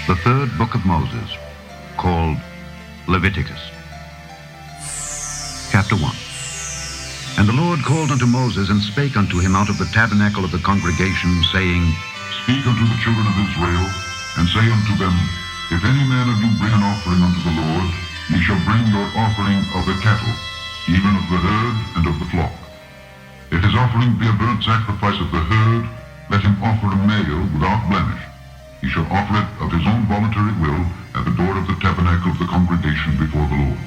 The third book of Moses, called Leviticus. Chapter 1. And the Lord called unto Moses, and spake unto him out of the tabernacle of the congregation, saying, Speak unto the children of Israel, and say unto them, If any man of you bring an offering unto the Lord, ye shall bring your offering of the cattle, even of the herd and of the flock. If his offering be a burnt sacrifice of the herd, let him offer a male without blemish. He shall offer it of his own voluntary will at the door of the tabernacle of the congregation before the Lord.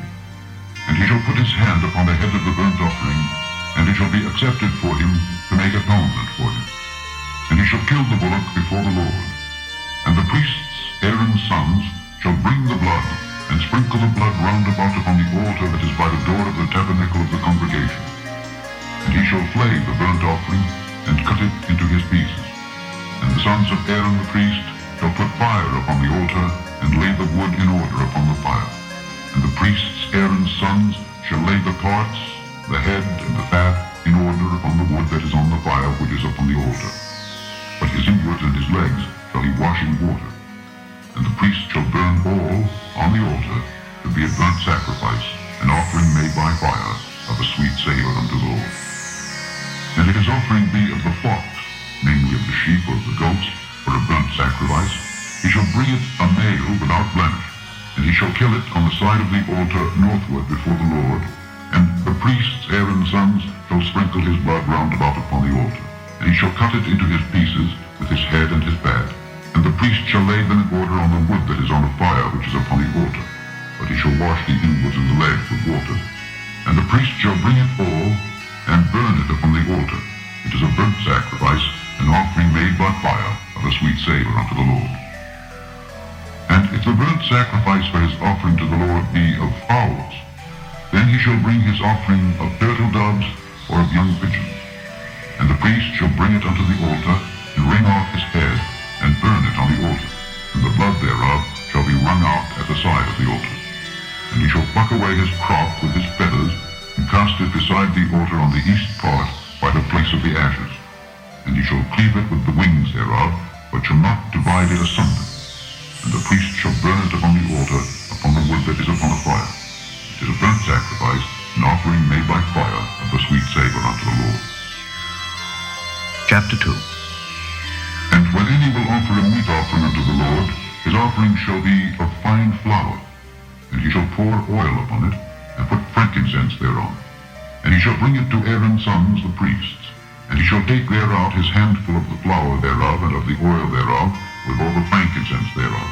And he shall put his hand upon the head of the burnt offering, and it shall be accepted for him to make atonement for him. And he shall kill the bullock before the Lord. And the priests, Aaron's sons, shall bring the blood, and sprinkle the blood round about upon the altar that is by the door of the tabernacle of the congregation. And he shall flay the burnt offering, and cut it into his pieces. And the sons of Aaron the priest shall put fire upon the altar, and lay the wood in order upon the fire. And the priests, Aaron's sons, shall lay the parts, the head, and the fat, in order upon the wood that is on the fire which is upon the altar. But his inwards and his legs shall he wash in water. And the priest shall burn all on the altar to be a burnt sacrifice, an offering made by fire, of a sweet savour unto the Lord. And if his offering be of the flocks, namely of the sheep or of the goats, for a burnt sacrifice, he shall bring it a male without blemish, and he shall kill it on the side of the altar northward before the Lord. And the priests, Aaron's sons, shall sprinkle his blood round about upon the altar. And he shall cut it into his pieces with his head and his back. And the priest shall lay them in order on the wood that is on the fire which is upon the altar. But he shall wash the inwards and the legs with water. And the priest shall bring it all, and burn it upon the altar. It is a burnt sacrifice, an offering made by fire, of a sweet savour unto the Lord. And if the burnt sacrifice for his offering to the Lord be of fowls, then he shall bring his offering of turtle doves or of young pigeons. And the priest shall bring it unto the altar, and wring off his head, and burn it on the altar. And the blood thereof shall be wrung out at the side of the altar. And he shall pluck away his crop with his feathers, and cast it beside the altar on the east part, by the place of the ashes. And he shall cleave it with the wings thereof, but shall not divide it asunder. And the priest shall burn it upon the altar, upon the wood that is upon the fire. It is a burnt sacrifice, an offering made by fire, of a sweet savour unto the Lord. Chapter 2. And when any will offer a meat offering unto the Lord, his offering shall be of fine flour. And he shall pour oil upon it, and put frankincense thereon. And he shall bring it to Aaron's sons the priests. And he shall take thereout his handful of the flour thereof, and of the oil thereof, with all the frankincense thereof.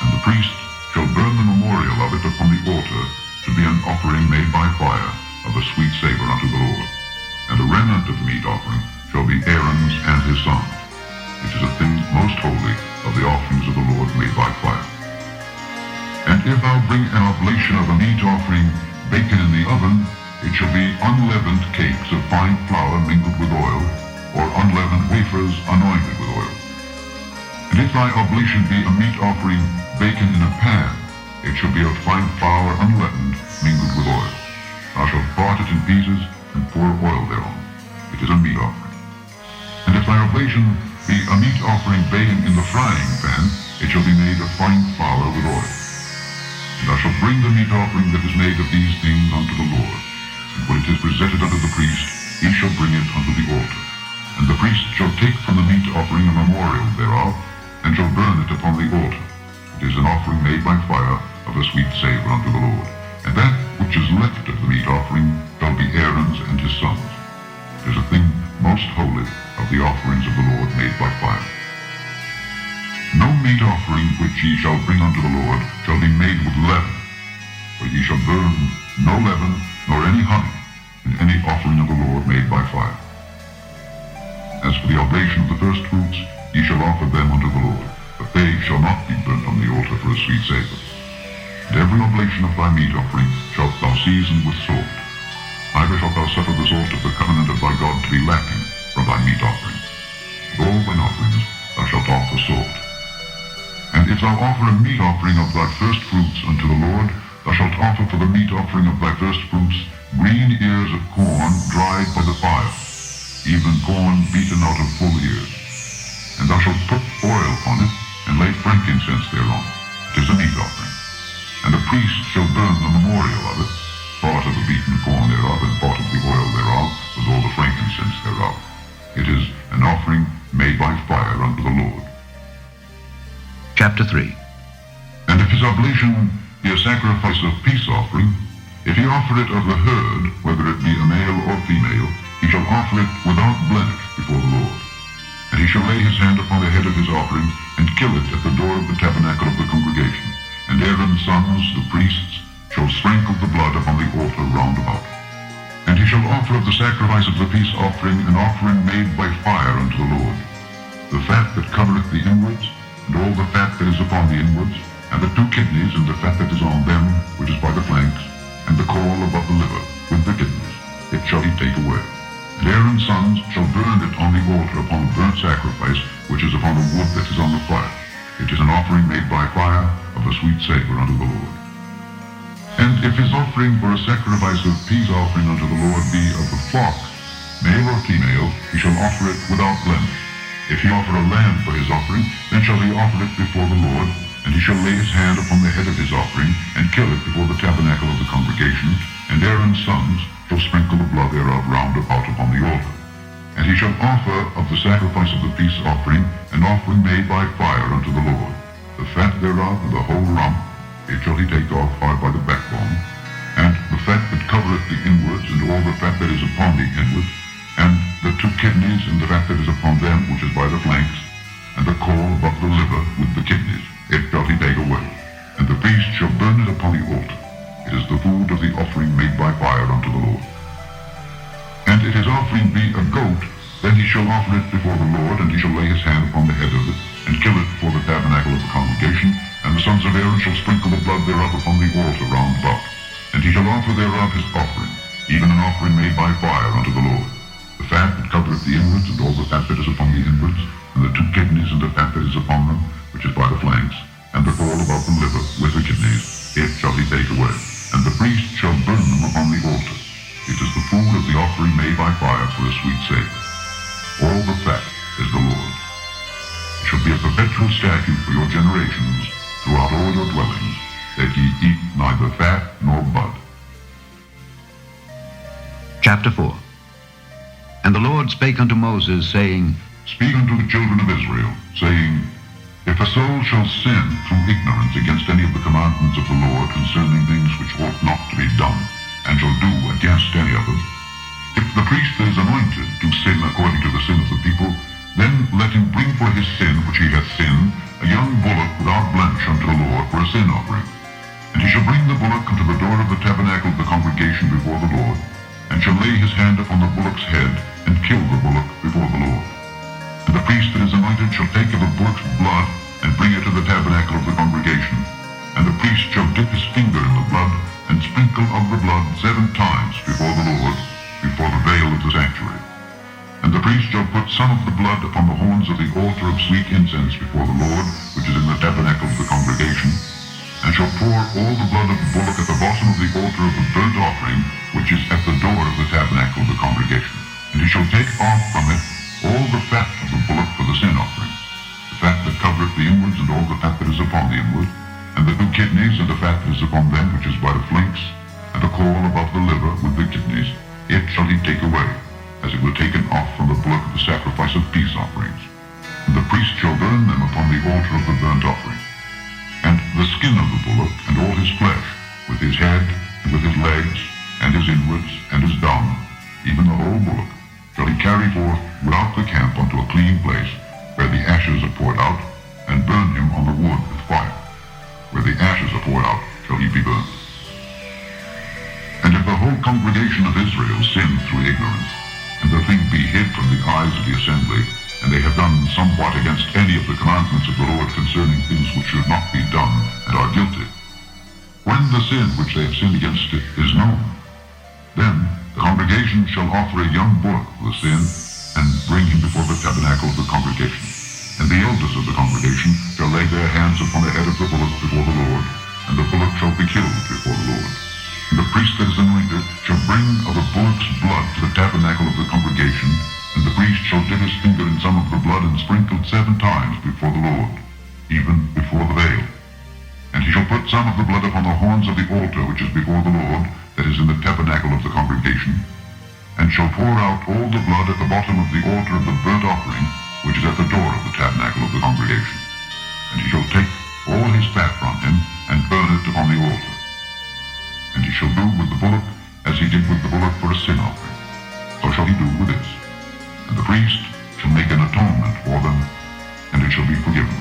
And the priest shall burn the memorial of it upon the altar, to be an offering made by fire, of a sweet savour unto the Lord. And the remnant of the meat offering shall be Aaron's and his sons. It is a thing most holy of the offerings of the Lord made by fire. And if thou bring an oblation of a meat offering baken in the oven, it shall be unleavened cakes of fine flour mingled with oil, or unleavened wafers anointed with oil. And if thy oblation be a meat offering baken in a pan, it shall be of fine flour unleavened, mingled with oil. Thou shalt part it in pieces, and pour oil thereon. It is a meat offering. And if thy oblation be a meat offering baken in the frying pan, it shall be made of fine flour with oil. And thou shalt bring the meat offering that is made of these things unto the Lord. And when it is presented unto the priest, he shall bring it unto the altar. And the priest shall take from the meat offering a memorial thereof, and shall burn it upon the altar. It is an offering made by fire, of a sweet savour unto the Lord. And that which is left of the meat offering shall be Aaron's and his sons. It is a thing most holy of the offerings of the Lord made by fire. No meat offering which ye shall bring unto the Lord shall be made with leaven, for ye shall burn no leaven, nor any honey, in any offering of the Lord made by fire. As for the oblation of the first fruits, ye shall offer them unto the Lord, but they shall not be burnt on the altar for a sweet savour. And every oblation of thy meat offering shalt thou season with salt. Neither shalt thou suffer the salt of the covenant of thy God to be lacking from thy meat offering. With all thine offerings thou shalt offer salt. And if thou offer a meat offering of thy first fruits unto the Lord, thou shalt offer for the meat offering of thy first fruits green ears of corn dried by the fire, even corn beaten out of full ears. And thou shalt put oil upon it, and lay frankincense thereon. burn the memorial of it, part of the beaten corn thereof, and part of the oil thereof, with all the frankincense thereof. It is an offering made by fire unto the Lord. Chapter 3. And if his oblation be a sacrifice of peace offering, if he offer it of the herd, whether it be a male or female, he shall offer it without blemish before the Lord. And he shall lay his hand upon the head of his offering, and kill it at the door of the tabernacle of the congregation. And Aaron's sons, the priests, shall sprinkle the blood upon the altar round about. And he shall offer of the sacrifice of the peace offering an offering made by fire unto the Lord. The fat that covereth the inwards, and all the fat that is upon the inwards, and the 2 kidneys, and the fat that is on them, which is by the flanks, and the caul above the liver, with the kidneys, it shall he take away. And Aaron's sons shall burn it on the altar upon the burnt sacrifice, which is upon the wood that is on the fire. It is an offering made by fire, of a sweet savor unto the Lord. And if his offering for a sacrifice of peace offering unto the Lord be of the flock, male or female, he shall offer it without blemish. If he offer a lamb for his offering, then shall he offer it before the Lord, and he shall lay his hand upon the head of his offering, and kill it before the tabernacle of the congregation, and Aaron's sons shall sprinkle the blood thereof round about upon the altar. And he shall offer of the sacrifice of the peace offering an offering made by fire unto the Lord. The fat thereof and the whole rump, it shall he take off hard by the backbone, and the fat that covereth the inwards, and all the fat that is upon the inwards, and the 2 kidneys, and the fat that is upon them, which is by the flanks, and the caul above the liver with the kidneys, it shall he take away. And the priest shall burn it upon the altar. It is the food of the offering made by fire unto the Lord. And if his offering be a goat, then he shall offer it before the Lord, and he shall lay his hand upon the head of it, and kill it before the tabernacle of the congregation, and the sons of Aaron shall sprinkle the blood thereof upon the altar round about. And he shall offer thereof his offering, even an offering made by fire unto the Lord. The fat that covereth the inwards, and all the fat that is upon the inwards, and the 2 kidneys, and the fat that is upon them, which is by the flanks, and the caul above the liver with the kidneys, it shall he take away. And the priest shall burn them upon the altar. It is the food of the offering made by fire for a sweet savor. All the fat is the Lord. It shall be a perpetual statute for your generations throughout all your dwellings, that ye eat neither fat nor blood. Chapter 4. And the Lord spake unto Moses, saying, Speak unto the children of Israel, saying, If a soul shall sin through ignorance against any of the commandments of the Lord concerning things which ought not to be done, and shall do against any of them, if the priest that is anointed do sin according to the sin of the people, then let him bring for his sin which he hath sinned a young bullock without blemish unto the Lord for a sin offering. And he shall bring the bullock unto the door of the tabernacle of the congregation before the Lord, and shall lay his hand upon the bullock's head, and kill the bullock before the Lord. And the priest that is anointed shall take of the bullock's blood, and bring it to the tabernacle of the congregation. And the priest shall dip his finger in the blood, and sprinkle of the blood 7 times before the Lord, before the veil of the sanctuary. And the priest shall put some of the blood upon the horns of the altar of sweet incense before the Lord, which is in the tabernacle of the congregation, and shall pour all the blood of the bullock at the bottom of the altar of the burnt offering, which is at the door of the tabernacle of the congregation. And he shall take off from it all the fat of the bullock for the sin offering, the fat that covereth the inwards, and all the fat that is upon the inward, and the 2 kidneys, and the fat that is upon them, which is by the flanks, and the caul above the liver with the kidneys, it shall he take away, as it were taken off from the bullock of the sacrifice of peace offerings. And the priest shall burn them upon the altar of the burnt offering. And the skin of the bullock, and all his flesh, with his head, and with his legs, and his inwards, and his dung, even the whole bullock, shall he carry forth without the camp unto a clean place, where the ashes are poured out, and burn him on the wood with fire. Where the ashes are poured out, shall he be burned. And if the whole congregation of Israel sin through ignorance, and the thing be hid from the eyes of the assembly, and they have done somewhat against any of the commandments of the Lord concerning things which should not be done, and are guilty, when the sin which they have sinned against it is known, then the congregation shall offer a young bullock for the sin, and bring him before the tabernacle of the congregation. And the elders of the congregation shall lay their hands upon the head of the bullock before the Lord, and the bullock shall be killed before the Lord. And the priest that is anointed shall bring of the bullock's blood to the tabernacle of the congregation, and the priest shall dip his finger in some of the blood, and sprinkle it 7 times before the Lord, even before the veil. And he shall put some some of the blood upon the horns of the altar which is before the Lord, that is in the tabernacle of the congregation, and shall pour out all the blood at the bottom of the altar of the burnt offering, which is at the door of the tabernacle of the congregation. And he shall take all his fat from him, and burn it upon the altar. And he shall do with the bullock as he did with the bullock for a sin offering. So shall he do with this. And the priest shall make an atonement for them, and it shall be forgiven.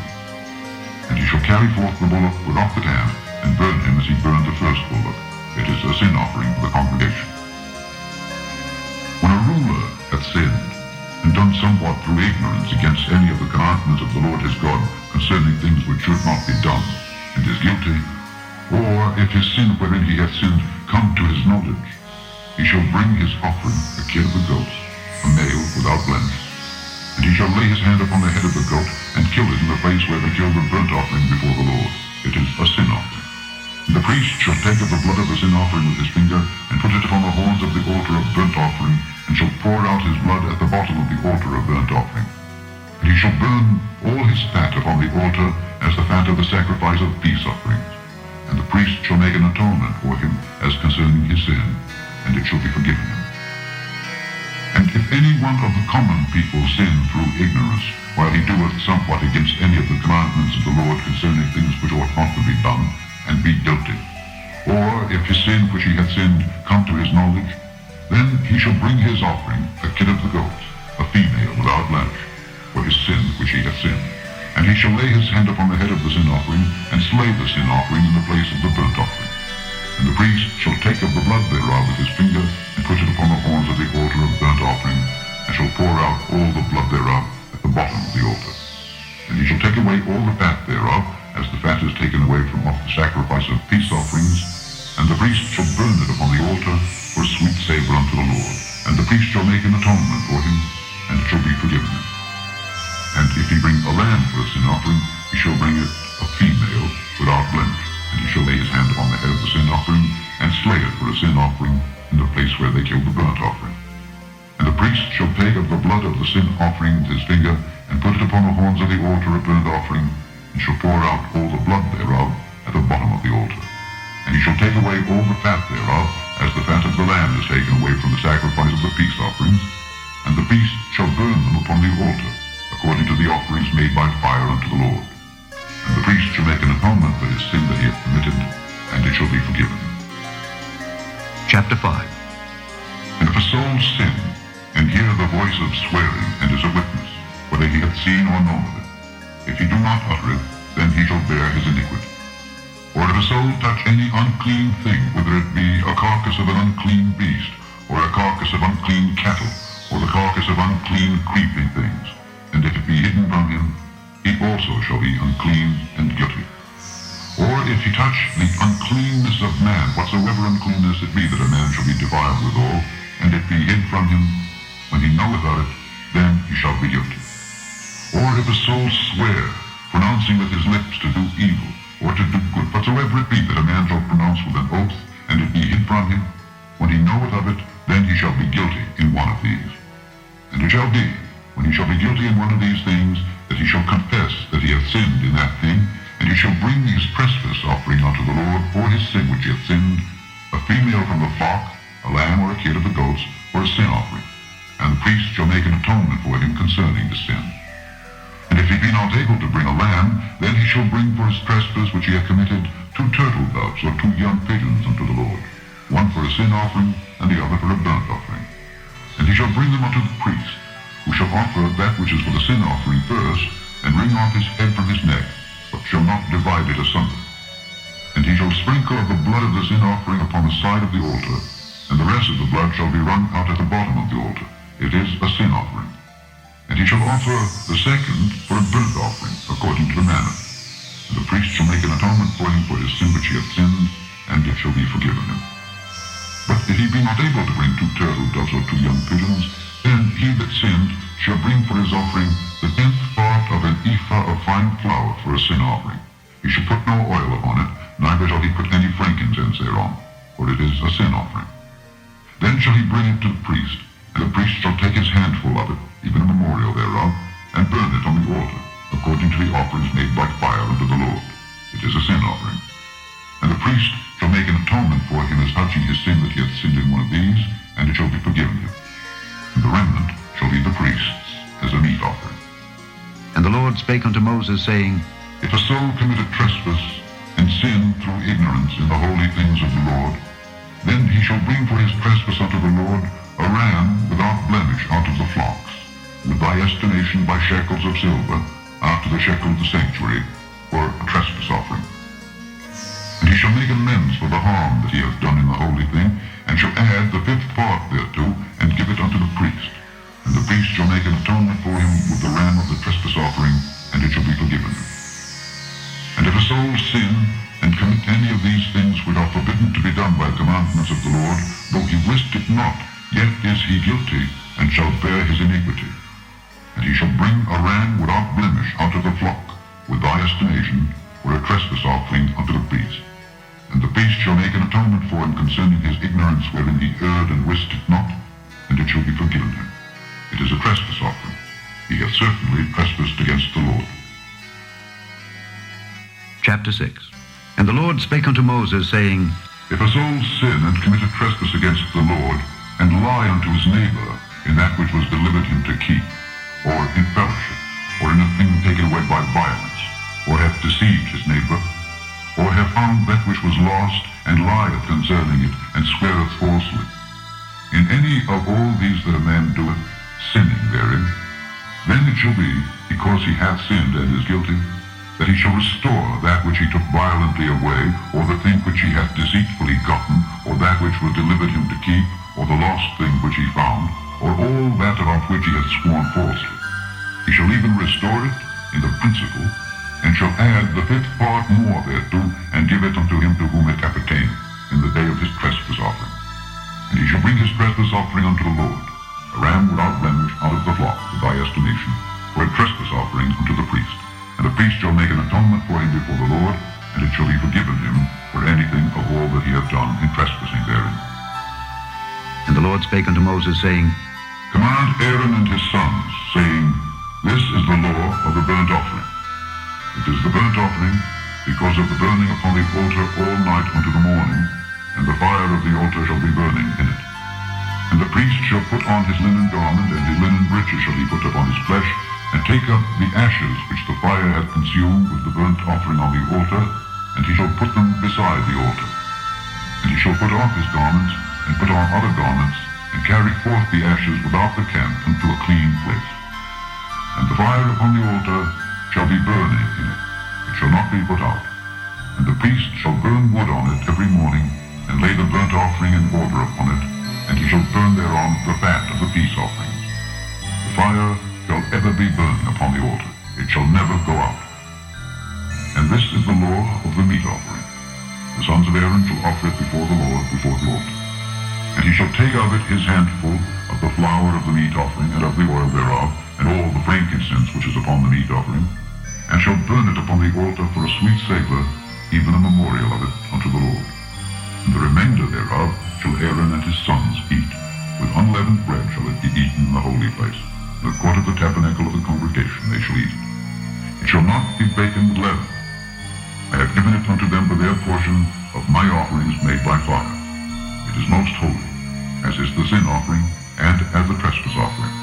And he shall carry forth the bullock without the dam, and burn him as he burned the first bullock. It is a sin offering for the congregation. When a ruler hath sinned, and done somewhat through ignorance against any of the commandments of the Lord his God concerning things which should not be done, and is guilty, or if his sin wherein he hath sinned come to his knowledge, he shall bring his offering, a kid of the goats, a male without blemish, and he shall lay his hand upon the head of the goat, and kill it in the place where they kill the burnt offering before the Lord. It is a sin offering. And the priest shall take of the blood of the sin offering with his finger, and put it upon the horns of the altar of burnt offering, and shall pour out his blood at the bottom of the altar of burnt offering. And he shall burn all his fat upon the altar as the fat of the sacrifice of peace offerings. And the priest shall make an atonement for him as concerning his sin, and it shall be forgiven him. And if any one of the common people sin through ignorance, while he doeth somewhat against any of the commandments of the Lord concerning things which ought not to be done, and be guilty, or if his sin which he hath sinned come to his knowledge, then he shall bring his offering, a kid of the goats, a female without blemish, for his sin which he hath sinned. And he shall lay his hand upon the head of the sin offering, and slay the sin offering in the place of the burnt offering. And the priest shall take of the blood thereof with his finger, and put it upon the horns of the altar of burnt offering, and shall pour out all the blood thereof at the bottom of the altar. And he shall take away all the fat thereof, as the fat is taken away from off the sacrifice of peace offerings, and the priest shall burn it upon the altar for a sweet savour unto the Lord. And the priest shall make an atonement for him, and it shall be forgiven him. And if he bring a lamb for a sin offering, he shall bring it a female without blemish, and he shall lay his hand upon the head of the sin offering, and slay it for a sin offering in the place where they kill the burnt offering. And the priest shall take of the blood of the sin offering with his finger, and put it upon the horns of the altar of burnt offering, and shall pour out all the blood thereof at the bottom of the altar. And he shall take away all the fat thereof, as the fat of the lamb is taken away from the sacrifice of the peace offerings, and the priest shall burn them upon the altar, according to the offerings made by fire unto the Lord. And the priest shall make an atonement for his sin that he hath committed, and it shall be forgiven. Chapter 5. And if a soul sin, and hear the voice of swearing, and is a witness, whether he hath seen or known of it, if he do not utter it, then he shall bear his iniquity. Or if a soul touch any unclean thing, whether it be a carcass of an unclean beast, or a carcass of unclean cattle, or the carcass of unclean creeping things, and if it be hidden from him, he also shall be unclean and guilty. Or if he touch the uncleanness of man, whatsoever uncleanness it be that a man shall be defiled withal, and it be hid from him, when he knoweth of it, then he shall be guilty. Or if a soul swear, pronouncing with his lips to do evil, or to do good, whatsoever it be that a man shall pronounce with an oath, and it be hid from him, when he knoweth of it, then he shall be guilty in one of these. And it shall be, when he shall be guilty in one of these things, that he shall confess that he hath sinned in that thing, and he shall bring his trespass offering unto the Lord for his sin which he hath sinned, a female from the flock, a lamb or a kid of the goats, for a sin offering. And the priest shall make an atonement for him concerning the sin. And if he be not able to bring a lamb, then he shall bring for his trespass which he hath committed 2 turtle doves or 2 young pigeons unto the Lord, one for a sin offering, and the other for a burnt offering. And he shall bring them unto the priest, who shall offer that which is for the sin offering first, and wring off his head from his neck, but shall not divide it asunder. And he shall sprinkle of the blood of the sin offering upon the side of the altar, and the rest of the blood shall be wrung out at the bottom of the altar. It is a sin offering. And he shall offer the second for a burnt offering, according to the manner. And the priest shall make an atonement for him for his sin which he hath sinned, and it shall be forgiven him. But if he be not able to bring 2 turtle doves or 2 young pigeons, then he that sinned shall bring for his offering the 10th part of an ephah of fine flour for a sin offering. He shall put no oil upon it, neither shall he put any frankincense thereon, for it is a sin offering. Then shall he bring it to the priest, and the priest shall take his handful of it, even a memorial thereof, and burn it on the altar, according to the offerings made by fire unto the Lord. It is a sin offering. the priest shall make an atonement for him as touching his sin that he hath sinned in one of these, and it shall be forgiven him. And the remnant shall be the priest's as a meat offering. And the Lord spake unto Moses, saying, If a soul commit a trespass, and sin through ignorance in the holy things of the Lord, then he shall bring for his trespass unto the Lord a ram without blemish out of the flocks, with thy estimation by shekels of silver, after the shekel of the sanctuary, for a trespass offering. And he shall make amends for the harm that he hath done in the holy thing, and shall add the 5th part thereto, and give it unto the priest. And the priest shall make an atonement for him with the ram of the trespass offering, and it shall be forgiven him. And if a soul sin, and commit any of these things which are forbidden to be done by the commandments of the Lord, though he wist it not, yet is he guilty, and shall bear his iniquity. And he shall bring a ram without blemish out of the flock, with thy estimation, for a trespass offering unto the priest. And the priest shall make an atonement for him concerning his ignorance wherein he erred and wist it not, and it shall be forgiven him. It is a trespass offering. He hath certainly trespassed against the Lord. Chapter 6. And the Lord spake unto Moses, saying, If a soul sin and commit a trespass against the Lord, and lie unto his neighbor in that which was delivered him to keep, or in fellowship, or in a thing taken away by violence, or hath deceived his neighbor, or hath found that which was lost, and lieth concerning it, and sweareth falsely. In any of all these that a man doeth, sinning therein, then it shall be, because he hath sinned and is guilty, that he shall restore that which he took violently away, or the thing which he hath deceitfully gotten, or that which was delivered him to keep, or the lost thing which he found, or all that of which he hath sworn falsely. He shall even restore it in the principal, and shall add the 5th part more thereto, and give it unto him to whom it appertaineth, in the day of his trespass offering. And he shall bring his trespass offering unto the Lord, a ram without blemish out of the flock, with thy estimation, for a trespass offering unto the priest. And the priest shall make an atonement for him before the Lord, and it shall be forgiven him for anything of all that he hath done in trespassing therein. And the Lord spake unto Moses, saying, Command Aaron and his sons, saying, This is the law of the burnt offering. It is the burnt offering, because of the burning upon the altar all night unto the morning, and the fire of the altar shall be burning in it. And the priest shall put on his linen garment, and his linen breeches shall he put upon his flesh, and take up the ashes which the fire hath consumed with the burnt offering on the altar, and he shall put them beside the altar. And he shall put off his garments, and put on other garments, and carry forth the ashes without the camp unto a clean place. And the fire upon the altar shall be burning in it. It shall not be put out. And the priest shall burn wood on it every morning, and lay the burnt offering in order upon it, and he shall burn thereon the fat of the peace offerings. The fire shall ever be burning upon the altar. It shall never go out. And this is the law of the meat offering. The sons of Aaron shall offer it before the altar. And he shall take of it his handful of the flour of the meat offering, and of the oil thereof, and all the frankincense which is upon the meat offering, and shall burn it upon the altar for a sweet savour, even a memorial of it unto the Lord. And the remainder thereof shall Aaron and his sons eat. With unleavened bread shall it be eaten in the holy place. In the court of the tabernacle of the congregation they shall eat it. It shall not be baken with leaven. I have given it unto them for their portion of my offerings made by fire. It is most holy, as is the sin offering, and as the trespass offering.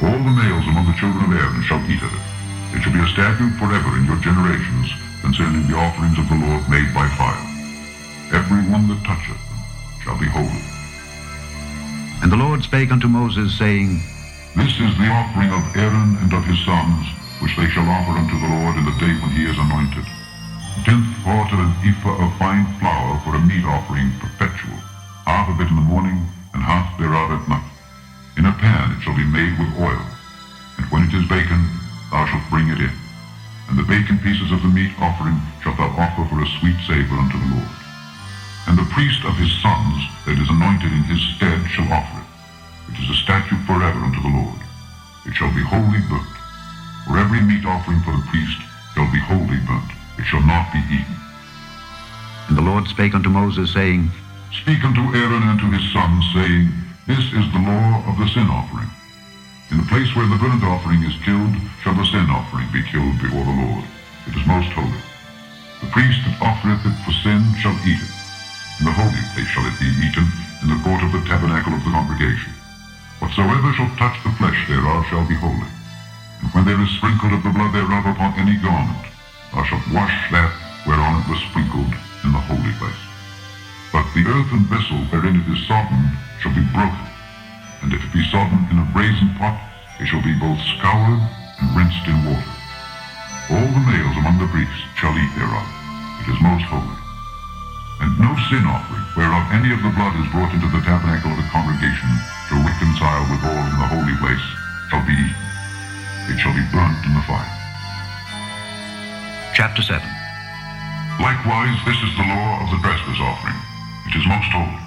All the males among the children of Aaron shall eat of it. It shall be a statute forever in your generations concerning the offerings of the Lord made by fire. Every one that toucheth them shall be holy. And the Lord spake unto Moses, saying, This is the offering of Aaron and of his sons, which they shall offer unto the Lord in the day when he is anointed. 10th part of an ephah of fine flour for a meat offering perpetual, half of it in the morning, and half thereof at night. In a pan it shall be made with oil, and when it is baken, thou shalt bring it in. And the baken pieces of the meat offering shalt thou offer for a sweet savour unto the Lord. And the priest of his sons that is anointed in his stead shall offer it. It is a statute forever unto the Lord. It shall be wholly burnt. For every meat offering for the priest shall be wholly burnt. It shall not be eaten. And the Lord spake unto Moses, saying, Speak unto Aaron and to his sons, saying, This is the law of the sin offering. In the place where the burnt offering is killed, shall the sin offering be killed before the Lord. It is most holy. The priest that offereth it for sin shall eat it. In the holy place shall it be eaten, in the court of the tabernacle of the congregation. Whatsoever shall touch the flesh thereof shall be holy. And when there is sprinkled of the blood thereof upon any garment, thou shalt wash that whereon it was sprinkled in the holy place. But the earthen vessel wherein it is sodden shall be broken, and if it be sodden in a brazen pot, it shall be both scoured and rinsed in water. All the males among the priests shall eat thereof. It is most holy. And no sin offering, whereof any of the blood is brought into the tabernacle of the congregation to reconcile with all in the holy place, shall be eaten. It shall be burnt in the fire. Chapter 7. Likewise, this is the law of the trespass offering. It is most holy.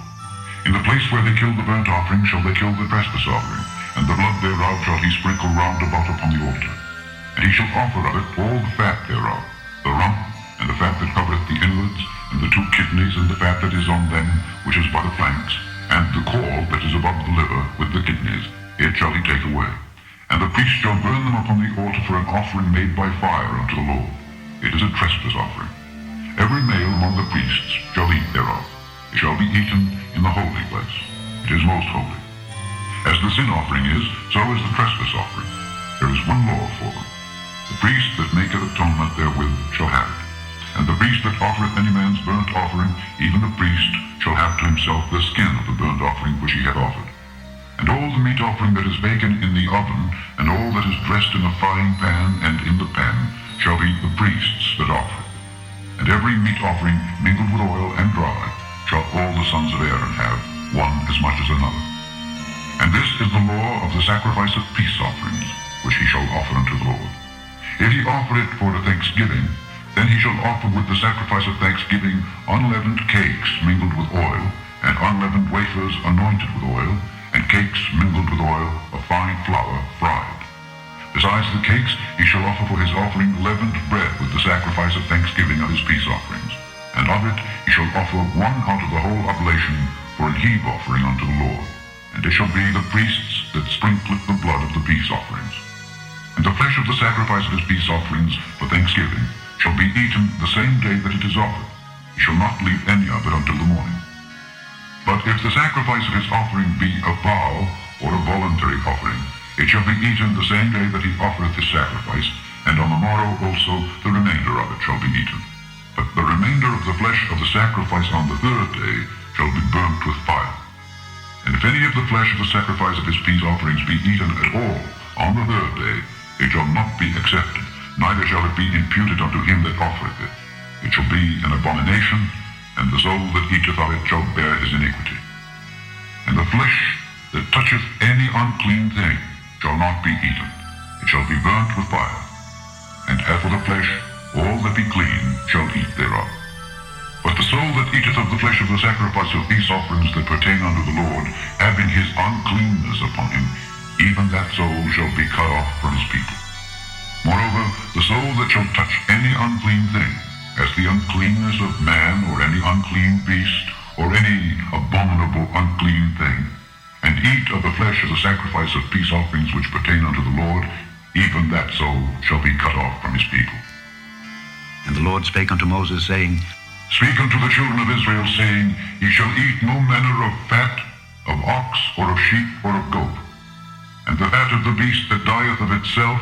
In the place where they kill the burnt offering shall they kill the trespass offering, and the blood thereof shall he sprinkle round about upon the altar. And he shall offer of it all the fat thereof, the rump, and the fat that covereth the inwards, and the 2 kidneys, and the fat that is on them, which is by the flanks, and the caul that is above the liver, with the kidneys, it shall he take away. And the priest shall burn them upon the altar for an offering made by fire unto the Lord. It is a trespass offering. Every male among the priests shall eat thereof. It shall be eaten in the holy place. It is most holy. As the sin offering is, so is the trespass offering. There is one law for them. The priest that maketh atonement therewith shall have it. And the priest that offereth any man's burnt offering, even the priest, shall have to himself the skin of the burnt offering which he hath offered. And all the meat offering that is baken in the oven, and all that is dressed in the frying pan and in the pan, shall be the priest's that offer it. And every meat offering mingled with oil and dry, shall all the sons of Aaron have, one as much as another. And this is the law of the sacrifice of peace offerings, which he shall offer unto the Lord. If he offer it for the thanksgiving, then he shall offer with the sacrifice of thanksgiving unleavened cakes mingled with oil, and unleavened wafers anointed with oil, and cakes mingled with oil of fine flour fried. Besides the cakes, he shall offer for his offering leavened bread with the sacrifice of thanksgiving of his peace offerings. And of it he shall offer one out of the whole oblation for an heave offering unto the Lord. And it shall be the priests that sprinkleth the blood of the peace offerings. And the flesh of the sacrifice of his peace offerings for thanksgiving shall be eaten the same day that it is offered. He shall not leave any of it until the morning. But if the sacrifice of his offering be a vow or a voluntary offering, it shall be eaten the same day that he offereth his sacrifice, and on the morrow also the remainder of it shall be eaten. But the remainder of the flesh of the sacrifice on the 3rd day shall be burnt with fire. And if any of the flesh of the sacrifice of his peace offerings be eaten at all on the 3rd day, it shall not be accepted, neither shall it be imputed unto him that offereth it. It shall be an abomination, and the soul that eateth of it shall bear his iniquity. And the flesh that toucheth any unclean thing shall not be eaten. It shall be burnt with fire. And as for the flesh, all that be clean shall eat thereof. But the soul that eateth of the flesh of the sacrifice of peace offerings that pertain unto the Lord, having his uncleanness upon him, even that soul shall be cut off from his people. Moreover, the soul that shall touch any unclean thing, as the uncleanness of man, or any unclean beast, or any abominable unclean thing, and eat of the flesh of the sacrifice of peace offerings which pertain unto the Lord, even that soul shall be cut off from his people. And the Lord spake unto Moses, saying, Speak unto the children of Israel, saying, Ye shall eat no manner of fat, of ox, or of sheep, or of goat. And the fat of the beast that dieth of itself,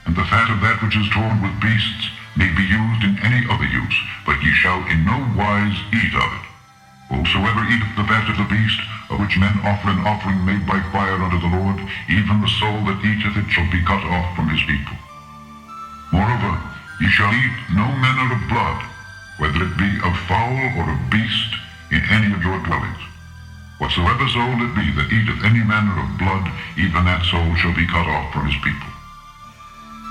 and the fat of that which is torn with beasts, may be used in any other use, but ye shall in no wise eat of it. Whosoever eateth the fat of the beast, of which men offer an offering made by fire unto the Lord, even the soul that eateth it shall be cut off from his people. Moreover, ye shall eat no manner of blood, whether it be of fowl or of beast, in any of your dwellings. Whatsoever soul it be that eateth any manner of blood, even that soul shall be cut off from his people.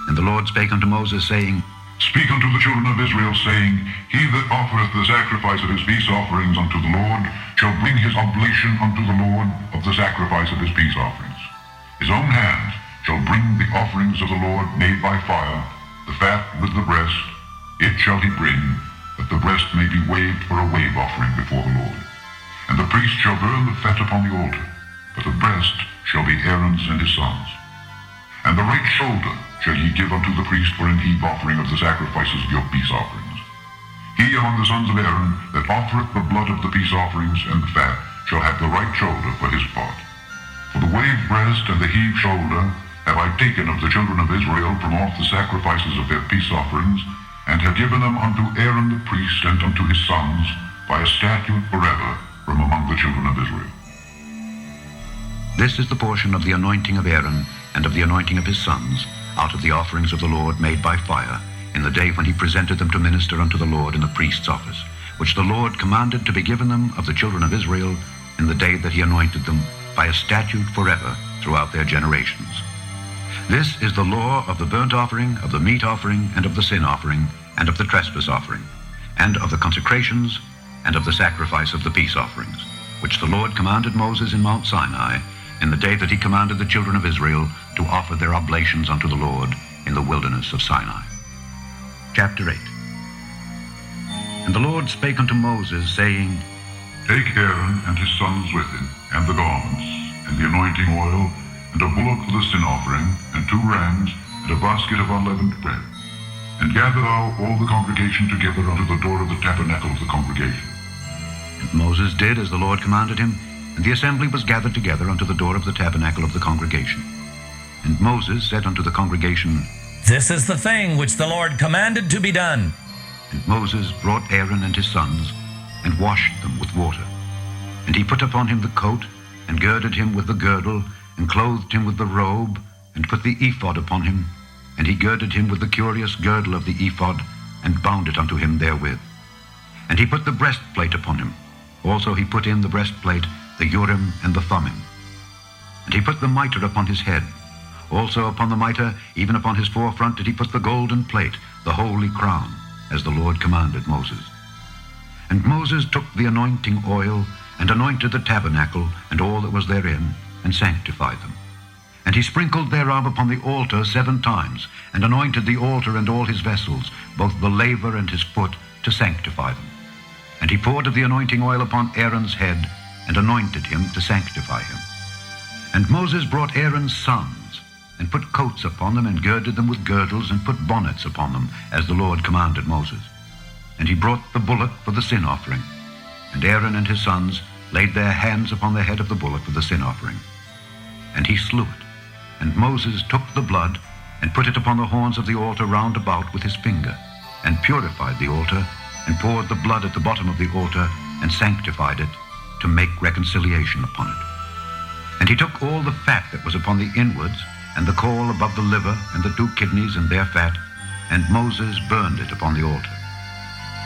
And the Lord spake unto Moses, saying, Speak unto the children of Israel, saying, He that offereth the sacrifice of his peace offerings unto the Lord shall bring his oblation unto the Lord of the sacrifice of his peace offerings. His own hands shall bring the offerings of the Lord made by fire, the fat with the breast, it shall he bring, that the breast may be waved for a wave offering before the Lord. And the priest shall burn the fat upon the altar, but the breast shall be Aaron's and his sons. And the right shoulder shall ye give unto the priest for an heave offering of the sacrifices of your peace offerings. He among the sons of Aaron that offereth the blood of the peace offerings and the fat shall have the right shoulder for his part. For the waved breast and the heaved shoulder have I taken of the children of Israel from off the sacrifices of their peace offerings, and have given them unto Aaron the priest and unto his sons by a statute forever from among the children of Israel. This is the portion of the anointing of Aaron and of the anointing of his sons out of the offerings of the Lord made by fire, in the day when he presented them to minister unto the Lord in the priest's office, which the Lord commanded to be given them of the children of Israel in the day that he anointed them, by a statute forever throughout their generations. This is the law of the burnt offering, of the meat offering, and of the sin offering, and of the trespass offering, and of the consecrations, and of the sacrifice of the peace offerings, which the Lord commanded Moses in Mount Sinai, in the day that he commanded the children of Israel to offer their oblations unto the Lord in the wilderness of Sinai. Chapter 8. And the Lord spake unto Moses, saying, Take Aaron and his sons with him, and the garments, and the anointing oil, and a bullock for the sin offering, and 2 rams, and a basket of unleavened bread. And gather thou all the congregation together unto the door of the tabernacle of the congregation. And Moses did as the Lord commanded him, and the assembly was gathered together unto the door of the tabernacle of the congregation. And Moses said unto the congregation, This is the thing which the Lord commanded to be done. And Moses brought Aaron and his sons, and washed them with water. And he put upon him the coat, and girded him with the girdle, and clothed him with the robe, and put the ephod upon him. And he girded him with the curious girdle of the ephod, and bound it unto him therewith. And he put the breastplate upon him. Also he put in the breastplate the Urim and the Thummim. And he put the mitre upon his head. Also upon the mitre, even upon his forefront, did he put the golden plate, the holy crown, as the Lord commanded Moses. And Moses took the anointing oil, and anointed the tabernacle, and all that was therein, and sanctified them. And he sprinkled thereof upon the altar 7 times, and anointed the altar and all his vessels, both the laver and his foot, to sanctify them. And he poured of the anointing oil upon Aaron's head, and anointed him to sanctify him. And Moses brought Aaron's sons, and put coats upon them, and girded them with girdles, and put bonnets upon them, as the Lord commanded Moses. And he brought the bullock for the sin offering. And Aaron and his sons laid their hands upon the head of the bullock for the sin offering. And he slew it. And Moses took the blood, and put it upon the horns of the altar round about with his finger, and purified the altar, and poured the blood at the bottom of the altar, and sanctified it, to make reconciliation upon it. And he took all the fat that was upon the inwards, and the caul above the liver, and the 2 kidneys and their fat, and Moses burned it upon the altar.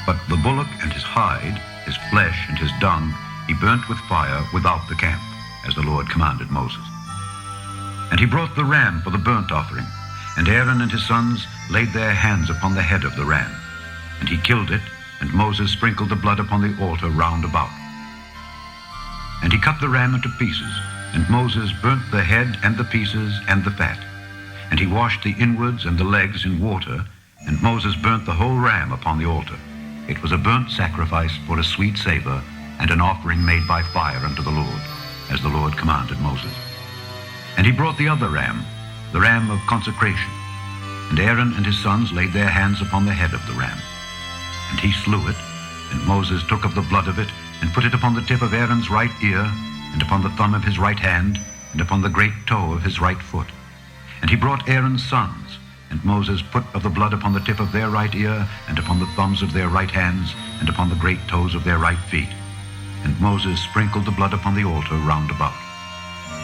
But the bullock and his hide, his flesh and his dung, he burnt with fire without the camp, as the Lord commanded Moses. And he brought the ram for the burnt offering, and Aaron and his sons laid their hands upon the head of the ram. And he killed it, and Moses sprinkled the blood upon the altar round about. And he cut the ram into pieces, and Moses burnt the head and the pieces and the fat. And he washed the inwards and the legs in water, and Moses burnt the whole ram upon the altar. It was a burnt sacrifice for a sweet savor, and an offering made by fire unto the Lord, as the Lord commanded Moses. And he brought the other ram, the ram of consecration. And Aaron and his sons laid their hands upon the head of the ram. And he slew it, and Moses took of the blood of it, and put it upon the tip of Aaron's right ear, and upon the thumb of his right hand, and upon the great toe of his right foot. And he brought Aaron's sons, and Moses put of the blood upon the tip of their right ear, and upon the thumbs of their right hands, and upon the great toes of their right feet. And Moses sprinkled the blood upon the altar round about.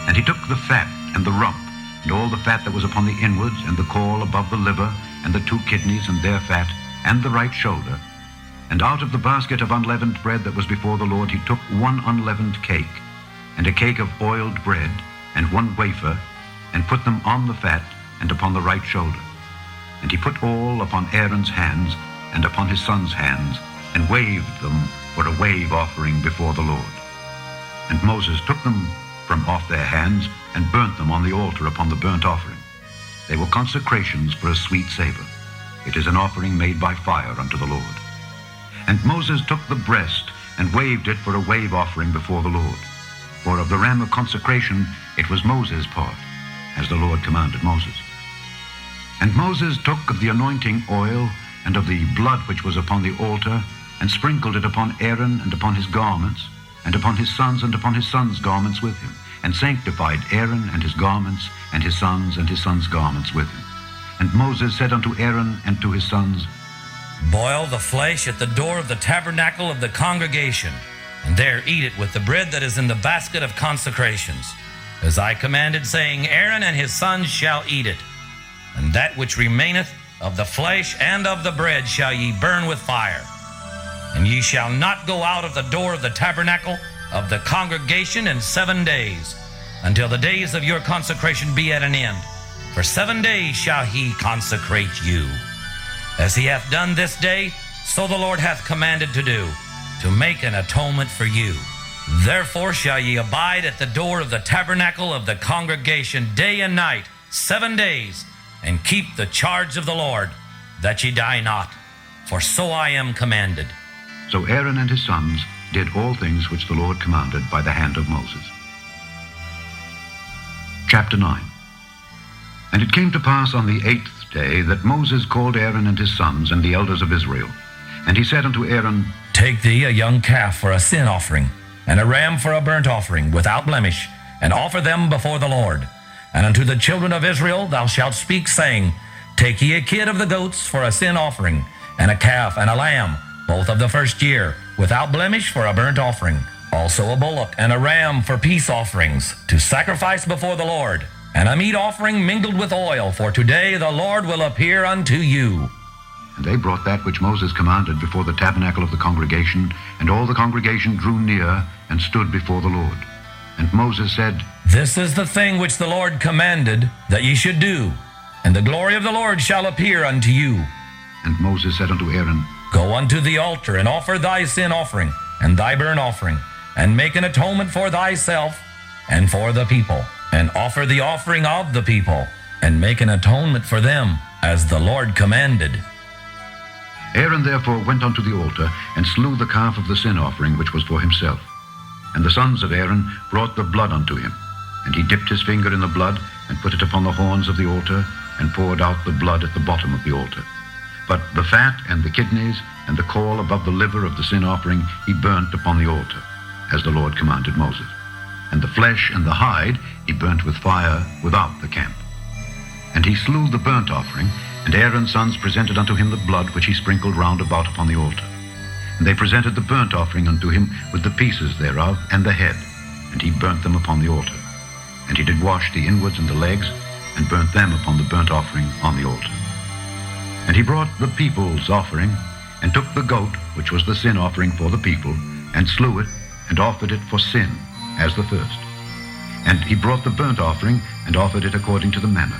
And he took the fat and the rump, and all the fat that was upon the inwards, and the caul above the liver, and the 2 kidneys and their fat, and the right shoulder. And out of the basket of unleavened bread that was before the Lord he took 1 unleavened cake, and a cake of oiled bread, and 1 wafer, and put them on the fat, and upon the right shoulder. And he put all upon Aaron's hands, and upon his sons' hands, and waved them for a wave offering before the Lord. And Moses took them from off their hands, and burnt them on the altar upon the burnt offering. They were consecrations for a sweet savor. It is an offering made by fire unto the Lord. And Moses took the breast, and waved it for a wave offering before the Lord. For of the ram of consecration it was Moses' part, as the Lord commanded Moses. And Moses took of the anointing oil, and of the blood which was upon the altar, and sprinkled it upon Aaron and upon his garments, and upon his sons and upon his sons' garments with him, and sanctified Aaron and his garments, and his sons' garments with him. And Moses said unto Aaron and to his sons, Boil the flesh at the door of the tabernacle of the congregation, and there eat it with the bread that is in the basket of consecrations, as I commanded, saying, Aaron and his sons shall eat it. And that which remaineth of the flesh and of the bread shall ye burn with fire. And ye shall not go out of the door of the tabernacle of the congregation in 7 days, until the days of your consecration be at an end. For 7 days shall he consecrate you. As he hath done this day, so the Lord hath commanded to do, to make an atonement for you. Therefore shall ye abide at the door of the tabernacle of the congregation day and night, 7 days, and keep the charge of the Lord, that ye die not. For so I am commanded. So Aaron and his sons did all things which the Lord commanded by the hand of Moses. Chapter 9. And it came to pass on the 8th day that Moses called Aaron and his sons and the elders of Israel. And he said unto Aaron, Take thee a young calf for a sin offering, and a ram for a burnt offering, without blemish, and offer them before the Lord. And unto the children of Israel thou shalt speak, saying, Take ye a kid of the goats for a sin offering, and a calf and a lamb, both of the first year, without blemish, for a burnt offering. Also a bullock and a ram for peace offerings, to sacrifice before the Lord. And a meat offering mingled with oil, for today the Lord will appear unto you. And they brought that which Moses commanded before the tabernacle of the congregation, and all the congregation drew near and stood before the Lord. And Moses said, This is the thing which the Lord commanded that ye should do, and the glory of the Lord shall appear unto you. And Moses said unto Aaron, Go unto the altar, and offer thy sin offering, and thy burnt offering, and make an atonement for thyself and for the people, and offer the offering of the people, and make an atonement for them, as the Lord commanded. Aaron therefore went unto the altar, and slew the calf of the sin offering which was for himself. And the sons of Aaron brought the blood unto him. And he dipped his finger in the blood, and put it upon the horns of the altar, and poured out the blood at the bottom of the altar. But the fat and the kidneys, and the caul above the liver of the sin offering, he burnt upon the altar, as the Lord commanded Moses. And the flesh and the hide he burnt with fire without the camp. And he slew the burnt offering, and Aaron's sons presented unto him the blood which he sprinkled round about upon the altar. And they presented the burnt offering unto him with the pieces thereof and the head, and he burnt them upon the altar. And he did wash the inwards and the legs, and burnt them upon the burnt offering on the altar. And he brought the people's offering, and took the goat, which was the sin offering for the people, and slew it, and offered it for sin, as the first. And he brought the burnt offering, and offered it according to the manner.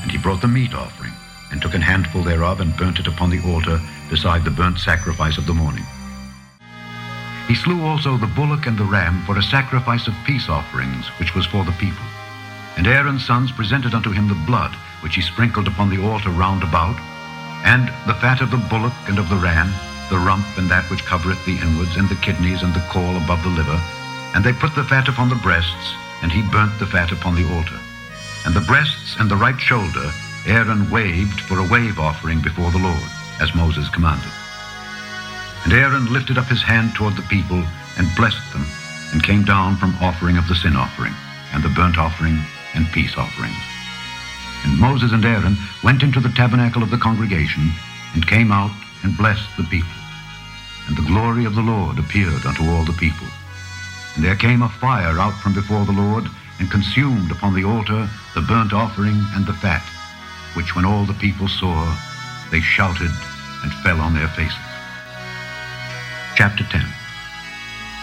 And he brought the meat offering, and took an handful thereof, and burnt it upon the altar beside the burnt sacrifice of the morning. He slew also the bullock and the ram for a sacrifice of peace offerings, which was for the people. And Aaron's sons presented unto him the blood, which he sprinkled upon the altar round about, and the fat of the bullock and of the ram, the rump and that which covereth the inwards, and the kidneys and the caul above the liver. And they put the fat upon the breasts, and he burnt the fat upon the altar. And the breasts and the right shoulder Aaron waved for a wave offering before the Lord, as Moses commanded. And Aaron lifted up his hand toward the people, and blessed them, and came down from offering of the sin offering, and the burnt offering, and peace offerings. And Moses and Aaron went into the tabernacle of the congregation, and came out and blessed the people. And the glory of the Lord appeared unto all the people. And there came a fire out from before the Lord, and consumed upon the altar the burnt offering and the fat, which when all the people saw, they shouted and fell on their faces. Chapter 10.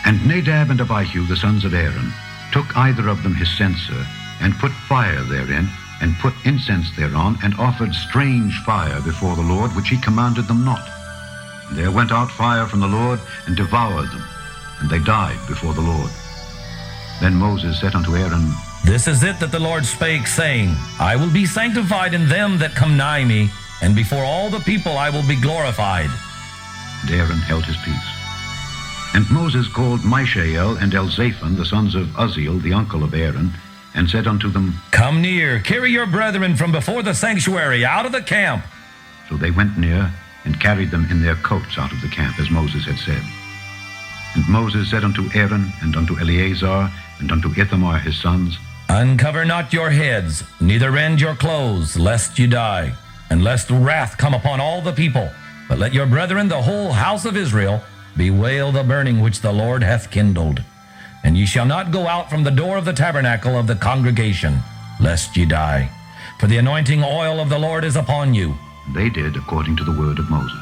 And Nadab and Abihu, the sons of Aaron, took either of them his censer, and put fire therein, and put incense thereon, and offered strange fire before the Lord, which he commanded them not. And there went out fire from the Lord, and devoured them, and they died before the Lord. Then Moses said unto Aaron, This is it that the Lord spake, saying, I will be sanctified in them that come nigh me, and before all the people I will be glorified. And Aaron held his peace. And Moses called Mishael and Elzaphan, the sons of Uzziel, the uncle of Aaron, and said unto them, Come near, carry your brethren from before the sanctuary out of the camp. So they went near, and carried them in their coats out of the camp, as Moses had said. And Moses said unto Aaron, and unto Eleazar, and unto Ithamar his sons, Uncover not your heads, neither rend your clothes, lest you die, and lest wrath come upon all the people. But let your brethren, the whole house of Israel, bewail the burning which the Lord hath kindled. And ye shall not go out from the door of the tabernacle of the congregation, lest ye die. For the anointing oil of the Lord is upon you. And they did according to the word of Moses.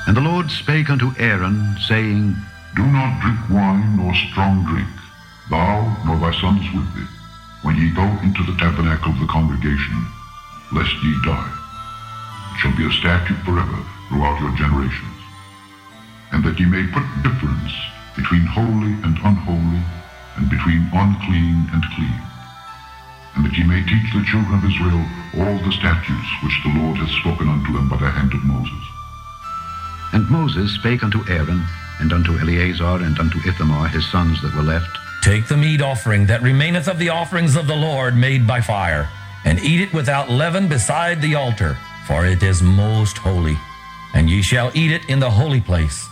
And the Lord spake unto Aaron, saying, Do not drink wine nor strong drink, thou nor thy sons with thee, when ye go into the tabernacle of the congregation, lest ye die. It shall be a statute forever throughout your generations. And that ye may put difference between holy and unholy, and between unclean and clean. And that ye may teach the children of Israel all the statutes which the Lord hath spoken unto them by the hand of Moses. And Moses spake unto Aaron, and unto Eleazar, and unto Ithamar his sons that were left, Take the meat offering that remaineth of the offerings of the Lord made by fire, and eat it without leaven beside the altar, for it is most holy. And ye shall eat it in the holy place,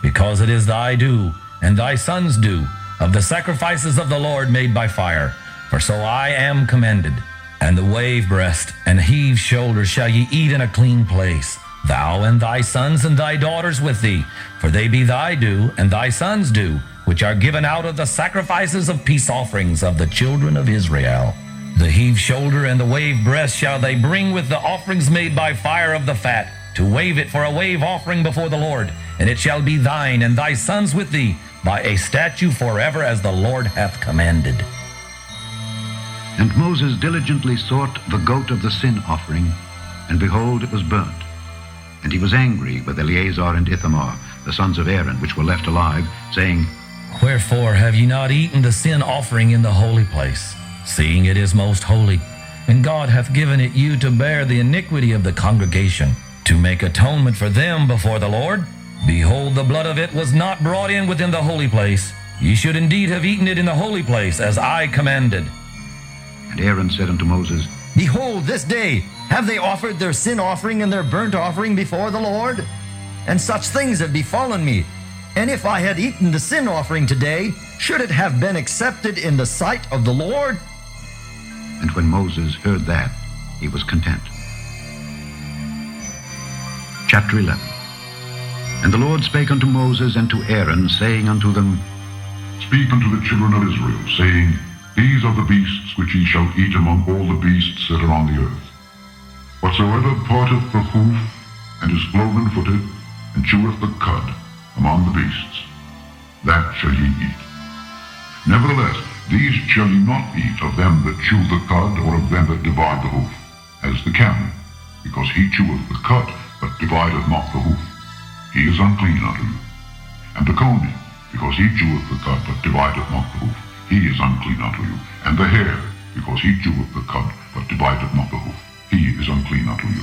because it is thy due, and thy sons' due, of the sacrifices of the Lord made by fire. For so I am commanded. And the wave breast and heave shoulder shall ye eat in a clean place, thou and thy sons and thy daughters with thee, for they be thy due, and thy sons' due, which are given out of the sacrifices of peace offerings of the children of Israel. The heave shoulder and the wave breast shall they bring with the offerings made by fire of the fat, to wave it for a wave offering before the Lord. And it shall be thine and thy sons with thee, by a statute forever, as the Lord hath commanded. And Moses diligently sought the goat of the sin offering, and behold, it was burnt. And he was angry with Eleazar and Ithamar, the sons of Aaron, which were left alive, saying, Wherefore have ye not eaten the sin offering in the holy place, seeing it is most holy? And God hath given it you to bear the iniquity of the congregation, to make atonement for them before the Lord. Behold, the blood of it was not brought in within the holy place. Ye should indeed have eaten it in the holy place, as I commanded. And Aaron said unto Moses, Behold, this day have they offered their sin offering and their burnt offering before the Lord? And such things have befallen me. And if I had eaten the sin offering today, should it have been accepted in the sight of the Lord? And when Moses heard that, he was content. Chapter 11. And the Lord spake unto Moses and to Aaron, saying unto them, Speak unto the children of Israel, saying, These are the beasts which ye shall eat among all the beasts that are on the earth. Whatsoever parteth the hoof, and is cloven-footed, and cheweth the cud among the beasts, that shall ye eat. Nevertheless, these shall ye not eat of them that chew the cud, or of them that divide the hoof, as the camel, because he cheweth the cud, but divideth not the hoof. He is unclean unto you. And the coney, because he cheweth the cud, but divideth not the hoof, he is unclean unto you. And the hare, because he cheweth the cud, but divideth not the hoof, he is unclean unto you.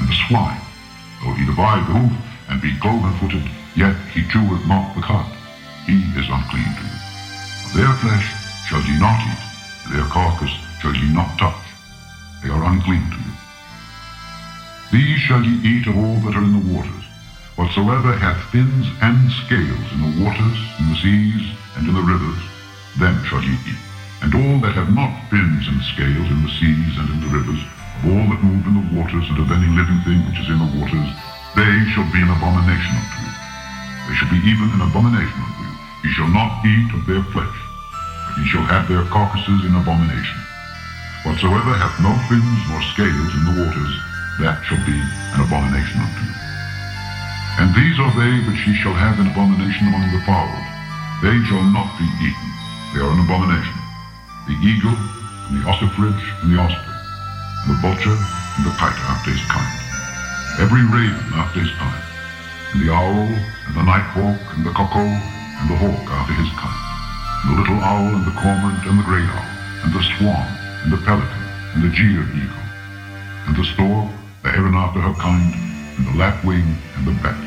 And the swine, though he divide the hoof, and be cloven-footed, yet he cheweth not the cud, he is unclean to you. Of their flesh shall ye not eat, and their carcass shall ye not touch. They are unclean to you. These shall ye eat of all that are in the waters. Whatsoever hath fins and scales in the waters, in the seas, and in the rivers, them shall ye eat. And all that have not fins and scales in the seas and in the rivers, of all that move in the waters, and of any living thing which is in the waters, they shall be an abomination unto you. They shall be even an abomination unto you. Ye shall not eat of their flesh, but ye shall have their carcasses in abomination. Whatsoever hath no fins nor scales in the waters, that shall be an abomination unto you. And these are they which ye shall have an abomination among the fowls. They shall not be eaten. They are an abomination. The eagle, and the ossifrage, and the osprey, and the vulture, and the kite after his kind. Every raven after his kind. And the owl, and the nighthawk, and the cuckoo, and the hawk after his kind. And the little owl, and the cormorant, and the great owl, and the swan, and the pelican, and the jeered eagle, and the stork, the heron after her kind, and the lapwing, and the bat.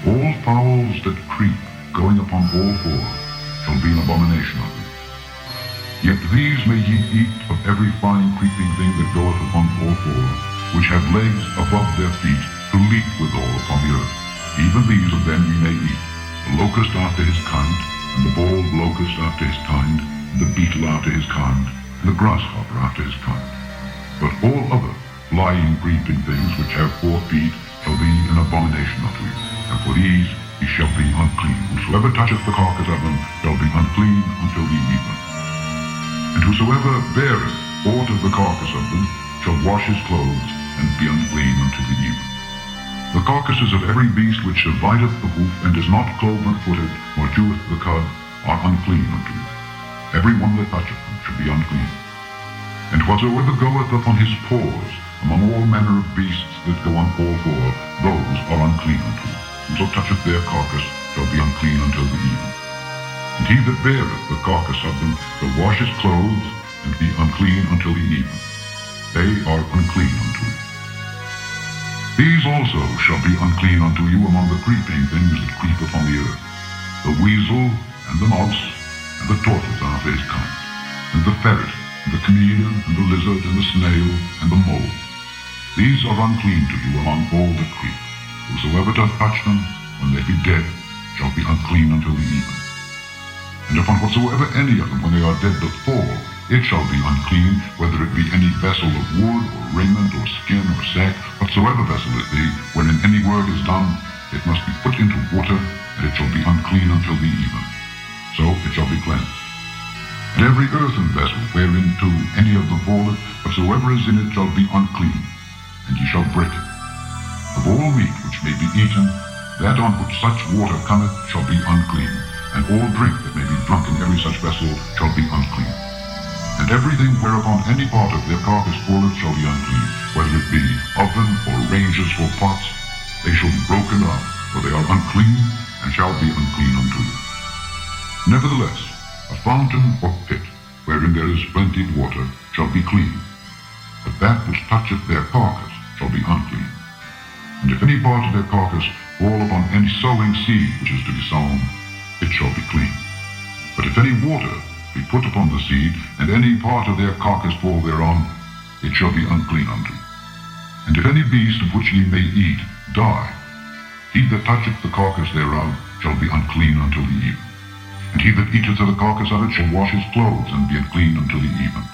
All fowls that creep, going upon all fours, shall be an abomination unto you. Yet these may ye eat of every fine creeping thing that goeth upon all fours, which have legs above their feet, to leap withal upon the earth. Even these of them ye may eat, the locust after his kind, and the bald locust after his kind, and the beetle after his kind, and the grasshopper after his kind. But all other flying, creeping things which have 4 feet shall be an abomination unto you, and for these ye shall be unclean. Whosoever toucheth the carcass of them shall be unclean until the even. And whosoever beareth aught of the carcass of them shall wash his clothes, and be unclean until the even. The carcasses of every beast which divideth the hoof, and is not cloven-footed, nor cheweth the cud, are unclean unto you. Every one that toucheth them shall be unclean. And whatsoever goeth upon his paws, among all manner of beasts that go on all 4, those are unclean unto you. Whoso toucheth their carcass shall be unclean until the even. And he that beareth the carcass of them shall wash his clothes, and be unclean until the even. They are unclean unto you. These also shall be unclean unto you among the creeping things that creep upon the earth, the weasel, and the mouse, and the tortoise after his kind, and the ferret, and the chameleon, and the lizard, and the snail, and the mole. These are unclean to you among all that creep. Whosoever doth touch them, when they be dead, shall be unclean until the even. And upon whatsoever any of them, when they are dead, doth fall, it shall be unclean, whether it be any vessel of wood, or raiment, or skin, or sack, whatsoever vessel it be, wherein any work is done, it must be put into water, and it shall be unclean until the even. So it shall be cleansed. And every earthen vessel, whereinto any of them falleth, whatsoever is in it shall be unclean, and ye shall break it. Of all meat which may be eaten, that on which such water cometh shall be unclean, and all drink that may be drunk in every such vessel shall be unclean. And everything whereupon any part of their carcass falleth shall be unclean, whether it be oven, or ranges, or pots, they shall be broken up, for they are unclean, and shall be unclean unto you. Nevertheless, a fountain or pit, wherein there is plenty of water, shall be clean. But that which toucheth their carcass shall be unclean. And if any part of their carcass fall upon any sowing seed which is to be sown, it shall be clean. But if any water be put upon the seed, and any part of their carcass fall thereon, it shall be unclean unto you. And if any beast of which ye may eat die, he that toucheth the carcass thereof shall be unclean until the even. And he that eateth of the carcass of it shall wash his clothes, and be unclean until the even.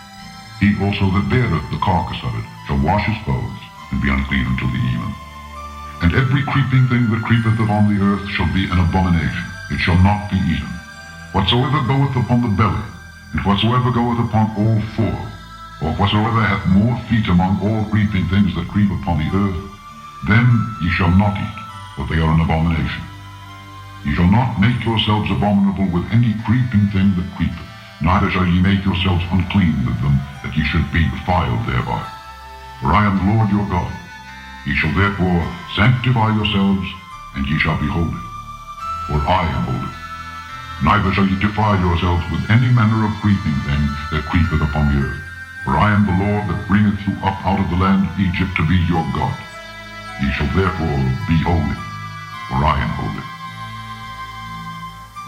He also that beareth the carcass of it shall wash his clothes, and be unclean until the even. And every creeping thing that creepeth upon the earth shall be an abomination, it shall not be eaten. Whatsoever goeth upon the belly, and whatsoever goeth upon all 4, or whatsoever hath more feet among all creeping things that creep upon the earth, them ye shall not eat, for they are an abomination. Ye shall not make yourselves abominable with any creeping thing that creepeth, neither shall ye make yourselves unclean with them, that ye should be defiled thereby. For I am the Lord your God. Ye shall therefore sanctify yourselves, and ye shall be holy. For I am holy. Neither shall ye defile yourselves with any manner of creeping thing that creepeth upon the earth. For I am the Lord that bringeth you up out of the land of Egypt to be your God. Ye shall therefore be holy, for I am holy.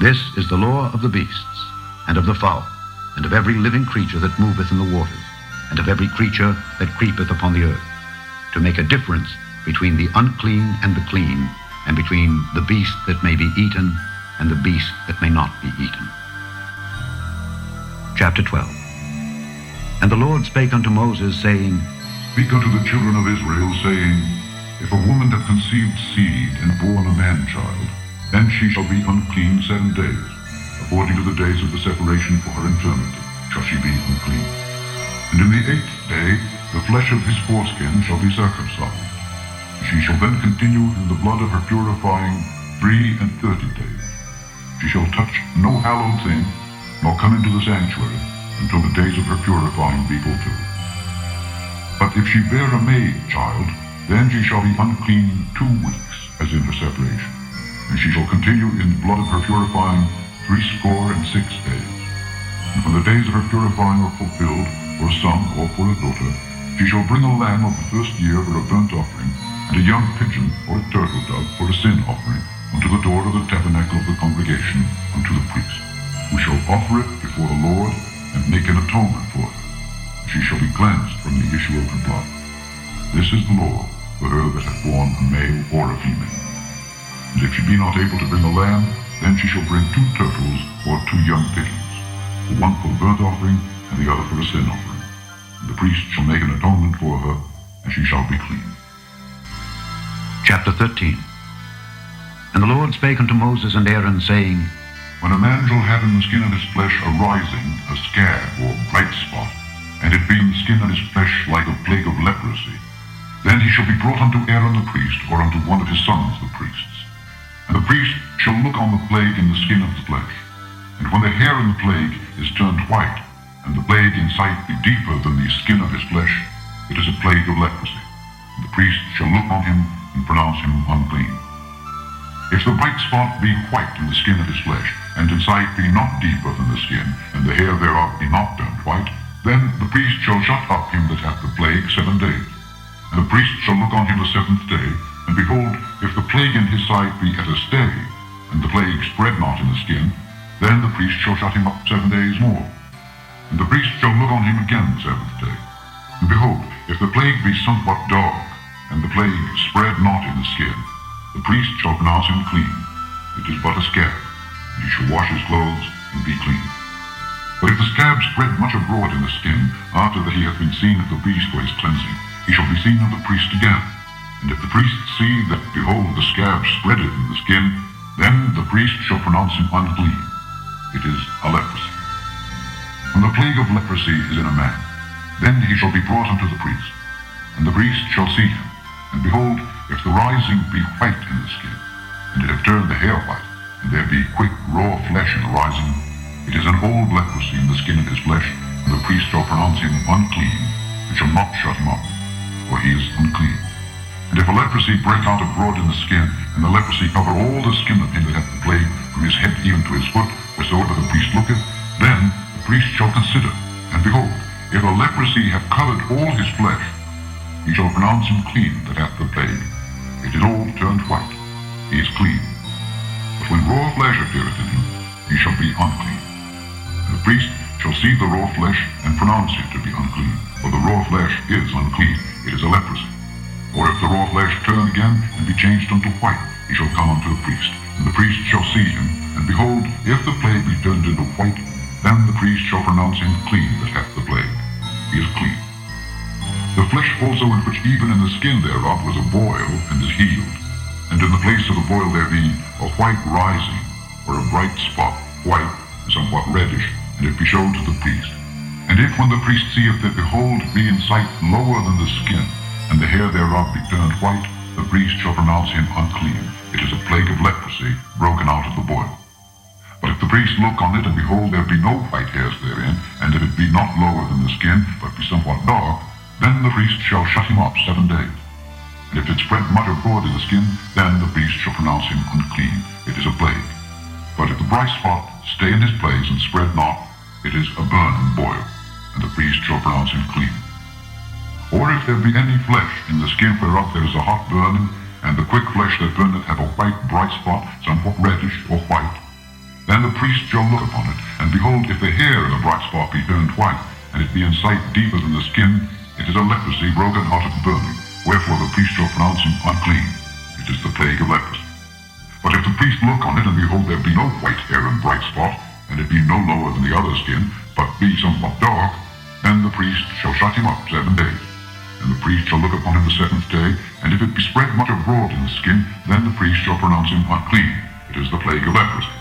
This is the law of the beasts, and of the fowl, and of every living creature that moveth in the waters, and of every creature that creepeth upon the earth, to make a difference between the unclean and the clean, and between the beast that may be eaten and the beast that may not be eaten. Chapter 12. And the Lord spake unto Moses, saying, Speak unto the children of Israel, saying, If a woman have conceived seed and born a man-child, then she shall be unclean 7 days. According to the days of the separation for her infirmity shall she be unclean. And in the 8th day the flesh of his foreskin shall be circumcised. She shall then continue in the blood of her purifying 33 days. She shall touch no hallowed thing, nor come into the sanctuary, until the days of her purifying be fulfilled. But if she bear a maid child, then she shall be unclean 2 weeks, as in her separation. And she shall continue in the blood of her purifying 66 days. And when the days of her purifying are fulfilled, for a son or for a daughter, she shall bring a lamb of the first year for a burnt offering, and a young pigeon or a turtle dove for a sin offering, unto the door of the tabernacle of the congregation, unto the priest, who shall offer it before the Lord, and make an atonement for her. She shall be cleansed from the issue of her blood. This is the law for her that hath borne a male or a female. And if she be not able to bring a lamb, then she shall bring 2 turtles or 2 young pigeons, the one for the burnt offering and the other for a sin offering. And the priest shall make an atonement for her, and she shall be clean. Chapter 13. And the Lord spake unto Moses and Aaron, saying, When a man shall have in the skin of his flesh arising a scab or bright spot, and it be in the skin of his flesh like a plague of leprosy, then he shall be brought unto Aaron the priest, or unto one of his sons the priests. And the priest shall look on the plague in the skin of the flesh. And when the hair in the plague is turned white, and the plague in sight be deeper than the skin of his flesh, it is a plague of leprosy. And the priest shall look on him and pronounce him unclean. If the bright spot be white in the skin of his flesh, and in sight be not deeper than the skin, and the hair thereof be not turned white, then the priest shall shut up him that hath the plague 7 days. And the priest shall look on him the 7th day, and behold, if the plague in his sight be at a stay, and the plague spread not in the skin, then the priest shall shut him up 7 days more. And the priest shall look on him again the 7th day. And behold, if the plague be somewhat dark, and the plague spread not in the skin, the priest shall pronounce him clean. It is but a scab, and he shall wash his clothes and be clean. But if the scab spread much abroad in the skin, after that he hath been seen of the priest for his cleansing, he shall be seen of the priest again. And if the priest see that, behold, the scab spreadeth in the skin, then the priest shall pronounce him unclean. It is a leprosy. When the plague of leprosy is in a man, then he shall be brought unto the priest. And the priest shall see him. And behold, if the rising be white in the skin, and it have turned the hair white, and there be quick raw flesh in the rising, it is an old leprosy in the skin of his flesh, and the priest shall pronounce him unclean, and shall not shut him up, for he is unclean. And if a leprosy break out abroad in the skin, and the leprosy cover all the skin of him that hath the plague, from his head even to his foot, wheresoever the priest looketh, then the priest shall consider. And behold, if a leprosy have covered all his flesh, he shall pronounce him clean that hath the plague. It is all turned white. He is clean. But when raw flesh appeareth in him, he shall be unclean. And the priest shall see the raw flesh, and pronounce it to be unclean. For the raw flesh is unclean. It is a leprosy. Or if the raw flesh turn again, and be changed unto white, he shall come unto the priest. And the priest shall see him, and behold, if the plague be turned into white, then the priest shall pronounce him clean that hath the plague. He is clean. The flesh also in which even in the skin thereof was a boil, and is healed. And in the place of the boil there be a white rising, or a bright spot, white, and somewhat reddish, and it be showed to the priest. And if when the priest seeth that, behold, it be in sight lower than the skin, and the hair thereof be turned white, the priest shall pronounce him unclean. It is a plague of leprosy, broken out of the boil. But if the priest look on it, and behold, there be no white hairs therein, and if it be not lower than the skin, but be somewhat dark, then the priest shall shut him up 7 days. And if it spread much abroad in the skin, then the priest shall pronounce him unclean. It is a plague. But if the bright spot stay in his place and spread not, it is a burning boil, and the priest shall pronounce him clean. Or if there be any flesh in the skin whereof there is a hot burning, and the quick flesh that burneth have a white bright spot, somewhat reddish or white, then the priest shall look upon it, and behold, if the hair in the bright spot be turned white, and it be in sight deeper than the skin, it is a leprosy broken out of burning, wherefore the priest shall pronounce him unclean. It is the plague of leprosy. But if the priest look on it, and behold, there be no white hair and bright spot, and it be no lower than the other skin, but be somewhat dark, then the priest shall shut him up 7 days. And the priest shall look upon him the 7th day, and if it be spread much abroad in the skin, then the priest shall pronounce him unclean. It is the plague of leprosy.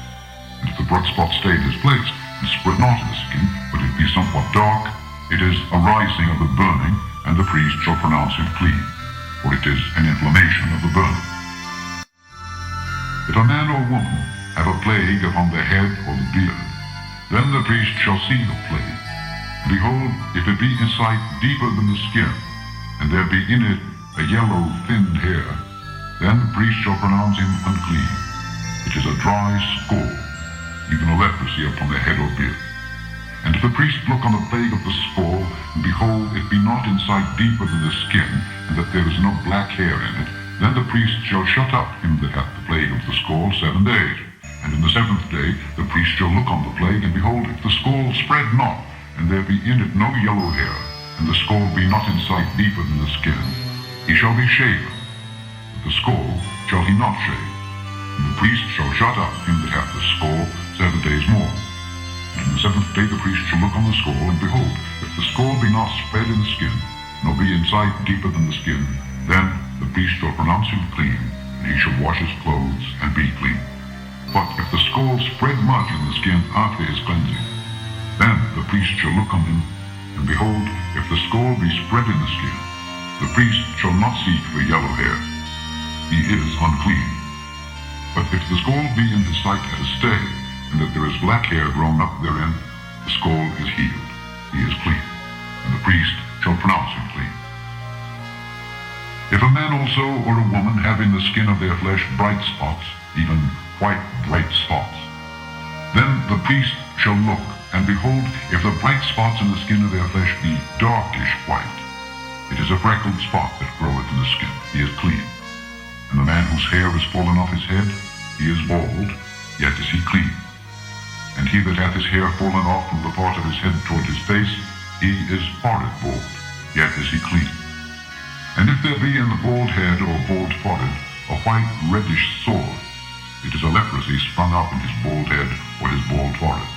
And if the bright spot stay in his place, and spread not in the skin, but it be somewhat dark, it is a rising of the burning, and the priest shall pronounce him clean, for it is an inflammation of the burning. If a man or woman have a plague upon the head or the beard, then the priest shall see the plague. And behold, if it be in sight deeper than the skin, and there be in it a yellow thin hair, then the priest shall pronounce him unclean. It is a dry scald, even a leprosy upon the head or beard. And if the priest look on the plague of the scald, and behold, it be not in sight deeper than the skin, and that there is no black hair in it, then the priest shall shut up him that hath the plague of the scald 7 days. And in the 7th day the priest shall look on the plague, and behold, if the scald spread not, and there be in it no yellow hair, and the scald be not in sight deeper than the skin, he shall be shaven, but the skull shall he not shave. And the priest shall shut up him that hath the skull 7 days more. And on the 7th day the priest shall look on the skull, and behold, if the skull be not spread in the skin, nor be in sight deeper than the skin, then the priest shall pronounce him clean, and he shall wash his clothes and be clean. But if the skull spread much in the skin after his cleansing, then the priest shall look on him, and behold, if the skull be spread in the skin, the priest shall not seek for yellow hair. He is unclean. But if the skull be in his sight at a stay, and that there is black hair grown up therein, the skull is healed. He is clean, and the priest shall pronounce him clean. If a man also or a woman have in the skin of their flesh bright spots, even white bright spots, then the priest shall look, and behold, if the bright spots in the skin of their flesh be darkish white, it is a freckled spot that groweth in the skin. He is clean. And the man whose hair is fallen off his head, he is bald, yet is he clean. And he that hath his hair fallen off from the part of his head toward his face, he is forehead bald, yet is he clean. And if there be in the bald head or bald forehead a white reddish sore, it is a leprosy sprung up in his bald head or his bald forehead.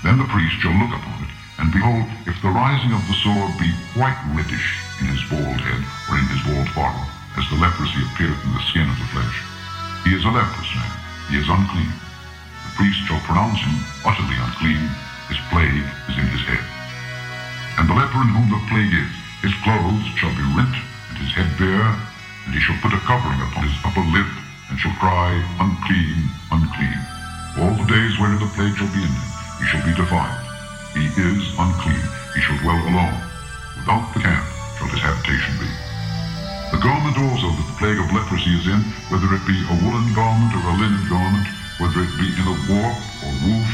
Then the priest shall look upon it, and behold, if the rising of the sore be white reddish in his bald head or in his bald forehead, as the leprosy appeareth in the skin of the flesh, he is a leprous man, he is unclean. The priest shall pronounce him utterly unclean, his plague is in his head. And the leper in whom the plague is, his clothes shall be rent, and his head bare, and he shall put a covering upon his upper lip, and shall cry, Unclean, unclean. All the days wherein the plague shall be in him, he shall be defiled. He is unclean, he shall dwell alone. Without the camp shall his habitation be. The garment also that the plague of leprosy is in, whether it be a woolen garment or a linen garment, whether it be in a warp or woof,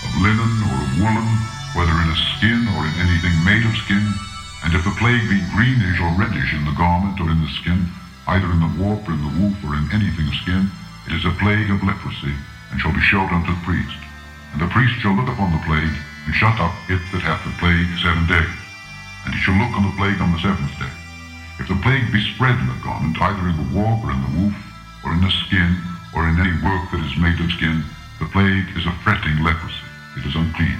of linen or of woolen, whether in a skin or in anything made of skin, and if the plague be greenish or reddish in the garment or in the skin, either in the warp or in the woof or in anything of skin, it is a plague of leprosy, and shall be showed unto the priest. And the priest shall look upon the plague, and shut up it that hath the plague 7 days. And he shall look on the plague on the 7th day. If the plague be spread in the garment, either in the warp or in the woof, or in the skin, or in any work that is made of skin, the plague is a fretting leprosy. It is unclean.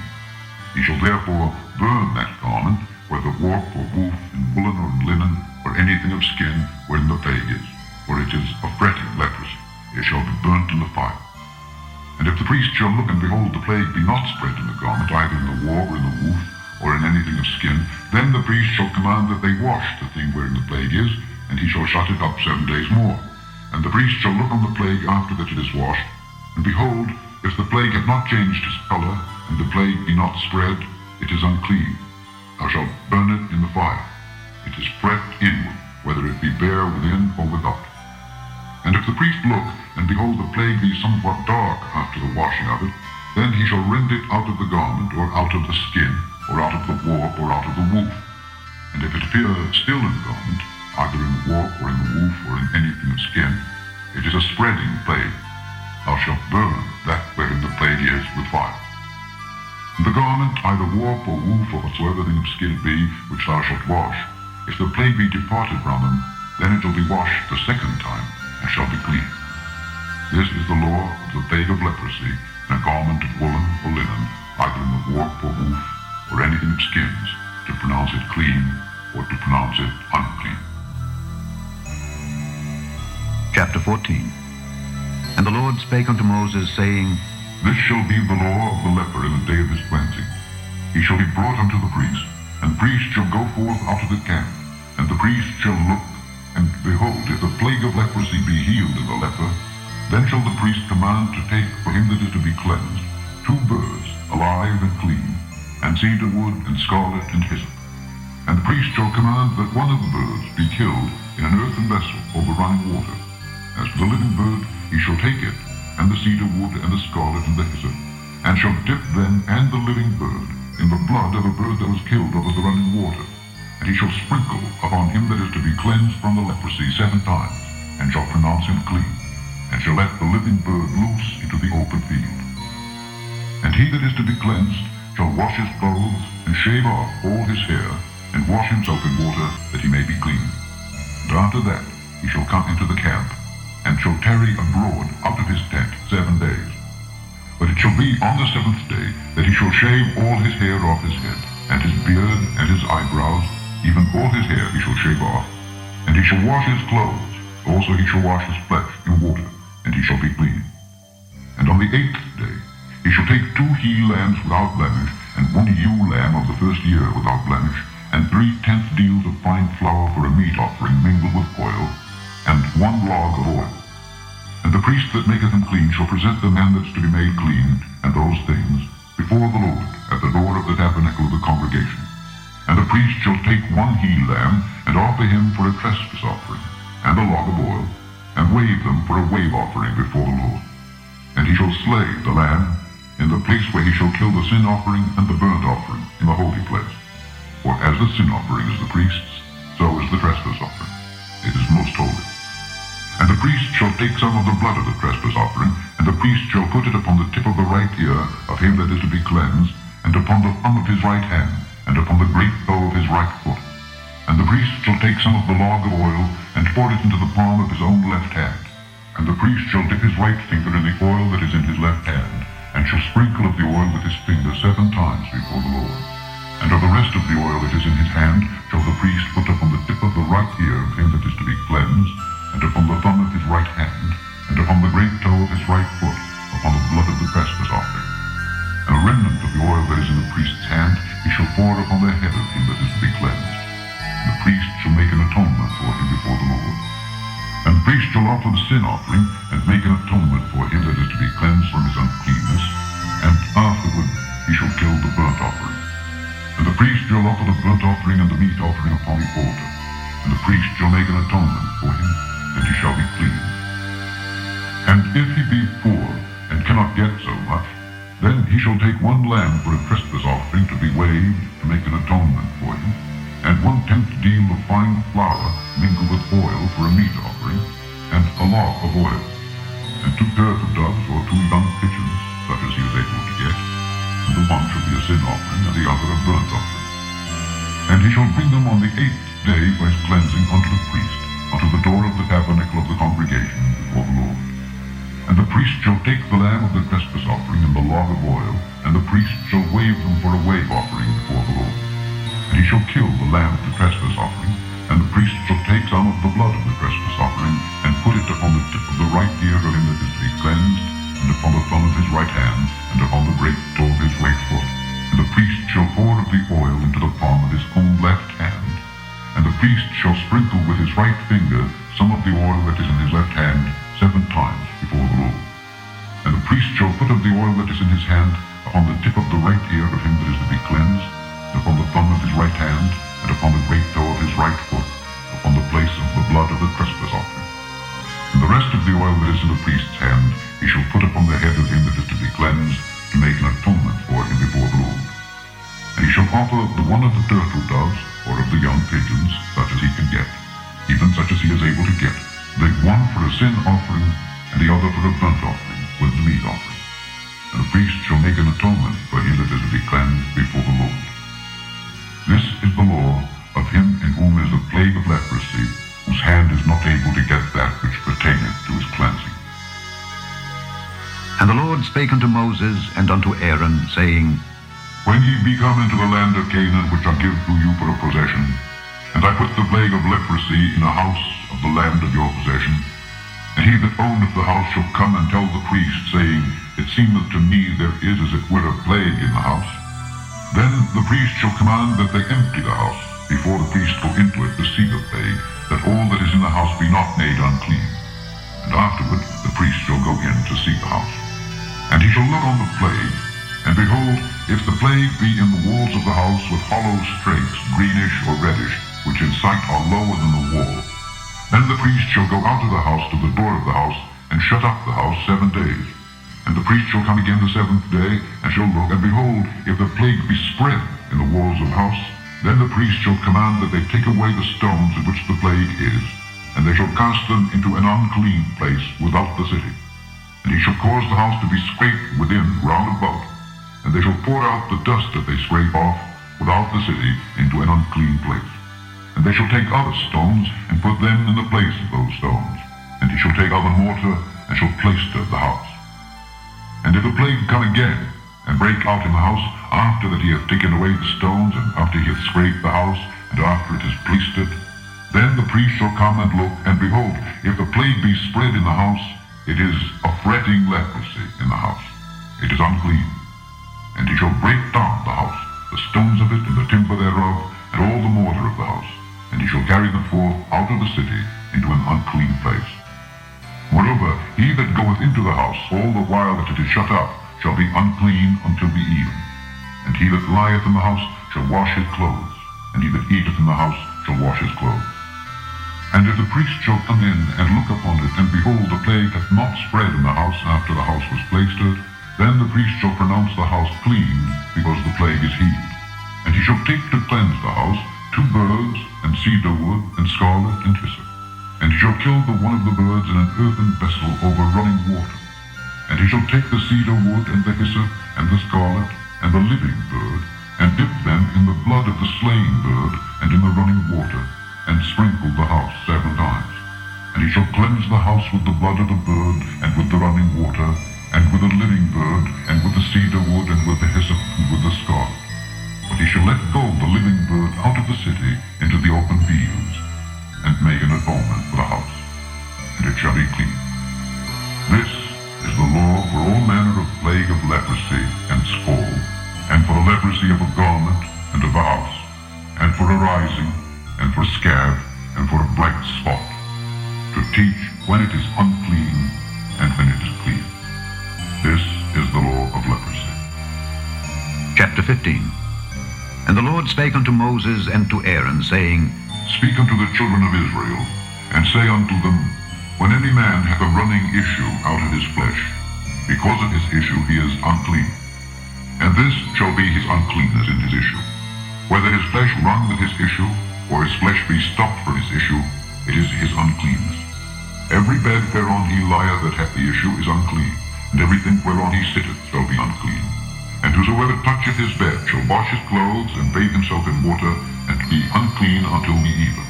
He shall therefore burn that garment, whether warp or woof, in woolen or in linen, or anything of skin wherein the plague is, for it is a fretting leprosy. It shall be burnt in the fire. And if the priest shall look, and behold, the plague be not spread in the garment, either in the warp or in the woof, or in anything of skin, then the priest shall command that they wash the thing wherein the plague is, and he shall shut it up 7 days more. And the priest shall look on the plague after that it is washed, and behold, if the plague have not changed his color, and the plague be not spread, it is unclean. Thou shalt burn it in the fire. It is frecked inward, whether it be bare within or without. And if the priest look, and behold, the plague be somewhat dark after the washing of it, then he shall rend it out of the garment, or out of the skin, or out of the warp, or out of the woof. And if it appear still in the garment, either in the warp, or in the woof, or in anything of skin, it is a spreading plague. Thou shalt burn that wherein the plague is with fire. And the garment, either warp or woof, or whatsoever thing of skin it be, which thou shalt wash, if the plague be departed from them, then it shall be washed the 2nd time, and shall be clean. This is the law of the plague of leprosy, in a garment of woolen or linen, either in the warp or woof, or anything of skins, to pronounce it clean, or to pronounce it unclean. Chapter 14. And the Lord spake unto Moses, saying, This shall be the law of the leper in the day of his cleansing. He shall be brought unto the priest, and the priest shall go forth out of the camp, and the priest shall look, and behold, if the plague of leprosy be healed in the leper, then shall the priest command to take for him that is to be cleansed 2 birds, alive and clean, and cedar wood, and scarlet, and hyssop. And the priest shall command that one of the birds be killed in an earthen vessel over running water. As for the living bird, he shall take it, and the cedar wood, and the scarlet, and the hyssop, and shall dip them and the living bird in the blood of a bird that was killed over the running water. And he shall sprinkle upon him that is to be cleansed from the leprosy 7 times, and shall pronounce him clean, and shall let the living bird loose into the open field. And he that is to be cleansed shall wash his clothes, and shave off all his hair, and wash himself in water, that he may be clean. And after that he shall come into the camp, and shall tarry abroad out of his tent 7 days. But it shall be on the 7th day that he shall shave all his hair off his head, and his beard, and his eyebrows, even all his hair he shall shave off. And he shall wash his clothes, also he shall wash his flesh in water, and he shall be clean. And on the 8th day he shall take 2 he-lambs without blemish, and 1 ewe lamb of the first year without blemish, and 3/10 deals of fine flour for a meat offering mingled with oil, and 1 log of oil. And the priest that maketh him clean shall present the man that's to be made clean, and those things, before the Lord, at the door of the tabernacle of the congregation. And the priest shall take 1 he-lamb, and offer him for a trespass offering, and a log of oil, and wave them for a wave offering before the Lord. And he shall slay the lamb in the place where he shall kill the sin offering and the burnt offering in the holy place. For as the sin offering is the priest's, so is the trespass offering. It is most holy. And the priest shall take some of the blood of the trespass offering, and the priest shall put it upon the tip of the right ear of him that is to be cleansed, and upon the thumb of his right hand, and upon the great toe of his right foot. And the priest shall take some of the log of oil, and pour it into the palm of his own left hand. And the priest shall dip his right finger in the oil that is in his left hand, and shall sprinkle of the oil with his finger 7 times before the Lord. And of the rest of the oil that is in his hand shall the priest put upon the tip of the right ear of him that is to be cleansed, and upon the thumb of his right hand, and upon the great toe of his right foot, upon the blood of the trespass offering. And a remnant of the oil that is in the priest's hand he shall pour upon the head of him that is to be cleansed. And the priest shall make an atonement for him before the Lord. And the priest shall offer the sin offering, and make an atonement for him that is to be cleansed from his uncleanness, and afterward he shall kill the burnt offering. And the priest shall offer the burnt offering and the meat offering upon the altar, and the priest shall make an atonement for him, and he shall be clean. And if he be poor, and cannot get so much, then he shall take 1 lamb for a trespass offering to be waved, to make an atonement for him, and 1/10 deal of fine flour mingled with oil for a meat offering, and a log of oil, and 2 pairs of doves or 2 young pigeons, such as he is able to get, and the one shall be a sin offering, and the other a burnt offering. And he shall bring them on the 8th day for his cleansing unto the priest, unto the door of the tabernacle of the congregation before the Lord. And the priest shall take the lamb of the trespass offering and the log of oil, and the priest shall wave them for a wave offering before the Lord. And he shall kill the lamb of the trespass offering, and the priest shall take some of the blood of the trespass offering, and put it upon the tip of the right ear of him that is to be cleansed, and upon the thumb of his right hand, and upon the great toe of his right foot. And the priest shall pour of the oil into the palm of his own left hand. And the priest shall sprinkle with his right finger some of the oil that is in his left hand 7 times before the Lord. And the priest shall put of the oil that is in his hand upon the tip of the right ear of him that is to be cleansed, and upon the thumb of his right hand, and upon the great toe of his right foot, upon the place of the blood of the trespass offering. And the rest of the oil that is in the priest's hand he shall put upon the head of him that is to be cleansed, to make an atonement for him before the Lord. And he shall offer the 1 of the turtle doves, or of the young pigeons, such as he can get, even such as he is able to get, the 1 for a sin offering, and the other for a burnt offering, with the meat offering. And the priest shall make an atonement for him that is to be cleansed before the Lord. This is the law of him in whom is the plague of leprosy, whose hand is not able to get that which pertaineth to his cleansing. And the Lord spake unto Moses and unto Aaron, saying, When ye be come into the land of Canaan, which I give to you for a possession, and I put the plague of leprosy in a house of the land of your possession, and he that owneth the house shall come and tell the priest, saying, It seemeth to me there is as it were a plague in the house. Then the priest shall command that they empty the house, before the priest go into it to see the plague, that all that is in the house be not made unclean. And afterward the priest shall go in to see the house. And he shall look on the plague, and behold, if the plague be in the walls of the house with hollow strakes, greenish or reddish, which in sight are lower than the wall, then the priest shall go out of the house to the door of the house, and shut up the house 7 days. And the priest shall come again the 7th day, and shall look, and behold, if the plague be spread in the walls of the house, then the priest shall command that they take away the stones in which the plague is, and they shall cast them into an unclean place without the city. And he shall cause the house to be scraped within round about, and they shall pour out the dust that they scrape off without the city into an unclean place. And they shall take other stones, and put them in the place of those stones. And he shall take other mortar, and shall plaister the house. And if a plague come again, and break out in the house, after that he hath taken away the stones, and after he hath scraped the house, and after it is plaistered, then the priest shall come and look, and behold, if the plague be spread in the house, it is a fretting leprosy in the house. It is unclean. And he shall break down the house, the stones of it, and the timber thereof, and all the mortar of the house, and he shall carry them forth out of the city into an unclean place. Moreover, he that goeth into the house all the while that it is shut up shall be unclean until the even. And he that lieth in the house shall wash his clothes, and he that eateth in the house shall wash his clothes. And if the priest shall come in and look upon it, and behold, the plague hath not spread in the house after the house was plaistered, then the priest shall pronounce the house clean, because the plague is healed. And he shall take to cleanse the house 2 birds, and cedar wood, and scarlet, and hyssop. And he shall kill the one of the birds in an earthen vessel over running water. And he shall take the cedar wood, and the hyssop, and the scarlet, and the living bird, and dip them in the blood of the slain bird, and in the running water, and sprinkle the house 7 times. And he shall cleanse the house with the blood of the bird, and with the running water, and with the living bird, and with the cedar wood, and with the hyssop, and with the scarlet. But he shall let go the living bird out of the city into the open fields, and make an atonement for the house, and it shall be clean. This is the law for all manner of plague of leprosy and scald, and for the leprosy of a garment and of a house, and for a rising, and for scab, and for a black spot, to teach when it is unclean and when it is clean. This is the law of leprosy. Chapter 15. And the Lord spake unto Moses and to Aaron, saying, Speak unto the children of Israel, and say unto them, When any man hath a running issue out of his flesh, because of his issue he is unclean. And this shall be his uncleanness in his issue. Whether his flesh run with his issue, or his flesh be stopped from his issue, it is his uncleanness. Every bed whereon he lieth that hath the issue is unclean, and everything whereon he sitteth shall be unclean. And whosoever toucheth his bed shall wash his clothes, and bathe himself in water, and be unclean until the even.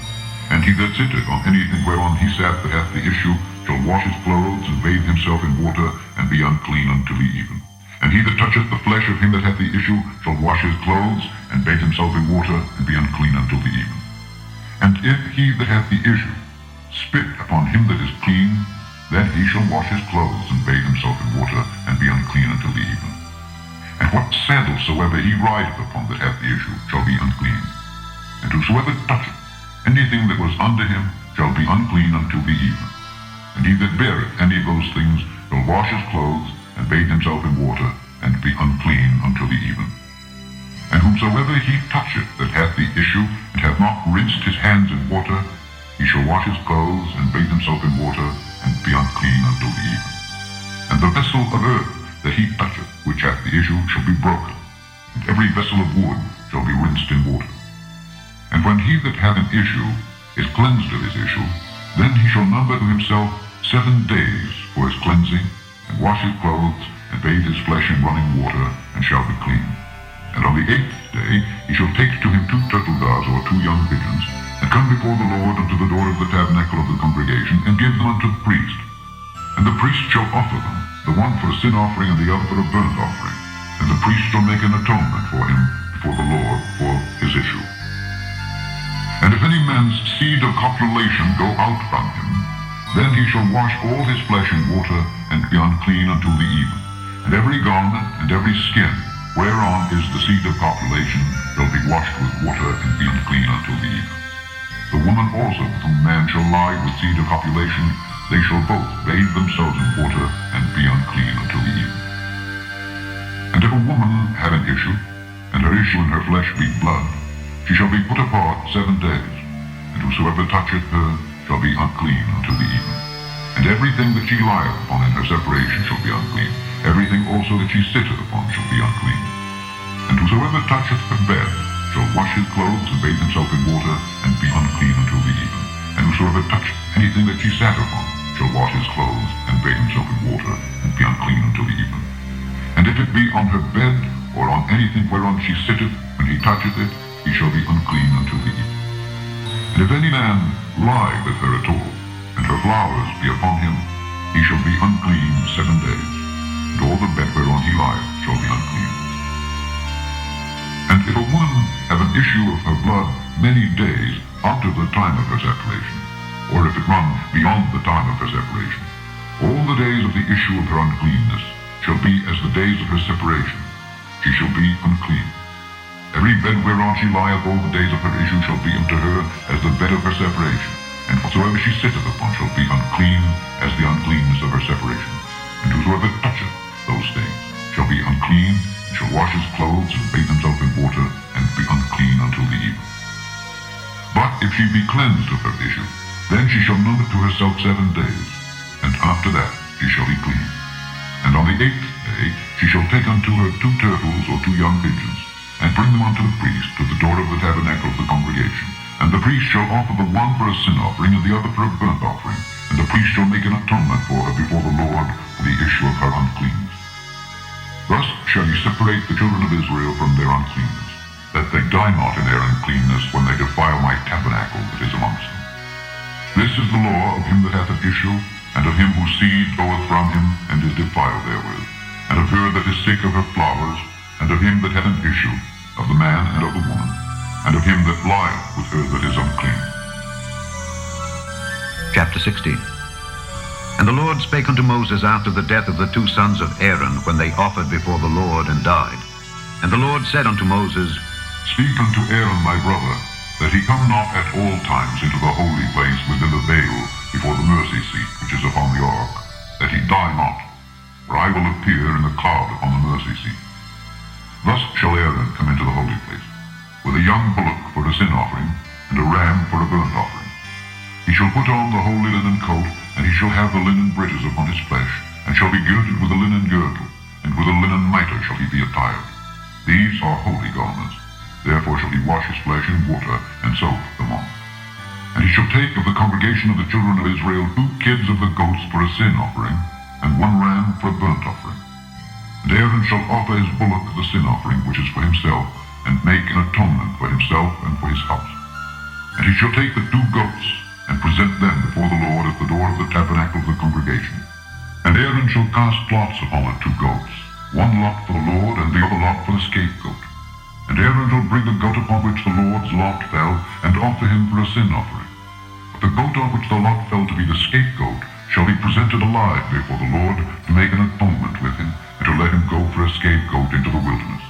And he that sitteth on anything whereon he sat that hath the issue shall wash his clothes, and bathe himself in water, and be unclean until the even. And he that toucheth the flesh of him that hath the issue shall wash his clothes, and bathe himself in water, and be unclean until the even. And if he that hath the issue spit upon him that is clean, then he shall wash his clothes, and bathe himself in water, and be unclean until the even. And what sandal soever he rideth upon that hath the issue shall be unclean. And whosoever toucheth anything that was under him shall be unclean until the even. And he that beareth any of those things shall wash his clothes, and bathe himself in water, and be unclean until the even. And whomsoever he toucheth that hath the issue, and hath not rinsed his hands in water, he shall wash his clothes, and bathe himself in water, and be unclean until the even. And the vessel of earth that he toucheth, which hath the issue, shall be broken, and every vessel of wood shall be rinsed in water. And when he that hath an issue is cleansed of his issue, then he shall number to himself 7 days for his cleansing, and wash his clothes, and bathe his flesh in running water, and shall be clean. And on the 8th day he shall take to him 2 turtle doves or 2 young pigeons, and come before the Lord unto the door of the tabernacle of the congregation, and give them unto the priest. And the priest shall offer them, the one for a sin offering, and the other for a burnt offering. And the priest shall make an atonement for him before the Lord for his issue. And if any man's seed of copulation go out from him, then he shall wash all his flesh in water, and be unclean until the even. And every garment and every skin whereon is the seed of copulation shall be washed with water, and be unclean until the even. The woman also with whom man shall lie with seed of copulation, they shall both bathe themselves in water, and be unclean until the even. And if a woman have an issue, and her issue in her flesh be blood, she shall be put apart 7 days, and whosoever toucheth her shall be unclean until the even. And everything that she lieth upon in her separation shall be unclean. Everything also that she sitteth upon shall be unclean. And whosoever toucheth her bed shall wash his clothes, and bathe himself in water, and be unclean until the even. And whosoever toucheth anything that she sat upon shall wash his clothes, and bathe himself in water, and be unclean until the even. And if it be on her bed, or on anything whereon she sitteth, when he toucheth it, he shall be unclean until the even. And if any man lie with her at all, and her flowers be upon him, he shall be unclean 7 days, and all the bed whereon he lieth shall be unclean. And if a woman have an issue of her blood many days after the time of her separation, or if it run beyond the time of her separation, all the days of the issue of her uncleanness shall be as the days of her separation. She shall be unclean. Every bed whereon she lieth all the days of her issue shall be unto her as the bed of her separation, and whatsoever she sitteth upon shall be unclean as the uncleanness of her separation. And whosoever toucheth those things shall be unclean, and shall wash his clothes, and bathe himself in water, and be unclean until the even. But if she be cleansed of her issue, then she shall number to herself 7 days, and after that she shall be clean. And on the 8th day she shall take unto her 2 turtles or 2 young pigeons, and bring them unto the priest to the door of the tabernacle of the congregation. And the priest shall offer the one for a sin offering, and the other for a burnt offering. And the priest shall make an atonement for her before the Lord for the issue of her uncleanness. Thus shall ye separate the children of Israel from their uncleanness, that they die not in their uncleanness when they defile my tabernacle that is amongst them. This is the law of him that hath an issue, and of him whose seed goeth from him, and is defiled therewith, and of her that is sick of her flowers, and of him that hath an issue, of the man and of the woman, and of him that lieth with her that is unclean. Chapter 16. And the Lord spake unto Moses after the death of the 2 sons of Aaron, when they offered before the Lord and died. And the Lord said unto Moses, Speak unto Aaron my brother, that he come not at all times into the holy place within the veil before the mercy seat which is upon the ark, that he die not, for I will appear in the cloud upon the mercy seat. Thus shall Aaron come into the holy place, with a young bullock for a sin offering, and a ram for a burnt offering. He shall put on the holy linen coat, and he shall have the linen breeches upon his flesh, and shall be girded with a linen girdle, and with a linen mitre shall he be attired. These are holy garments. Therefore shall he wash his flesh in water, and soak them on. And he shall take of the congregation of the children of Israel 2 kids of the goats for a sin offering, and 1 ram for a burnt offering. And Aaron shall offer his bullock the sin offering, which is for himself, and make an atonement for himself and for his house. And he shall take the 2 goats, and present them before the Lord at the door of the tabernacle of the congregation. And Aaron shall cast lots upon the 2 goats, 1 lot for the Lord, and the other lot for the scapegoat. And Aaron shall bring the goat upon which the Lord's lot fell, and offer him for a sin offering. But the goat on which the lot fell to be the scapegoat shall be presented alive before the Lord, to make an atonement with him, and to let him go for a scapegoat into the wilderness.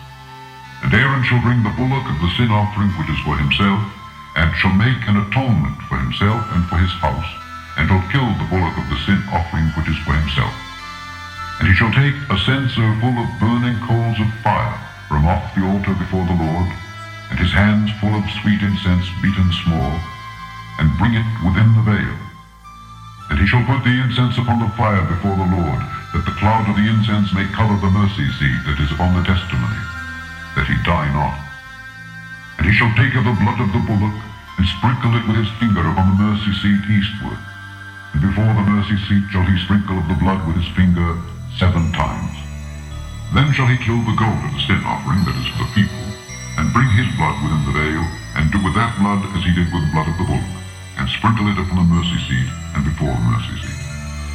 And Aaron shall bring the bullock of the sin offering which is for himself, and shall make an atonement for himself and for his house, and shall kill the bullock of the sin offering which is for himself. And he shall take a censer full of burning coals of fire from off the altar before the Lord, and his hands full of sweet incense beaten small, and bring it within the veil. And he shall put the incense upon the fire before the Lord, that the cloud of the incense may cover the mercy seat that is upon the testimony, that he die not. And he shall take of the blood of the bullock, and sprinkle it with his finger upon the mercy seat eastward. And before the mercy seat shall he sprinkle of the blood with his finger 7 times. Then shall he kill the goat of the sin offering that is for the people, and bring his blood within the veil, and do with that blood as he did with the blood of the bullock, and sprinkle it upon the mercy seat and before the mercy seat.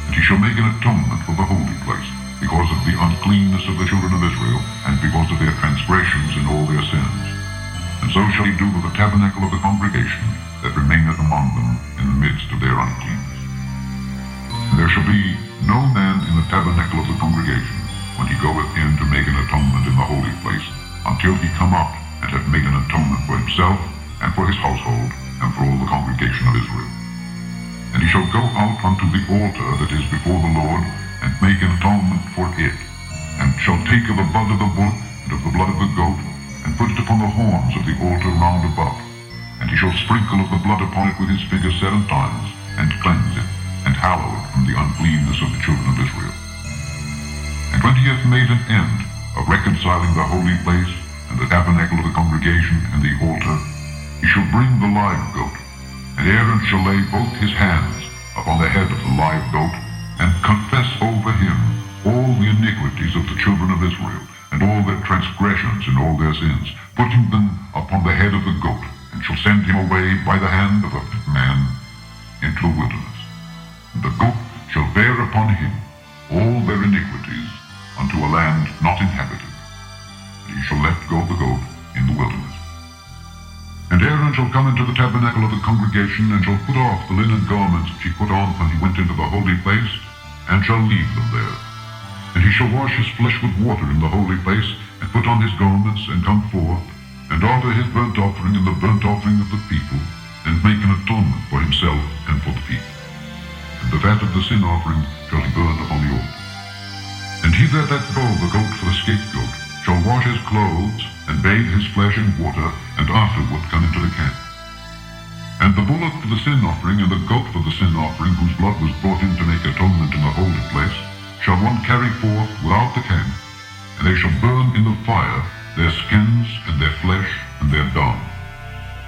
And he shall make an atonement for the holy place, because of the uncleanness of the children of Israel, and because of their transgressions and all their sins. And so shall he do with the tabernacle of the congregation that remaineth among them in the midst of their uncleanness. And there shall be no man in the tabernacle of the congregation when he goeth in to make an atonement in the holy place, until he come out and have made an atonement for himself and for his household and for all the congregation of Israel. And he shall go out unto the altar that is before the Lord, and make an atonement for it, and shall take of the blood of the bullock and of the blood of the goat, and put it upon the horns of the altar round about. And he shall sprinkle of the blood upon it with his finger 7 times, and cleanse it, and hallow it from the uncleanness of the children of Israel. And when he hath made an end of reconciling the holy place, and the tabernacle of the congregation, and the altar, he shall bring the live goat, and Aaron shall lay both his hands upon the head of the live goat, and confess over him all the iniquities of the children of Israel, and all their transgressions and all their sins, putting them upon the head of the goat, and shall send him away by the hand of a fit man into the wilderness. And the goat shall bear upon him all their iniquities unto a land not inhabited. And he shall let go the goat in the wilderness. And Aaron shall come into the tabernacle of the congregation, and shall put off the linen garments which he put on when he went into the holy place, and shall leave them there. And he shall wash his flesh with water in the holy place, and put on his garments, and come forth, and offer his burnt offering and the burnt offering of the people, and make an atonement for himself and for the people. And the fat of the sin offering shall he burn upon the altar. And he that let go the goat for the scapegoat shall wash his clothes, and bathe his flesh in water, and afterward come into the camp. And the bullock for the sin offering, and the goat for the sin offering, whose blood was brought in to make atonement in the holy place, shall one carry forth without the camp, and they shall burn in the fire their skins, and their flesh, and their dung.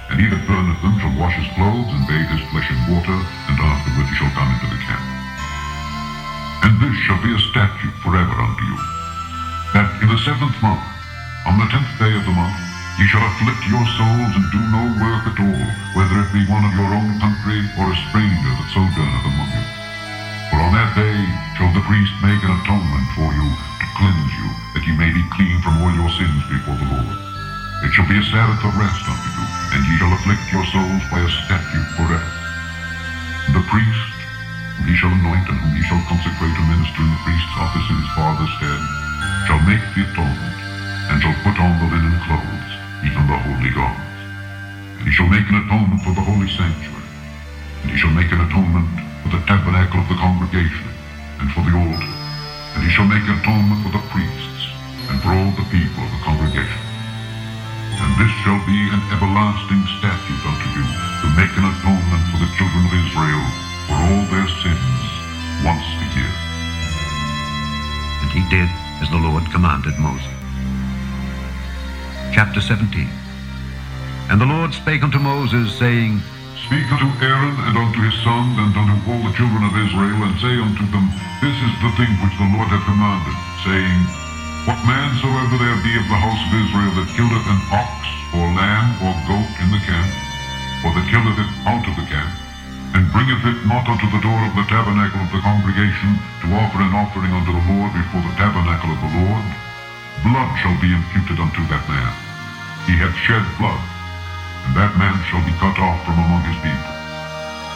And he that burneth them shall wash his clothes, and bathe his flesh in water, and afterward he shall come into the camp. And this shall be a statute forever unto you, that in the 7th month, on the 10th day of the month, ye shall afflict your souls, and do no work at all, whether it be one of your own country, or a stranger that sojourneth among you. For on that day shall the priest make an atonement for you, to cleanse you, that ye may be clean from all your sins before the Lord. It shall be a Sabbath of rest unto you, and ye shall afflict your souls by a statute forever. And the priest, whom ye shall anoint, and whom ye shall consecrate to minister in the priest's office in his father's stead, shall make the atonement, and shall put on the linen clothes, even the holy garments. And he shall make an atonement for the holy sanctuary, and he shall make an atonement for the tabernacle of the congregation, and for the altar, and he shall make an atonement for the priests, and for all the people of the congregation. And this shall be an everlasting statute unto you, to make an atonement for the children of Israel for all their sins once a year. And he did as the Lord commanded Moses. Chapter 17. And the Lord spake unto Moses, saying, Speak unto Aaron and unto his sons and unto all the children of Israel, and say unto them, This is the thing which the Lord hath commanded, saying, What man soever there be of the house of Israel that killeth an ox, or lamb, or goat in the camp, or that killeth it out of the camp, and bringeth it not unto the door of the tabernacle of the congregation, to offer an offering unto the Lord before the tabernacle of the Lord, blood shall be imputed unto that man. He hath shed blood, and that man shall be cut off from among his people.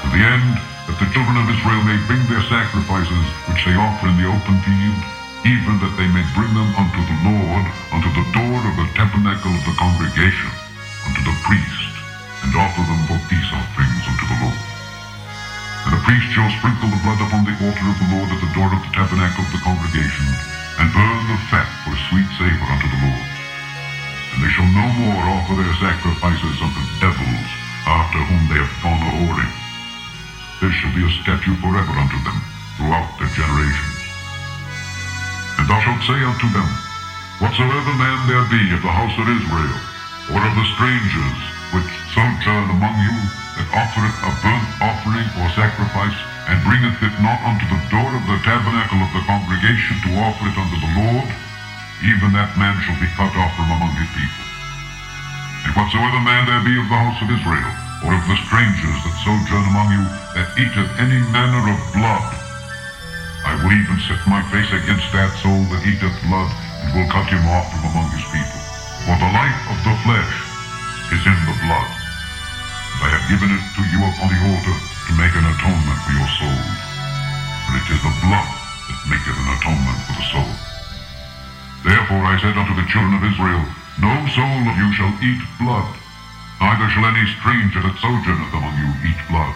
To the end that the children of Israel may bring their sacrifices which they offer in the open field, even that they may bring them unto the Lord, unto the door of the tabernacle of the congregation, unto the priest, and offer them for peace offerings unto the Lord. And the priest shall sprinkle the blood upon the altar of the Lord at the door of the tabernacle of the congregation, and burn the fat for a sweet savor unto the Lord. And they shall no more offer their sacrifices unto devils, after whom they have gone a whoring. This shall be a statute forever unto them throughout their generations. And thou shalt say unto them, Whatsoever man there be of the house of Israel, or of the strangers which sojourn among you, that offereth a burnt offering or sacrifice, and bringeth it not unto the door of the tabernacle of the congregation to offer it unto the Lord, even that man shall be cut off from among his people. And whatsoever man there be of the house of Israel, or of the strangers that sojourn among you, that eateth any manner of blood, I will even set my face against that soul that eateth blood, and will cut him off from among his people. For the life of the flesh is in the blood, and I have given it to you upon the altar to make an atonement for your souls. For it is the blood that maketh an atonement for the soul. Therefore I said unto the children of Israel, No soul of you shall eat blood, neither shall any stranger that sojourneth among you eat blood.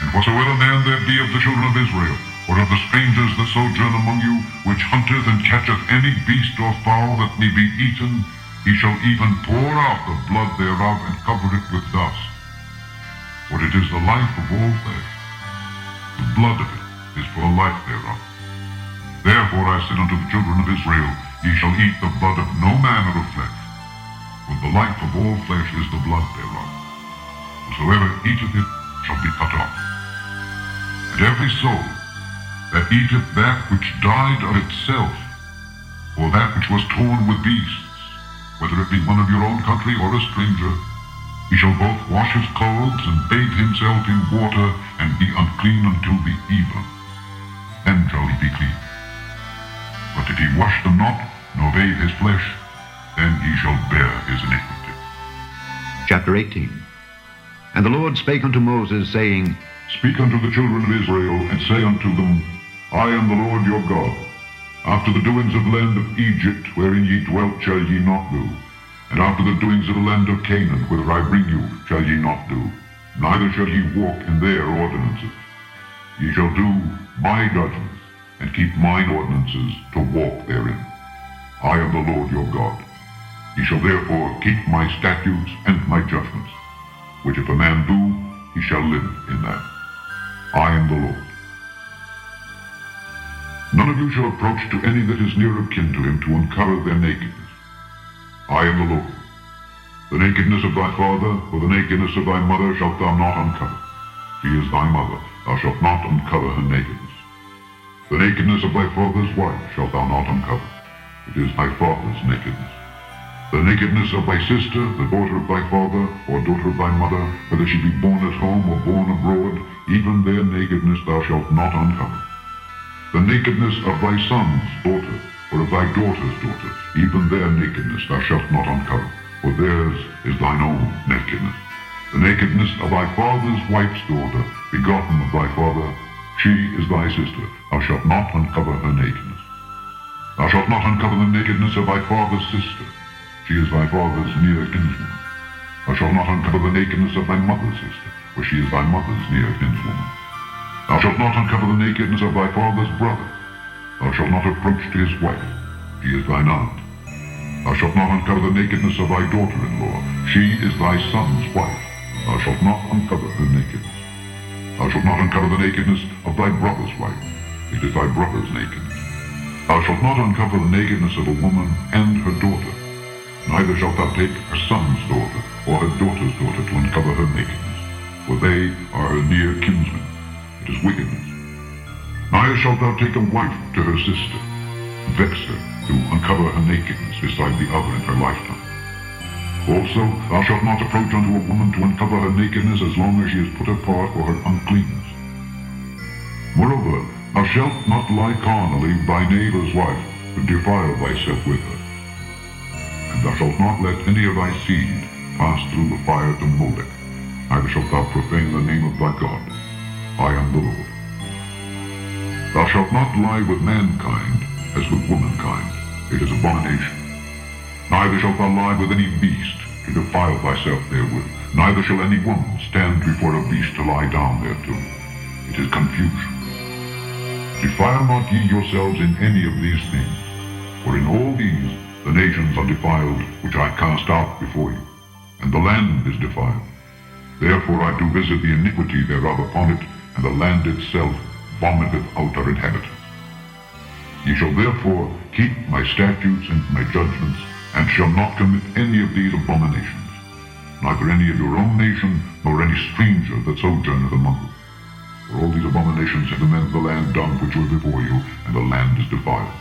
And whatsoever man there be of the children of Israel, or of the strangers that sojourn among you, which hunteth and catcheth any beast or fowl that may be eaten, he shall even pour out the blood thereof, and cover it with dust. For it is the life of all flesh. The blood of it is for the life thereof. Therefore I said unto the children of Israel, Ye shall eat the blood of no manner of flesh, for the life of all flesh is the blood thereof. Whosoever eateth it shall be cut off. And every soul that eateth that which died of itself, or that which was torn with beasts, whether it be one of your own country or a stranger, He shall both wash his clothes and bathe himself in water, and be unclean until the even. Then shall he be clean. But if he wash them not, nor bathe his flesh, then he shall bear his iniquity. Chapter 18. And the Lord spake unto Moses, saying, Speak unto the children of Israel, and say unto them, I am the Lord your God. After the doings of the land of Egypt, wherein ye dwelt, shall ye not do. And after the doings of the land of Canaan, whither I bring you, shall ye not do. Neither shall ye walk in their ordinances. Ye shall do my judgments, and keep mine ordinances, to walk therein. I am the Lord your God. Ye shall therefore keep my statutes and my judgments, which if a man do, he shall live in them. I am the Lord. None of you shall approach to any that is near of kin to him, to uncover their nakedness. I am the Lord. The nakedness of thy father, or the nakedness of thy mother, shalt thou not uncover. She is thy mother, thou shalt not uncover her nakedness. The nakedness of thy father's wife shalt thou not uncover. It is thy father's nakedness. The nakedness of thy sister, the daughter of thy father, or daughter of thy mother, whether she be born at home or born abroad, even their nakedness thou shalt not uncover. The nakedness of thy son's daughter, or of thy daughter's daughter, even their nakedness thou shalt not uncover, for theirs is thine own nakedness. The nakedness of thy father's wife's daughter, begotten of thy father, she is thy sister, thou shalt not uncover her nakedness. Thou shalt not uncover the nakedness of thy father's sister, she is thy father's near kinswoman. Thou shalt not uncover the nakedness of thy mother's sister, for she is thy mother's near kinswoman. Thou shalt not uncover the nakedness of thy father's brother. Thou shalt not approach to his wife, she is thine aunt. Thou shalt not uncover the nakedness of thy daughter-in-law, she is thy son's wife. Thou shalt not uncover her nakedness. Thou shalt not uncover the nakedness of thy brother's wife, it is thy brother's nakedness. Thou shalt not uncover the nakedness of a woman and her daughter, neither shalt thou take her son's daughter or her daughter's daughter to uncover her nakedness, for they are her near kinsmen. It is wickedness. Neither shalt thou take a wife to her sister, vex her, to uncover her nakedness beside the other in her lifetime. Also, thou shalt not approach unto a woman to uncover her nakedness as long as she is put apart for her uncleanness. Moreover, thou shalt not lie carnally with thy neighbor's wife, to defile thyself with her. And thou shalt not let any of thy seed pass through the fire to Molech, neither shalt thou profane the name of thy God. I am the Lord. Thou shalt not lie with mankind as with womankind, it is abomination. Neither shalt thou lie with any beast, to defile thyself therewith. Neither shall any woman stand before a beast to lie down thereto. It is confusion. Defile not ye yourselves in any of these things, for in all these the nations are defiled, which I cast out before you, and the land is defiled. Therefore I do visit the iniquity thereof upon it, and the land itself vomiteth out her inhabitants. Ye shall therefore keep my statutes and my judgments, and shall not commit any of these abominations, neither any of your own nation, nor any stranger that sojourneth among you. For all these abominations have the men of the land done which were before you, and the land is defiled.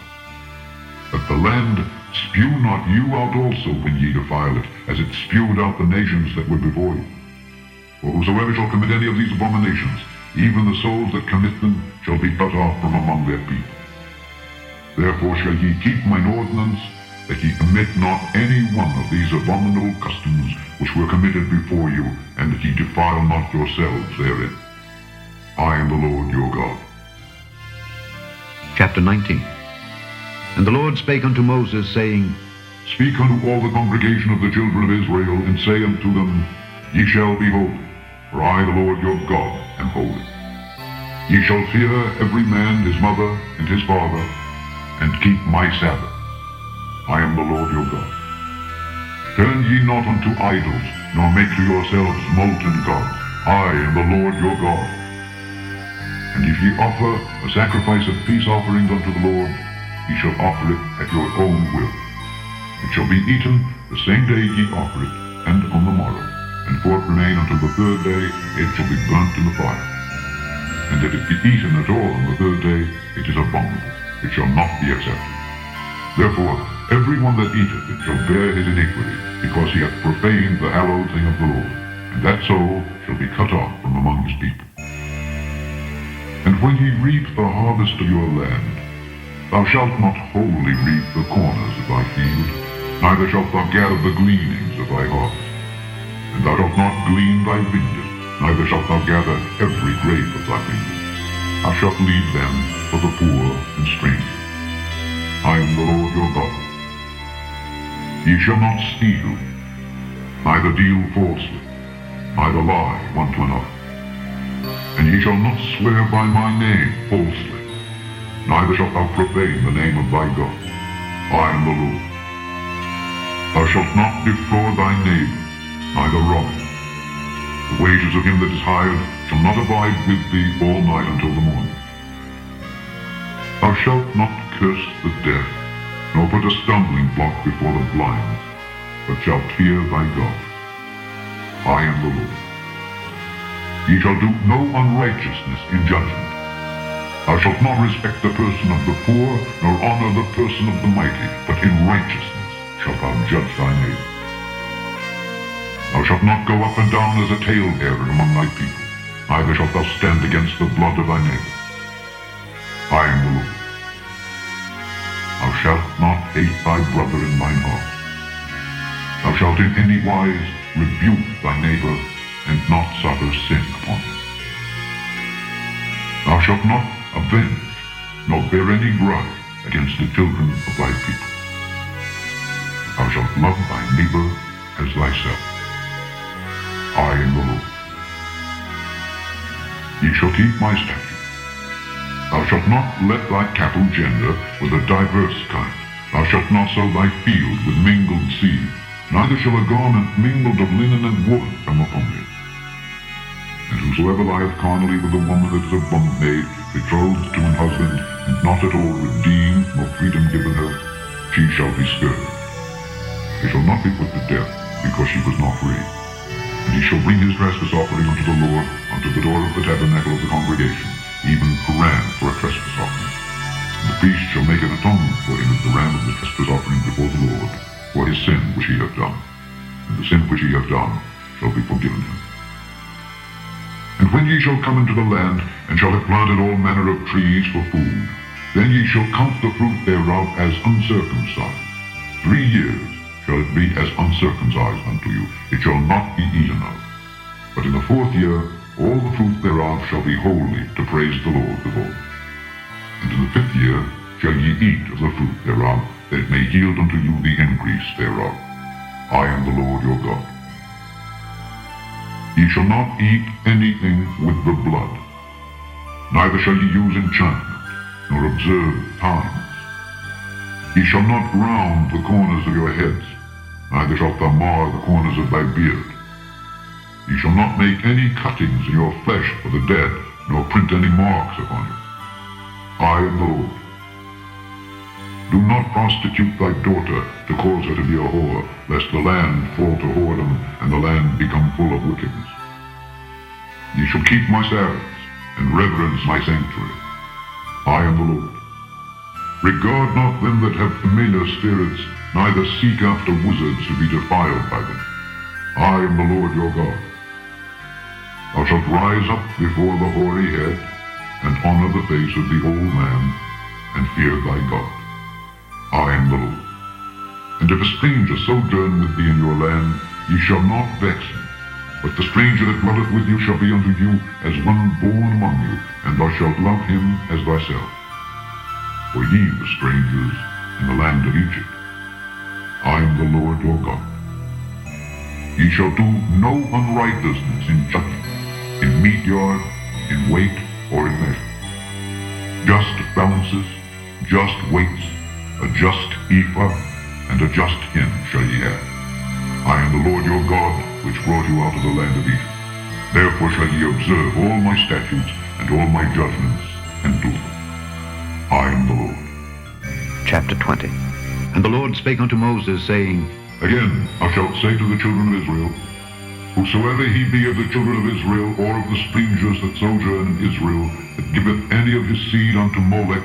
But the land spew not you out also when ye defile it, as it spewed out the nations that were before you. For whosoever shall commit any of these abominations, even the souls that commit them shall be cut off from among their people. Therefore shall ye keep mine ordinance, that ye commit not any one of these abominable customs which were committed before you, and that ye defile not yourselves therein. I am the Lord your God. Chapter 19. And the Lord spake unto Moses, saying, Speak unto all the congregation of the children of Israel, and say unto them, Ye shall be holy, for I, the Lord your God, am holy. Ye shall fear every man his mother and his father, and keep my Sabbath. I am the Lord your God. Turn ye not unto idols, nor make to yourselves molten gods. I am the Lord your God. And if ye offer a sacrifice of peace offerings unto the Lord, ye shall offer it at your own will. It shall be eaten the same day ye offer it, and on the morrow. And for it remain until the third day, it shall be burnt in the fire. And if it be eaten at all on the third day, it is abominable. It shall not be accepted. Therefore, every one that eateth it shall bear his iniquity, because he hath profaned the hallowed thing of the Lord. and that soul shall be cut off from among his people. And when ye reap the harvest of your land, thou shalt not wholly reap the corners of thy field, neither shalt thou gather the gleanings of thy harvest. And thou shalt not glean thy vineyard, neither shalt thou gather every grape of thy vineyard. Thou shalt leave them for the poor and stranger. I am the Lord your God. Ye shall not steal, neither deal falsely, neither lie one to another. And ye shall not swear by my name falsely, neither shalt thou profane the name of thy God. I am the Lord. Thou shalt not defraud thy neighbor, neither rob him. The wages of him that is hired shall not abide with thee all night until the morning. Thou shalt not curse the deaf, nor put a stumbling block before the blind, but shalt fear thy God. I am the Lord. Ye shall do no unrighteousness in judgment. Thou shalt not respect the person of the poor, nor honor the person of the mighty, but in righteousness shalt thou judge thy neighbor. Thou shalt not go up and down as a talebearer among thy people, neither shalt thou stand against the blood of thy neighbor. I am the Lord. Thou shalt not hate thy brother in thine heart. Thou shalt in any wise rebuke thy neighbor, and not suffer sin upon him. Thou shalt not avenge, nor bear any grudge against the children of thy people. Thou shalt love thy neighbor as thyself. I am the Lord. Ye shall keep my statutes. Thou shalt not let thy cattle gender with a diverse kind. Thou shalt not sow thy field with mingled seed, neither shall a garment mingled of linen and wool come upon thee. And whosoever lieth carnally with a woman that is a bondmaid, betrothed to an husband, and not at all redeemed, nor freedom given her, she shall be scourged. She shall not be put to death, because she was not free. And he shall bring his trespass offering unto the Lord, unto the door of the tabernacle of the congregation, even a ram for a trespass offering. And the priest shall make an atonement for him as the ram of the trespass offering before the Lord, for his sin which he hath done. And the sin which he hath done shall be forgiven him. And when ye shall come into the land, and shall have planted all manner of trees for food, then ye shall count the fruit thereof as uncircumcised. 3 years shall it be as uncircumcised unto you. It shall not be eaten of. But in the 4th year all the fruit thereof shall be holy to praise the Lord withal. And in the 5th year shall ye eat of the fruit thereof, that it may yield unto you the increase thereof. I am the Lord your God. Ye shall not eat anything with the blood, neither shall ye use enchantment, nor observe times. Ye shall not round the corners of your heads, neither shalt thou mar the corners of thy beard. Ye shall not make any cuttings in your flesh for the dead, nor print any marks upon you. I am the Lord. Do not prostitute thy daughter to cause her to be a whore, lest the land fall to whoredom, and the land become full of wickedness. Ye shall keep my Sabbaths, and reverence my sanctuary. I am the Lord. Regard not them that have familiar spirits, neither seek after wizards to be defiled by them. I am the Lord your God. Thou shalt rise up before the hoary head, and honor the face of the old man, and fear thy God. I am the Lord. And if a stranger sojourn with thee in your land, ye shall not vex him. But the stranger that dwelleth with you shall be unto you as one born among you, and thou shalt love him as thyself. For ye were strangers in the land of Egypt. I am the Lord your God. Ye shall do no unrighteousness in judgment, in meat yard, in weight, or in measure. Just balances, just weights, a just ephah, and a just hin shall ye have. I am the Lord your God, which brought you out of the land of Egypt. Therefore shall ye observe all my statutes and all my judgments, and do them. I am the Lord. Chapter 20. And the Lord spake unto Moses, saying, Again thou shalt say to the children of Israel, Whosoever he be of the children of Israel, or of the strangers that sojourn in Israel, that giveth any of his seed unto Molech,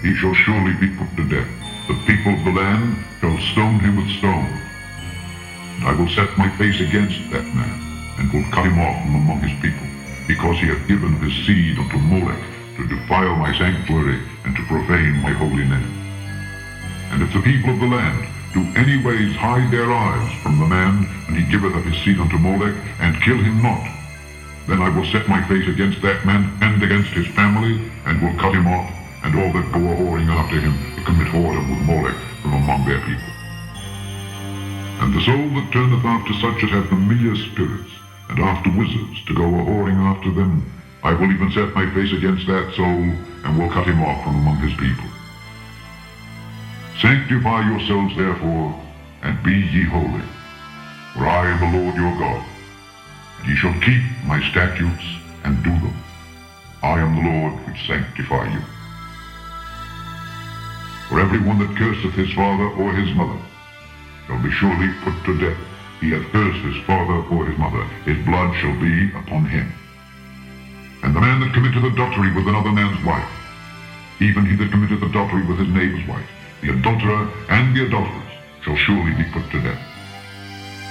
he shall surely be put to death. The people of the land shall stone him with stones. And I will set my face against that man, and will cut him off from among his people, because he hath given his seed unto Molech, to defile my sanctuary, and to profane my holy name. And if the people of the land do any ways hide their eyes from the man, and he giveth of his seed unto Molech, and kill him not, then I will set my face against that man, and against his family, and will cut him off, and all that go a-whoring after him, to commit whoredom with Molech from among their people. And the soul that turneth after such as have familiar spirits, and after wizards, to go a-whoring after them, I will even set my face against that soul, and will cut him off from among his people. Sanctify yourselves therefore, and be ye holy, for I am the Lord your God, and ye shall keep my statutes, and do them. I am the Lord which sanctify you. For every one that curseth his father or his mother shall be surely put to death. He hath cursed his father or his mother, his blood shall be upon him. And the man that committeth adultery with another man's wife, even he that committeth adultery with his neighbor's wife, the adulterer and the adulteress shall surely be put to death.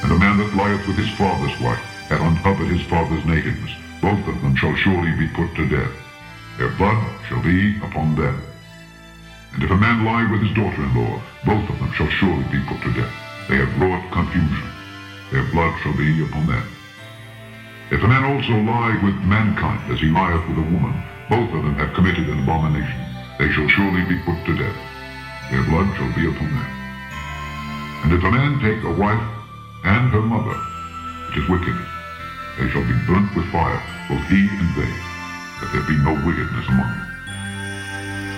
And the man that lieth with his father's wife hath uncovered his father's nakedness. Both of them shall surely be put to death. Their blood shall be upon them. And if a man lie with his daughter-in-law, both of them shall surely be put to death. They have wrought confusion. Their blood shall be upon them. If a man also lie with mankind as he lieth with a woman, both of them have committed an abomination. They shall surely be put to death. Their blood shall be upon them. And if a man take a wife and her mother, it is wickedness. They shall be burnt with fire, both he and they, that there be no wickedness among them.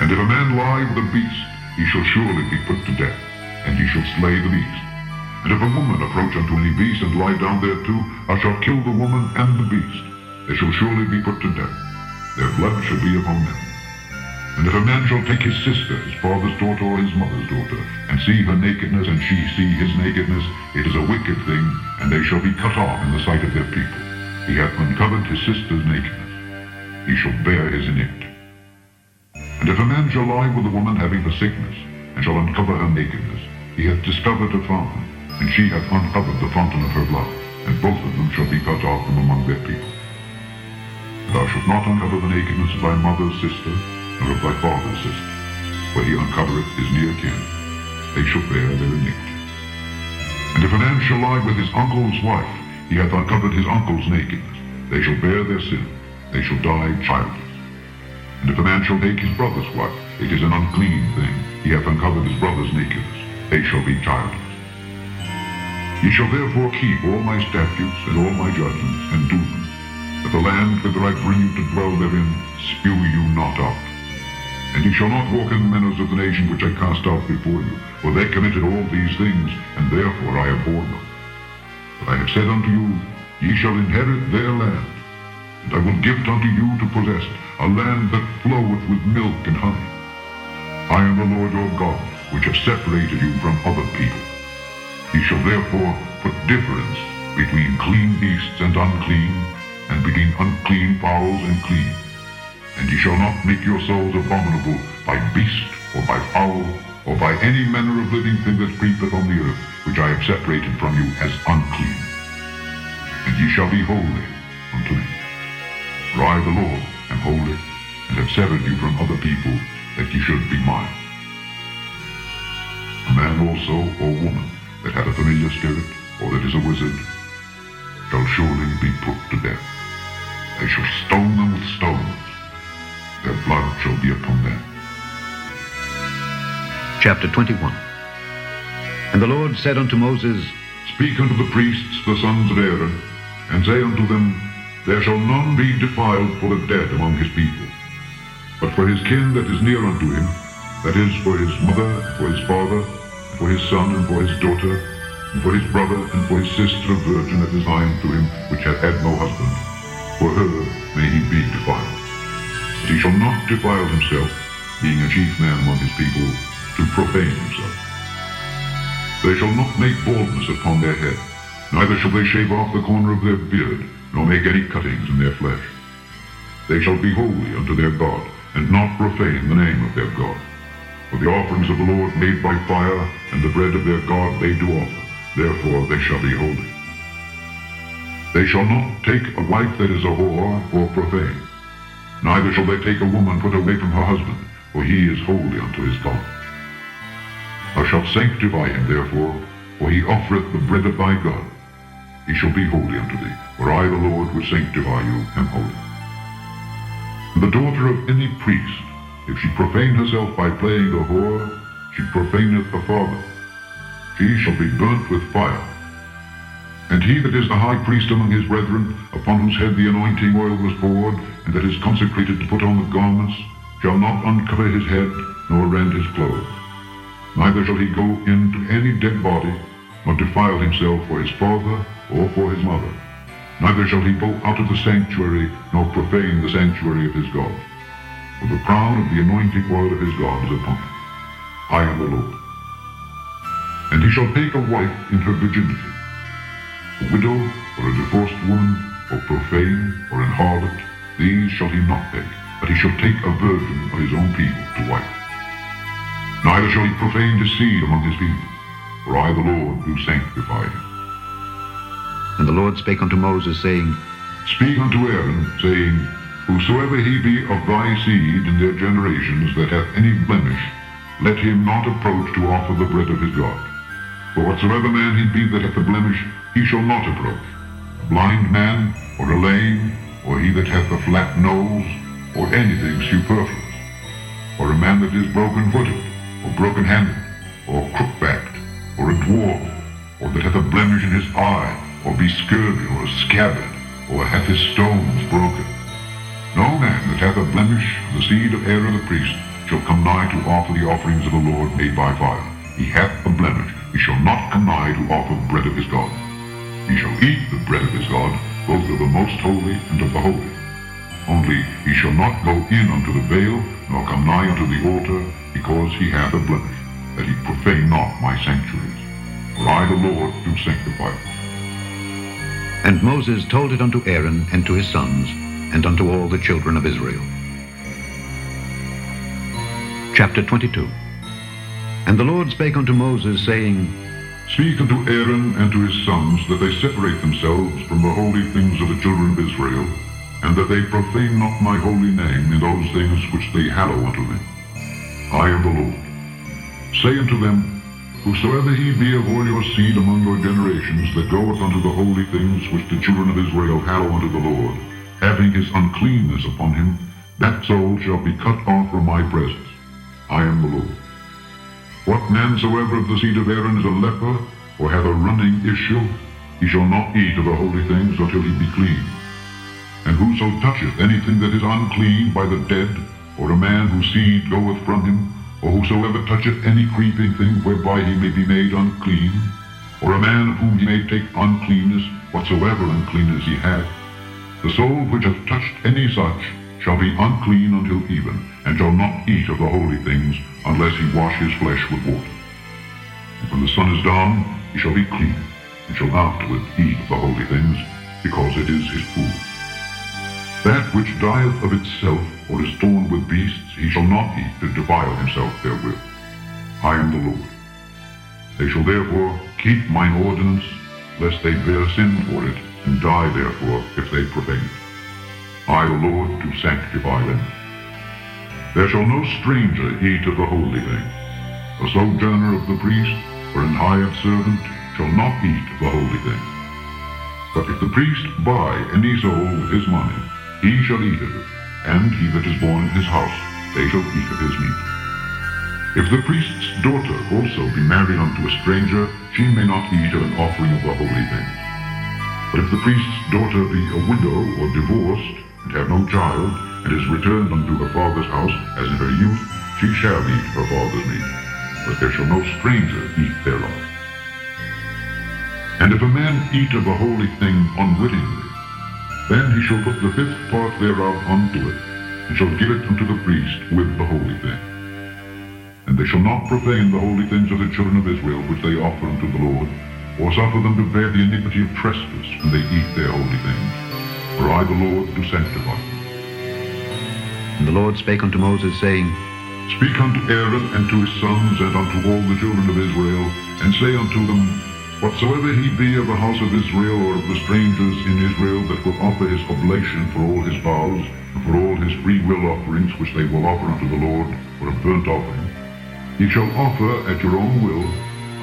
And if a man lie with a beast, he shall surely be put to death, and ye shall slay the beast. And if a woman approach unto any beast, and lie down thereto, I shall kill the woman and the beast. They shall surely be put to death. Their blood shall be upon them. And if a man shall take his sister, his father's daughter, or his mother's daughter, and see her nakedness, and she see his nakedness, it is a wicked thing, and they shall be cut off in the sight of their people. He hath uncovered his sister's nakedness. He shall bear his iniquity. And if a man shall lie with a woman having a sickness, and shall uncover her nakedness, he hath discovered a fountain, and she hath uncovered the fountain of her blood, and both of them shall be cut off from among their people. And thou shalt not uncover the nakedness of thy mother's sister, nor of thy father's sister. Where he uncovereth his near kin, they shall bear their iniquity. And if a man shall lie with his uncle's wife, he hath uncovered his uncle's nakedness. They shall bear their sin. They shall die childless. And if a man shall take his brother's wife, it is an unclean thing. He hath uncovered his brother's nakedness. They shall be childless. Ye shall therefore keep all my statutes and all my judgments, and do them, that the land whither I bring you to dwell therein spew you not out. And ye shall not walk in the manners of the nation which I cast out before you, for they committed all these things, and therefore I abhorred them. But I have said unto you, ye shall inherit their land, and I will give it unto you to possess, a land that floweth with milk and honey. I am the Lord your God, which have separated you from other people. Ye shall therefore put difference between clean beasts and unclean, and between unclean fowls and clean. And ye shall not make your souls abominable by beast, or by fowl, or by any manner of living thing that creepeth on the earth, which I have separated from you as unclean. And ye shall be holy unto me. For I, the Lord, am holy, and have severed you from other people, that ye should be mine. A man also, or woman, that hath a familiar spirit, or that is a wizard, shall surely be put to death. They shall stone them with stones. Their blood shall be upon them. Chapter 21. And the Lord said unto Moses, Speak unto the priests, the sons of Aaron, and say unto them, There shall none be defiled for the dead among his people, but for his kin that is near unto him, that is, for his mother, and for his father, and for his son, and for his daughter, and for his brother, and for his sister, a virgin that is nigh unto him, which hath had no husband. For her may he be defiled. But he shall not defile himself, being a chief man among his people, to profane himself. They shall not make baldness upon their head, neither shall they shave off the corner of their beard, nor make any cuttings in their flesh. They shall be holy unto their God, and not profane the name of their God. For the offerings of the Lord made by fire, and the bread of their God they do offer, therefore they shall be holy. They shall not take a wife that is a whore or profane. Neither shall they take a woman put away from her husband, for he is holy unto his God. Thou shalt sanctify him therefore, for he offereth the bread of thy God. He shall be holy unto thee, for I the Lord which sanctify you am holy. And the daughter of any priest, if she profane herself by playing the whore, she profaneth her father. She shall be burnt with fire. And he that is the high priest among his brethren, upon whose head the anointing oil was poured, and that is consecrated to put on the garments, shall not uncover his head, nor rend his clothes. Neither shall he go into any dead body, nor defile himself for his father or for his mother. Neither shall he go out of the sanctuary, nor profane the sanctuary of his God. For the crown of the anointing oil of his God is upon him. I am the Lord. And he shall take a wife in her virginity. A widow, or a divorced woman, or profane, or an harlot, these shall he not take, but he shall take a virgin of his own people to wife. Neither shall he profane deceit among his people, for I the Lord do sanctify him. And the Lord spake unto Moses, saying, Speak unto Aaron, saying, Whosoever he be of thy seed in their generations that hath any blemish, let him not approach to offer the bread of his God. For whatsoever man he be that hath a blemish, he shall not approach. A blind man, or a lame, or he that hath a flat nose, or anything superfluous, or a man that is broken-footed, or broken-handed, or crook-backed, or a dwarf, or that hath a blemish in his eye, or be scurvy, or scabbard, or hath his stones broken. No man that hath a blemish of the seed of Aaron the priest shall come nigh to offer the offerings of the Lord made by fire. He hath a blemish, he shall not come nigh to offer the bread of his God. He shall eat the bread of his God, both of the most holy and of the holy. Only he shall not go in unto the veil, nor come nigh unto the altar, because he hath a blemish, that he profane not my sanctuaries. For I the Lord do sanctify them. And Moses told it unto Aaron and to his sons, and unto all the children of Israel. Chapter 22. And the Lord spake unto Moses, saying, Speak unto Aaron and to his sons, that they separate themselves from the holy things of the children of Israel, and that they profane not my holy name in those things which they hallow unto me. I am the Lord. Say unto them, Whosoever he be of all your seed among your generations, that goeth unto the holy things which the children of Israel hallow unto the Lord, having his uncleanness upon him, that soul shall be cut off from my presence. I am the Lord. What man soever of the seed of Aaron is a leper, or hath a running issue, he shall not eat of the holy things until he be clean. And whoso toucheth anything that is unclean by the dead, or a man whose seed goeth from him, or whosoever toucheth any creeping thing whereby he may be made unclean, or a man of whom he may take uncleanness, whatsoever uncleanness he hath, the soul which hath touched any such shall be unclean until even, and shall not eat of the holy things, unless he wash his flesh with water. And when the sun is down, he shall be clean, and shall afterward eat of the holy things, because it is his food. That which dieth of itself, or is torn with beasts, he shall not eat to defile himself therewith. I am the Lord. They shall therefore keep mine ordinance, lest they bear sin for it, and die therefore if they profane it. I the Lord do sanctify them. There shall no stranger eat of the holy thing. A sojourner of the priest, or an hired servant, shall not eat of the holy thing. But if the priest buy any soul with his money, he shall eat of it, and he that is born in his house, they shall eat of his meat. If the priest's daughter also be married unto a stranger, she may not eat of an offering of the holy things. But if the priest's daughter be a widow or divorced, and have no child, and is returned unto her father's house, as in her youth, she shall eat her father's meat, but there shall no stranger eat thereof. And if a man eat of a holy thing unwittingly, then he shall put the fifth part thereof unto it, and shall give it unto the priest with the holy thing. And they shall not profane the holy things of the children of Israel, which they offer unto the Lord, or suffer them to bear the iniquity of trespass when they eat their holy things. For I the Lord do sanctify them. And the Lord spake unto Moses, saying, Speak unto Aaron and to his sons and unto all the children of Israel, and say unto them, Whatsoever he be of the house of Israel or of the strangers in Israel that will offer his oblation for all his vows, and for all his free will offerings which they will offer unto the Lord for a burnt offering, ye shall offer at your own will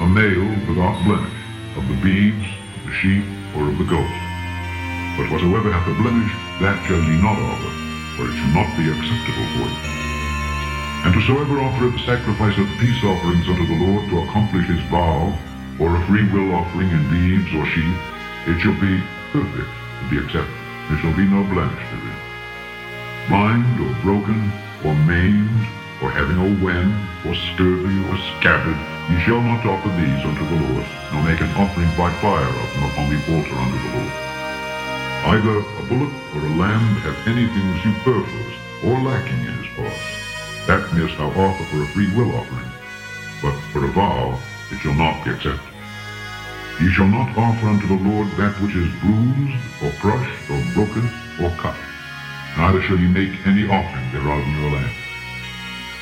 a male without blemish, of the beeves, of the sheep, or of the goats. But whatsoever hath a blemish, that shall ye not offer, for it shall not be acceptable for you. And whosoever offereth the sacrifice of peace offerings unto the Lord to accomplish his vow, or a free will offering in beeves or sheep, it shall be perfect to be accepted. There shall be no blemish therein. Blind or broken, or maimed, or having a wen, or scurvy, or scabbard, ye shall not offer these unto the Lord, nor make an offering by fire of them upon the altar unto the Lord. Either a bullock or a lamb have anything superfluous or lacking in his parts, that mayest thou offer for a free will offering, but for a vow it shall not be accepted. Ye shall not offer unto the Lord that which is bruised, or crushed, or broken, or cut. Neither shall ye make any offering thereof in your land.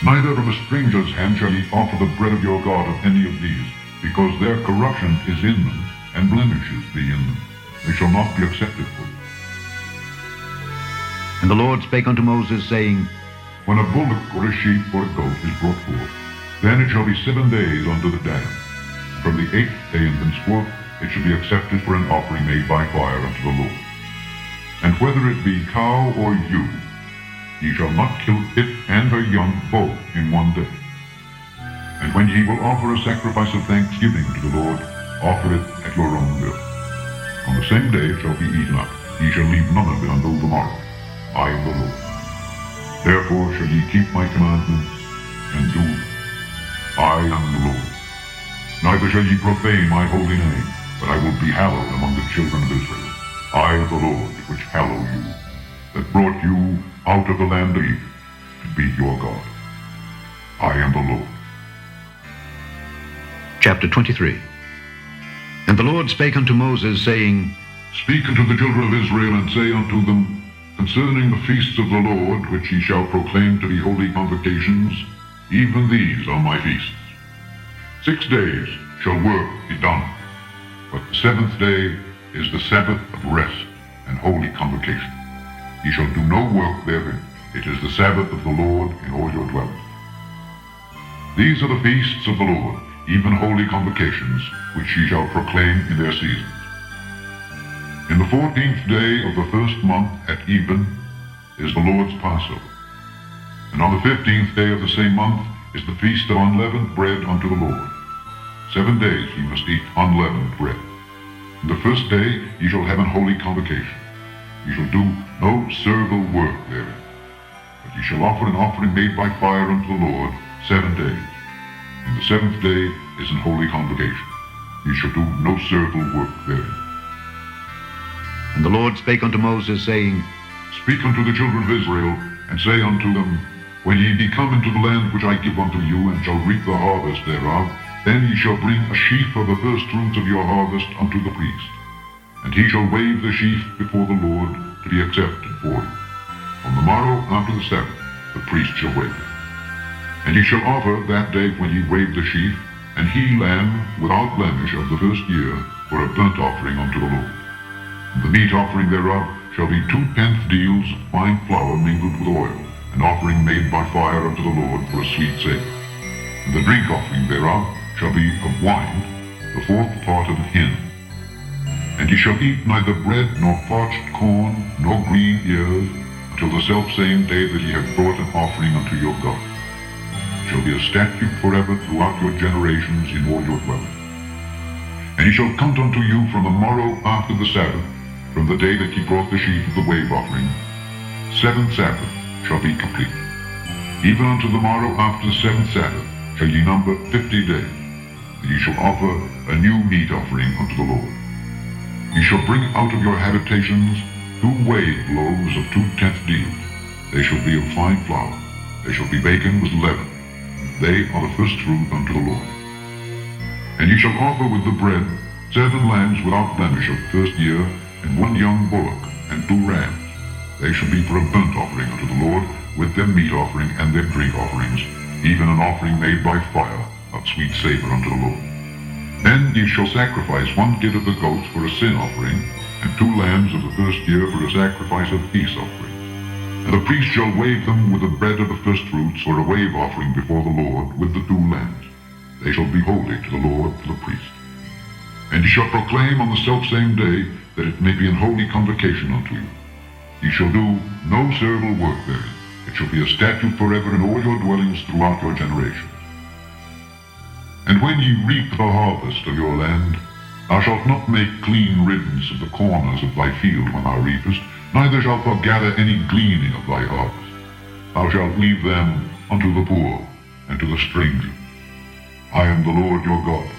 Neither from a stranger's hand shall ye offer the bread of your God of any of these, because their corruption is in them, and blemishes be in them. They shall not be accepted for you. And the Lord spake unto Moses, saying, When a bullock or a sheep or a goat is brought forth, then it shall be 7 days unto the dam. From the 8th day and thenceforth it shall be accepted for an offering made by fire unto the Lord. And whether it be cow or ewe, ye shall not kill it and her young both in 1 day. And when ye will offer a sacrifice of thanksgiving to the Lord, offer it at your own will. On the same day it shall be eaten up. Ye shall leave none of it until the morrow. I am the Lord. Therefore shall ye keep my commandments, and do them. I am the Lord. Neither shall ye profane my holy name, but I will be hallowed among the children of Israel. I am the Lord, which hallow you, that brought you out of the land of Egypt, to be your God. I am the Lord. Chapter 23. And the Lord spake unto Moses, saying, Speak unto the children of Israel, and say unto them, Concerning the feasts of the Lord, which ye shall proclaim to be holy convocations, even these are my feasts. 6 days shall work be done, but the 7th day is the Sabbath of rest and holy convocation. Ye shall do no work therein. It is the Sabbath of the Lord in all your dwellings. These are the feasts of the Lord, even holy convocations, which ye shall proclaim in their seasons. In the 14th day of the first month at even is the Lord's Passover. And on the 15th day of the same month is the feast of unleavened bread unto the Lord. 7 days ye must eat unleavened bread. In the first day ye shall have an holy convocation. Ye shall do no servile work therein, but ye shall offer an offering made by fire unto the Lord 7 days. And the 7th day is an holy convocation. Ye shall do no servile work therein. And the Lord spake unto Moses, saying, Speak unto the children of Israel, and say unto them, When ye be come into the land which I give unto you, and shall reap the harvest thereof, then ye shall bring a sheaf of the firstfruits of your harvest unto the priest. And he shall wave the sheaf before the Lord to be accepted for you. On the morrow after the Sabbath, the priest shall wave it. And ye shall offer that day when ye wave the sheaf, an he-lamb without blemish of the first year, for a burnt offering unto the Lord. And the meat offering thereof shall be 2/10 deals of fine flour mingled with oil, an offering made by fire unto the Lord for a sweet savor. And the drink offering thereof shall be of wine, the 4th part of an hin. And ye shall eat neither bread nor parched corn nor green ears until the selfsame day that ye have brought an offering unto your God. It shall be a statute forever throughout your generations in all your dwellings. And ye shall count unto you from the morrow after the Sabbath, from the day that ye brought the sheaf of the wave offering, 7 Sabbaths shall be complete. Even unto the morrow after the 7th Sabbath shall ye number 50 days, and ye shall offer a new meat offering unto the Lord. Ye shall bring out of your habitations 2 weighed loaves of 2/10 deals. They shall be of fine flour. They shall be baken with leaven. They are the first fruit unto the Lord. And ye shall offer with the bread 7 lambs without blemish of the first year, and 1 young bullock, and 2 rams. They shall be for a burnt offering unto the Lord, with their meat offering and their drink offerings, even an offering made by fire of sweet savor unto the Lord. Then ye shall sacrifice 1 kid of the goats for a sin offering, and 2 lambs of the first year for a sacrifice of peace offering. And the priest shall wave them with the bread of the first fruits for a wave offering before the Lord with the 2 lambs. They shall be holy to the Lord for the priest. And ye shall proclaim on the selfsame day that it may be an holy convocation unto you. Ye shall do no servile work therein. It shall be a statute forever in all your dwellings throughout your generations. And when ye reap the harvest of your land, thou shalt not make clean riddance of the corners of thy field when thou reapest, neither shalt thou gather any gleaning of thy harvest. Thou shalt leave them unto the poor and to the stranger. I am the Lord your God.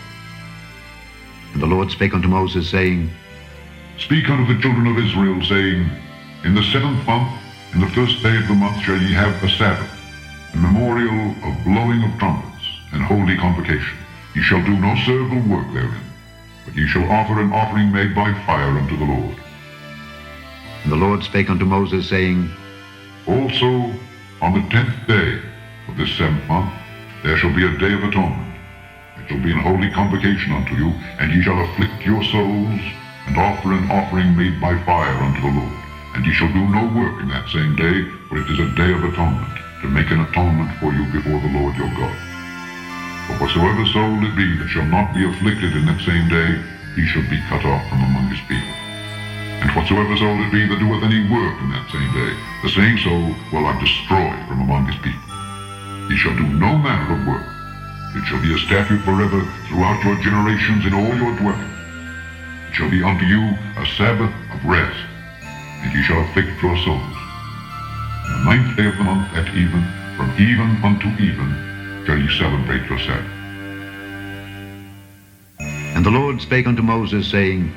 And the Lord spake unto Moses, saying, Speak unto the children of Israel, saying, In the 7th month, in the first day of the month shall ye have a Sabbath, a memorial of blowing of trumpets, and holy convocation. Ye shall do no servile work therein, but ye shall offer an offering made by fire unto the Lord. And the Lord spake unto Moses, saying, Also on the 10th day of this 7th month there shall be a day of atonement. It shall be an holy convocation unto you, and ye shall afflict your souls, and offer an offering made by fire unto the Lord. And ye shall do no work in that same day, for it is a day of atonement, to make an atonement for you before the Lord your God. For whatsoever soul it be that shall not be afflicted in that same day, he shall be cut off from among his people. And whatsoever soul it be that doeth any work in that same day, the same soul will I destroy from among his people. Ye shall do no manner of work. It shall be a statute forever throughout your generations in all your dwellings. It shall be unto you a Sabbath of rest, and ye shall afflict your souls. On the 9th day of the month at even, from even unto even, shall ye celebrate your Sabbath. And the Lord spake unto Moses, saying,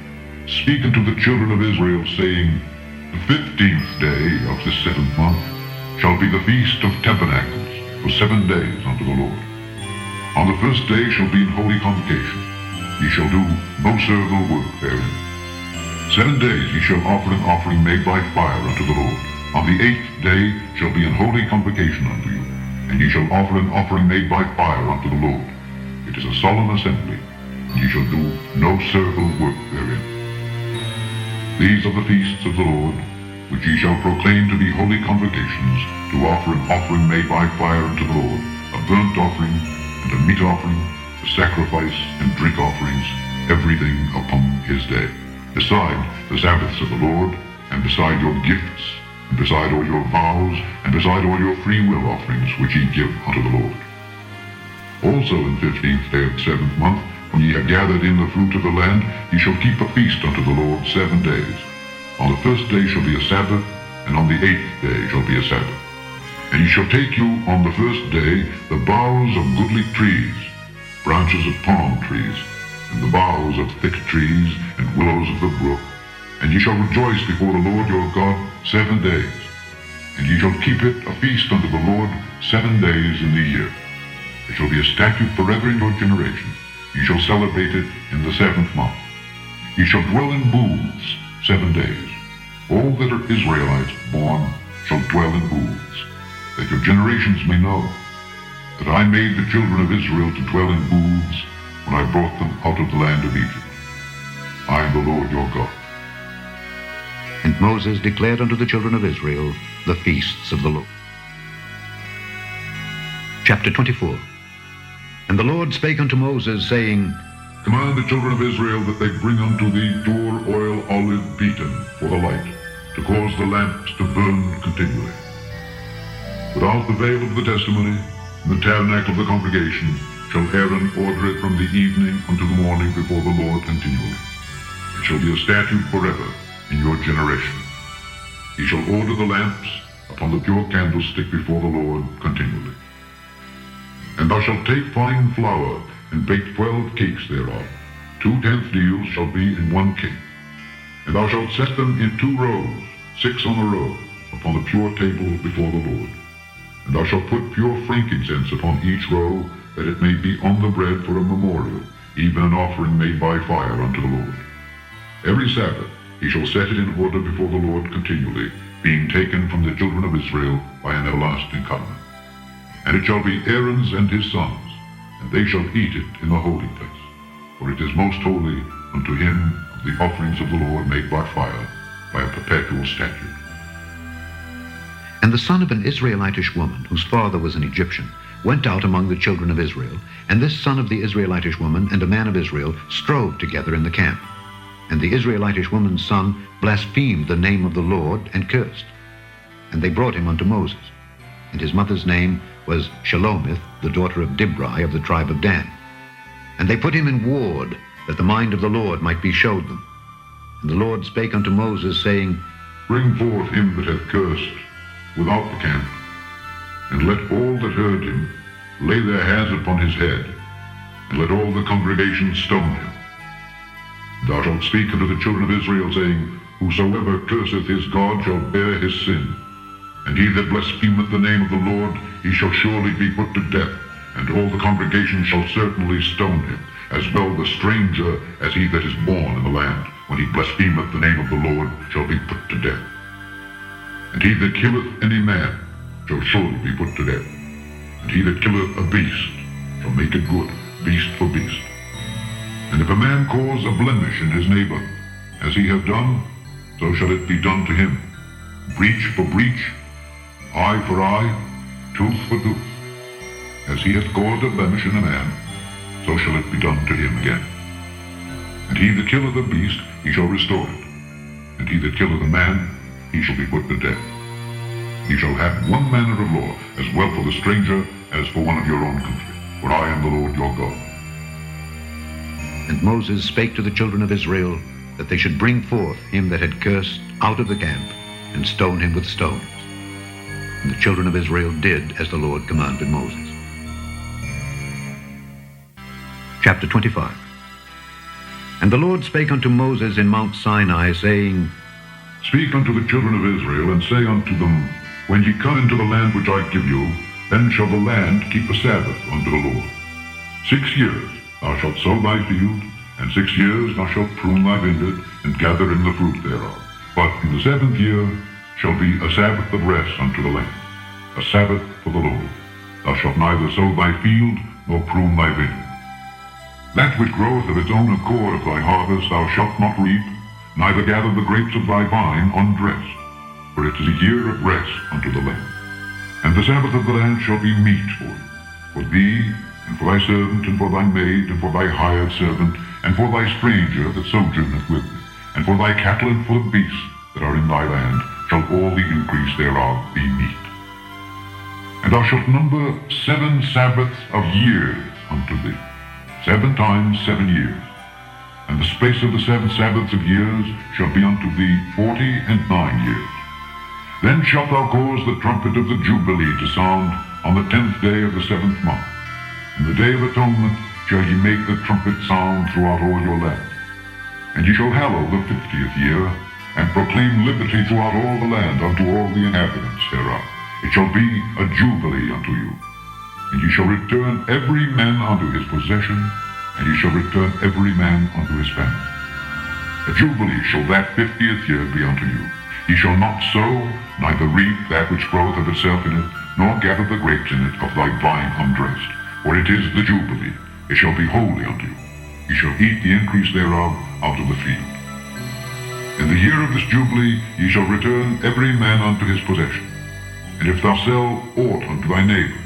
Speak unto the children of Israel, saying, The 15th day of this 7th month shall be the Feast of Tabernacles for 7 days unto the Lord. On the first day shall be an holy convocation. Ye shall do no servile work therein. 7 days ye shall offer an offering made by fire unto the Lord. On the 8th day shall be an holy convocation unto you, and ye shall offer an offering made by fire unto the Lord. It is a solemn assembly, and ye shall do no servile work therein. These are the feasts of the Lord, which ye shall proclaim to be holy convocations, to offer an offering made by fire unto the Lord, a burnt offering, and a meat offering, a sacrifice and drink offerings, everything upon his day. Beside the Sabbaths of the Lord, and beside your gifts, and beside all your vows, and beside all your free will offerings which ye give unto the Lord. Also in the 15th day of the 7th month, when ye have gathered in the fruit of the land, ye shall keep a feast unto the Lord 7 days. On the first day shall be a Sabbath, and on the 8th day shall be a Sabbath. And ye shall take you on the first day the boughs of goodly trees, branches of palm trees, and the boughs of thick trees, and willows of the brook. And ye shall rejoice before the Lord your God 7 days. And ye shall keep it a feast unto the Lord 7 days in the year. It shall be a statute forever in your generations. Ye shall celebrate it in the 7th month. Ye shall dwell in booths 7 days. All that are Israelites born shall dwell in booths, that your generations may know that I made the children of Israel to dwell in booths when I brought them out of the land of Egypt. I am the Lord your God. And Moses declared unto the children of Israel the feasts of the Lord. Chapter 24. And the Lord spake unto Moses, saying, Command the children of Israel that they bring unto thee pure oil olive beaten for the light, to cause the lamps to burn continually. Without the veil of the testimony, in the tabernacle of the congregation, shall Aaron order it from the evening unto the morning before the Lord continually. It shall be a statute forever in your generation. He shall order the lamps upon the pure candlestick before the Lord continually. And thou shalt take fine flour, and bake 12 cakes thereof. 2/10 deals shall be in 1 cake. And thou shalt set them in 2 rows, 6 on a row, upon the pure table before the Lord. And thou shalt put pure frankincense upon each row, that it may be on the bread for a memorial, even an offering made by fire unto the Lord. Every Sabbath he shall set it in order before the Lord continually, being taken from the children of Israel by an everlasting covenant. And it shall be Aaron's and his sons, and they shall eat it in the holy place. for it is most holy unto him of the offerings of the Lord made by fire, by a perpetual statute. And the son of an Israelitish woman, whose father was an Egyptian, went out among the children of Israel, and this son of the Israelitish woman and a man of Israel strove together in the camp. And the Israelitish woman's son blasphemed the name of the Lord and cursed. And they brought him unto Moses. And his mother's name was Shelomith, the daughter of Dibri of the tribe of Dan. And they put him in ward, that the mind of the Lord might be showed them. And the Lord spake unto Moses, saying, Bring forth him that hath cursed without the camp, and let all that heard him lay their hands upon his head, and let all the congregation stone him. Thou shalt speak unto the children of Israel, saying, Whosoever curseth his God shall bear his sin. And he that blasphemeth the name of the Lord, he shall surely be put to death, and all the congregation shall certainly stone him, as well the stranger as he that is born in the land, when he blasphemeth the name of the Lord, shall be put to death. And he that killeth any man shall surely be put to death. And he that killeth a beast shall make it good, beast for beast. And if a man cause a blemish in his neighbor, as he hath done, so shall it be done to him. Breach for breach, eye for eye, tooth for tooth. As he hath caused a blemish in a man, so shall it be done to him again. And he that killeth a beast, he shall restore it. And he that killeth a man, he shall be put to death. Ye shall have one manner of law, as well for the stranger as for one of your own country. For I am the Lord your God. And Moses spake to the children of Israel, that they should bring forth him that had cursed out of the camp, and stone him with stones. And the children of Israel did as the Lord commanded Moses. Chapter 25. And the Lord spake unto Moses in Mount Sinai, saying, Speak unto the children of Israel, and say unto them, When ye come into the land which I give you, then shall the land keep a Sabbath unto the Lord. 6 years thou shalt sow thy field, and 6 years thou shalt prune thy vineyard, and gather in the fruit thereof. But in the 7th year shall be a Sabbath of rest unto the land, a Sabbath for the Lord. Thou shalt neither sow thy field, nor prune thy vineyard. That which groweth of its own accord of thy harvest thou shalt not reap, neither gather the grapes of thy vine undressed, for it is a year of rest unto the land. And the Sabbath of the land shall be meat for thee, and for thy servant, and for thy maid, and for thy hired servant, and for thy stranger that sojourneth with thee, and for thy cattle and for the beasts that are in thy land, shall all the increase thereof be meat. And thou shalt number 7 Sabbaths of years unto thee, 7 times 7 years. And the space of the 7 Sabbaths of years shall be unto thee 49 years. Then shalt thou cause the trumpet of the Jubilee to sound on the 10th day of the 7th month. In the day of atonement shall ye make the trumpet sound throughout all your land. And ye shall hallow the 50th year, and proclaim liberty throughout all the land unto all the inhabitants thereof. It shall be a jubilee unto you. And ye shall return every man unto his possession, and ye shall return every man unto his family. A jubilee shall that 50th year be unto you. Ye shall not sow, neither reap that which groweth of itself in it, nor gather the grapes in it of thy vine undressed. For it is the jubilee, it shall be holy unto you. Ye shall eat the increase thereof out of the field. In the year of this jubilee ye shall return every man unto his possession. And if thou sell aught unto thy neighbor,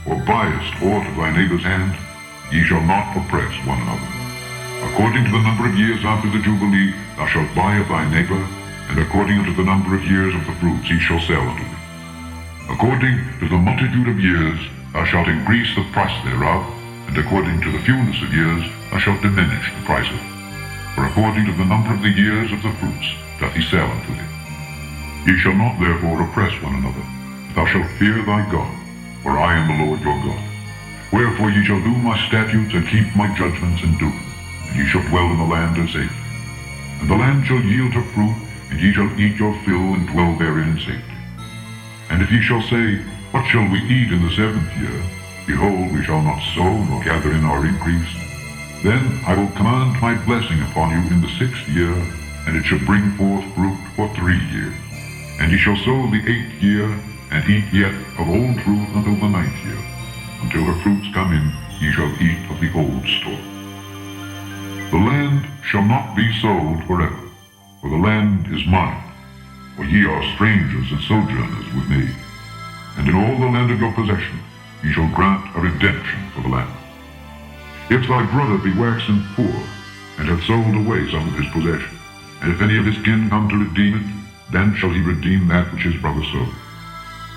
or buyest aught of thy neighbor's hand, ye shall not oppress one another. According to the number of years after the jubilee thou shalt buy of thy neighbor, and according unto the number of years of the fruits he shall sell unto thee. According to the multitude of years thou shalt increase the price thereof, and according to the fewness of years thou shalt diminish the price of it. For according to the number of the years of the fruits doth he sell unto thee. Ye shall not therefore oppress one another, but thou shalt fear thy God, for I am the Lord your God. Wherefore ye shall do my statutes, and keep my judgments, and do them, and ye shall dwell in the land in safety. And the land shall yield her fruit, and ye shall eat your fill, and dwell therein in safety. And if ye shall say, What shall we eat in the 7th year? Behold, we shall not sow, nor gather in our increase. Then I will command my blessing upon you in the 6th year, and it shall bring forth fruit for 3 years. And ye shall sow the 8th year, and eat yet of old fruit until the 9th year. Until her fruits come in, ye shall eat of the old store. shall not be sold forever, for the land is mine. For ye are strangers and sojourners with me. And in all the land of your possession ye shall grant a redemption for the land. If thy brother be waxen poor, and hath sold away some of his possession, and if any of his kin come to redeem it, then shall he redeem that which his brother sold.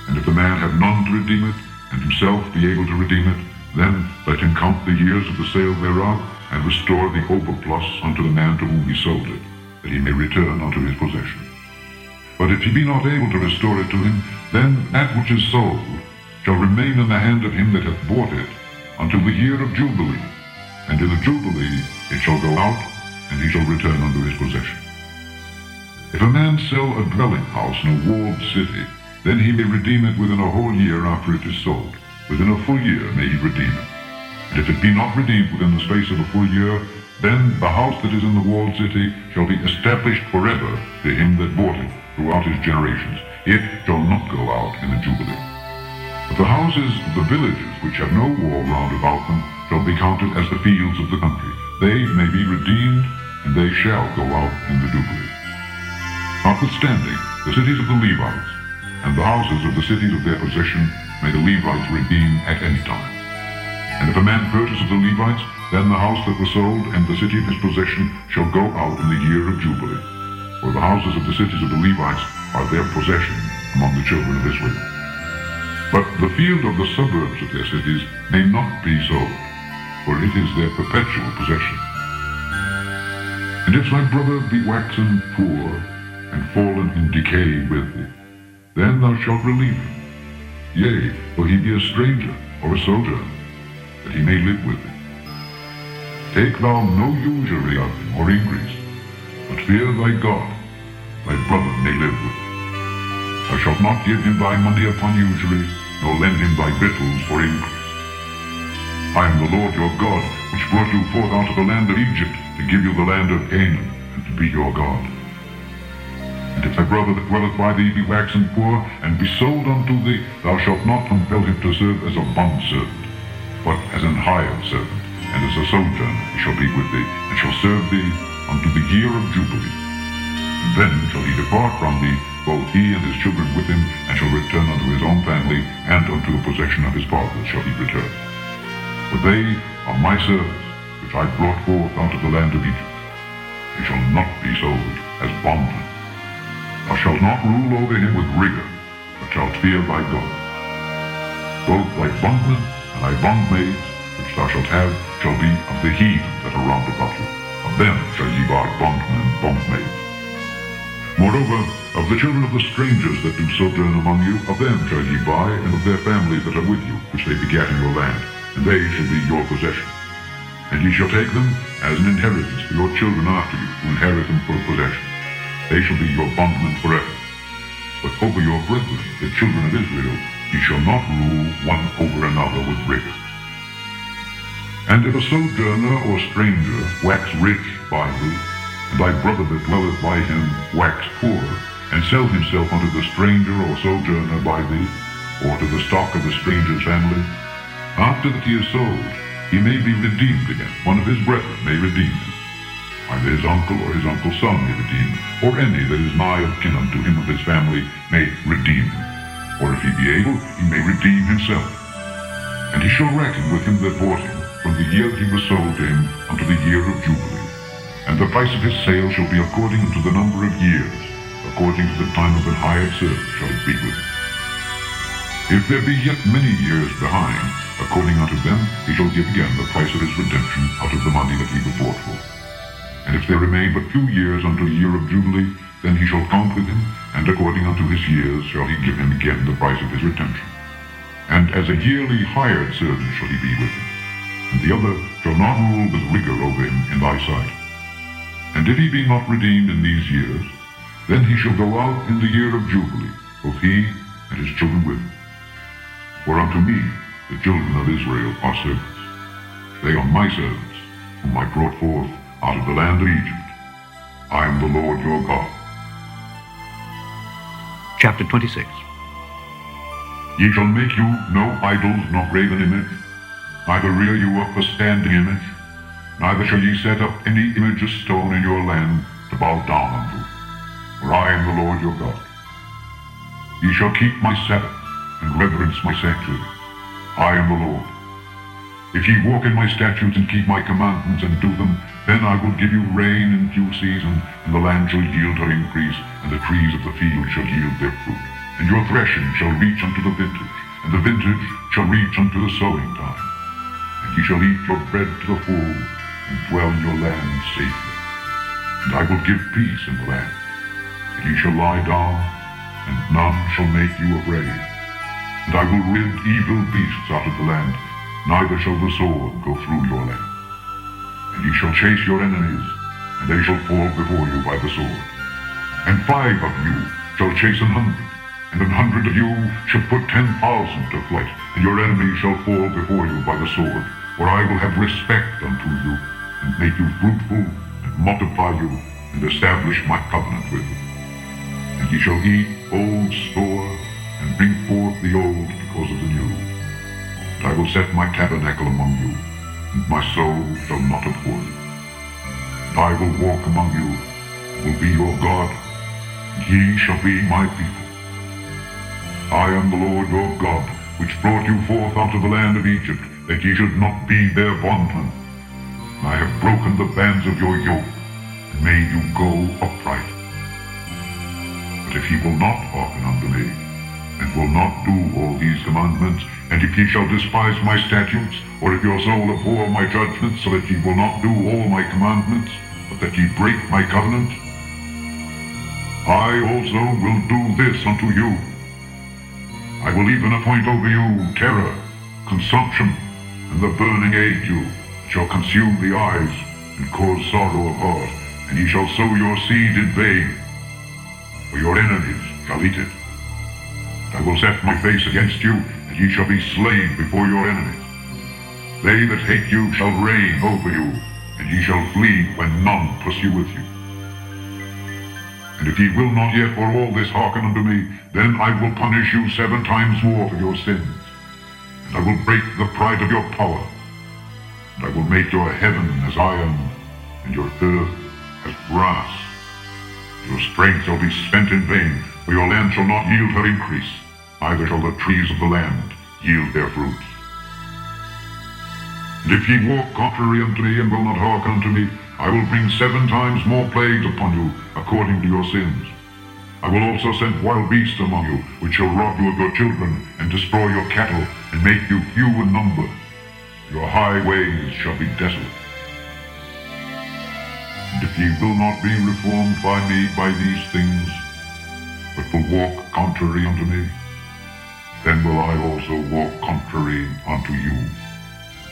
And if the man have none to redeem it, and himself be able to redeem it, then let him count the years of the sale thereof, and restore the overplus unto the man to whom he sold it, that he may return unto his possession. But if he be not able to restore it to him, then that which is sold shall remain in the hand of him that hath bought it until the year of Jubilee. And in the Jubilee it shall go out, and he shall return unto his possession. If a man sell a dwelling house in a walled city, then he may redeem it within a whole year after it is sold. Within a full year may he redeem it. And if it be not redeemed within the space of a full year, then the house that is in the walled city shall be established forever to him that bought it throughout his generations. It shall not go out in the Jubilee. But the houses of the villages which have no wall round about them shall be counted as the fields of the country. They may be redeemed, and they shall go out in the Jubilee. Notwithstanding, the cities of the Levites, and the houses of the cities of their possession, may the Levites redeem at any time. And if a man purchase of the Levites, then the house that was sold and the city of his possession shall go out in the year of Jubilee. For the houses of the cities of the Levites are their possession among the children of Israel. But the field of the suburbs of their cities may not be sold, for it is their perpetual possession. And if thy brother be waxen poor, and fallen in decay with thee, then thou shalt relieve him. Yea, though he be a stranger or a sojourner, that he may live with thee. Take thou no usury of him or increase, but fear thy God, thy brother may live with thee. Thou shalt not give him thy money upon usury, nor lend him thy victuals for increase. I am the Lord your God, which brought you forth out of the land of Egypt, to give you the land of Canaan, and to be your God. And if thy brother that dwelleth by thee be waxen poor, and be sold unto thee, thou shalt not compel him to serve as a bondservant, but as an hired servant, and as a sojourner he shall be with thee, and shall serve thee unto the year of Jubilee. And then shall he depart from thee, both he and his children with him, and shall return unto his own family, and unto the possession of his fathers shall he return. For they are my servants, which I brought forth out of the land of Egypt. They shall not be sold as bondmen. Thou shalt not rule over him with rigor, but shalt fear thy God. Both thy bondmen and thy bondmaids, which thou shalt have, shall be of the heathen that are round about you. Of them shall ye buy bondmen and bondmaids. Moreover, of the children of the strangers that do sojourn among you, of them shall ye buy, and of their families that are with you, which they begat in your land, and they shall be your possession. And ye shall take them as an inheritance for your children after you, to inherit them for a possession. They shall be your bondmen forever. But over your brethren, the children of Israel, ye shall not rule one over another with rigor. And if a sojourner or stranger wax rich by thee, and thy brother that dwelleth by him wax poor, and sell himself unto the stranger or sojourner by thee, or to the stock of the stranger's family, after that he is sold, he may be redeemed again. One of his brethren may redeem him. Either his uncle or his uncle's son may redeem him, or any that is nigh of kin unto him of his family may redeem him. Or if he be able, he may redeem himself. And he shall reckon with him that bought him, from the year that he was sold to him unto the year of Jubilee. And the price of his sale shall be according unto the number of years, according to the time of an hired servant shall it be with him. If there be yet many years behind, according unto them he shall give again the price of his redemption out of the money that he was bought for. And if there remain but few years unto the year of Jubilee, then he shall count with him, and according unto his years shall he give him again the price of his redemption. And as a yearly hired servant shall he be with him, and the other shall not rule with rigor over him in thy sight. And if he be not redeemed in these years, then he shall go out in the year of Jubilee, both he and his children with him. For unto me the children of Israel are servants. They are my servants, whom I brought forth out of the land of Egypt. I am the Lord your God. Chapter 26. Ye shall make you no idols, nor graven image, neither rear you up a standing image, Neither shall ye set up any image of stone in your land to bow down unto, for I am the Lord your God. Ye shall keep my Sabbath, and reverence my sanctuary. I am the Lord. If ye walk in my statutes and keep my commandments and do them, then I will give you rain in due season, and the land shall yield her increase, and the trees of the field shall yield their fruit. And your threshing shall reach unto the vintage, and the vintage shall reach unto the sowing time. And ye shall eat your bread to the full, and dwell in your land safely. And I will give peace in the land, and ye shall lie down, and none shall make you afraid. And I will rid evil beasts out of the land, neither shall the sword go through your land. And ye shall chase your enemies, and they shall fall before you by the sword. And 5 of you shall chase 100, and 100 of you shall put 10,000 to flight, and your enemies shall fall before you by the sword. For I will have respect unto you, and make you fruitful, and multiply you, and establish my covenant with you. And ye shall eat old store, and bring forth the old because of the new. And I will set my tabernacle among you, and my soul shall not abhor you. And I will walk among you, and will be your God, and ye shall be my people. I am the Lord your God, which brought you forth out of the land of Egypt, that ye should not be their bondmen. And I have broken the bands of your yoke, and made you go upright. But if ye will not hearken unto me, and will not do all these commandments, and if ye shall despise my statutes, or if your soul abhor my judgments, so that ye will not do all my commandments, but that ye break my covenant, I also will do this unto you. I will even appoint over you terror, consumption, and the burning ague, that shall consume the eyes, and cause sorrow of heart, and ye shall sow your seed in vain, for your enemies shall eat it. I will set my face against you, and ye shall be slain before your enemies. They that hate you shall reign over you, and ye shall flee when none pursueth you. And if ye will not yet for all this hearken unto me, then I will punish you 7 times more for your sins. And I will break the pride of your power. And I will make your heaven as iron, and your earth as brass. Your strength shall be spent in vain, for your land shall not yield her increase, neither shall the trees of the land yield their fruits. And if ye walk contrary unto me, and will not hearken unto me, I will bring 7 times more plagues upon you, according to your sins. I will also send wild beasts among you, which shall rob you of your children, and destroy your cattle, and make you few in number. Your highways shall be desolate. And if ye will not be reformed by me by these things, but will walk contrary unto me, then will I also walk contrary unto you,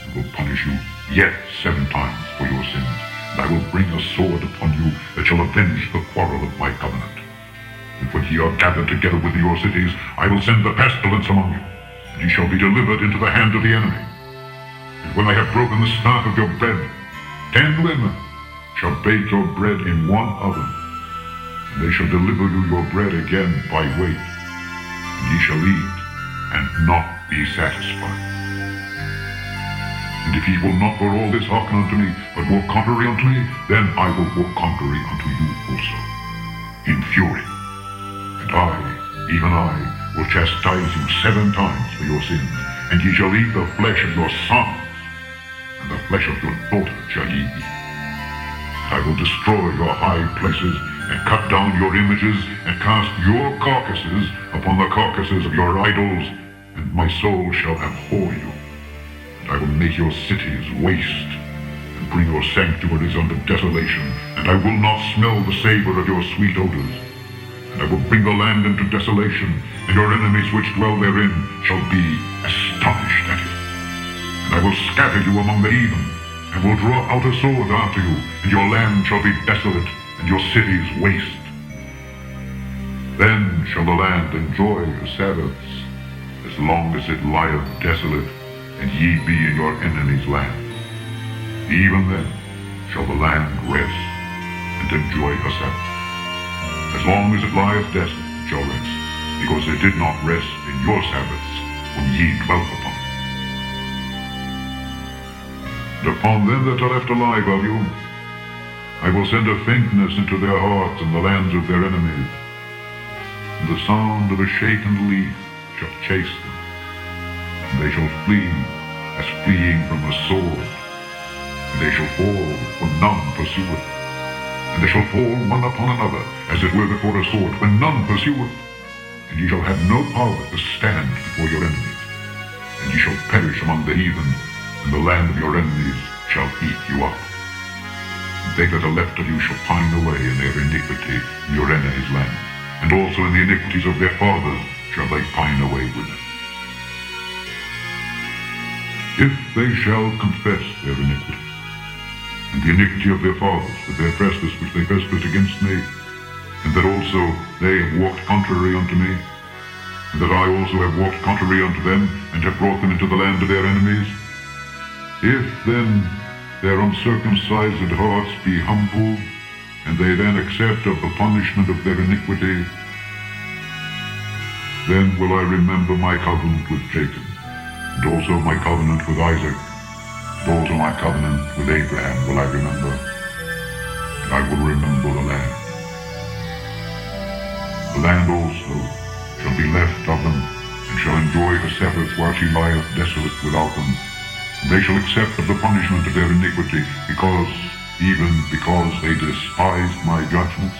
and will punish you yet 7 times for your sins. And I will bring a sword upon you that shall avenge the quarrel of my covenant. And when ye are gathered together with your cities, I will send the pestilence among you, and ye shall be delivered into the hand of the enemy. And when I have broken the staff of your bread, 10 women shall bake your bread in one oven, and they shall deliver you your bread again by weight, and ye shall eat, and not be satisfied. And if ye will not for all this hearken unto me, but walk contrary unto me, then I will walk contrary unto you also, in fury. And I, even I, will chastise you 7 times for your sins, and ye shall eat the flesh of your sons, and the flesh of your daughters shall ye eat. And I will destroy your high places, and cut down your images, and cast your carcasses upon the carcasses of your idols, and my soul shall abhor you. And I will make your cities waste, and bring your sanctuaries unto desolation, and I will not smell the savor of your sweet odors. And I will bring the land into desolation, and your enemies which dwell therein shall be astonished at it. And I will scatter you among the heathen, and will draw out a sword after you, and your land shall be desolate, and your cities waste. Then shall the land enjoy your Sabbaths, as long as it lieth desolate, and ye be in your enemy's land. Even then shall the land rest, and enjoy her Sabbath. As long as it lieth desolate, it shall rest, because it did not rest in your Sabbaths when ye dwelt upon it. And And upon them that are left alive of you, I will send a faintness into their hearts in the lands of their enemies, and the sound of a shaken leaf shall chase them, and they shall flee as fleeing from a sword, and they shall fall when none pursueth, and they shall fall one upon another, as it were before a sword, when none pursueth, and ye shall have no power to stand before your enemies, and ye shall perish among the heathen, and the land of your enemies shall eat you up. And they that are left of you shall pine away in their iniquity in your enemies' land, and also in the iniquities of their fathers shall they pine away with them. If they shall confess their iniquity, and the iniquity of their fathers with their trespass which they trespassed against me, and that also they have walked contrary unto me, and that I also have walked contrary unto them, and have brought them into the land of their enemies, if then their uncircumcised hearts be humbled, and they then accept of the punishment of their iniquity, then will I remember my covenant with Jacob, and also my covenant with Isaac, and also my covenant with Abraham will I remember, and I will remember the land. The land also shall be left of them, and shall enjoy her Sabbath while she lieth desolate without them. And they shall accept of the punishment of their iniquity, even because they despised my judgments,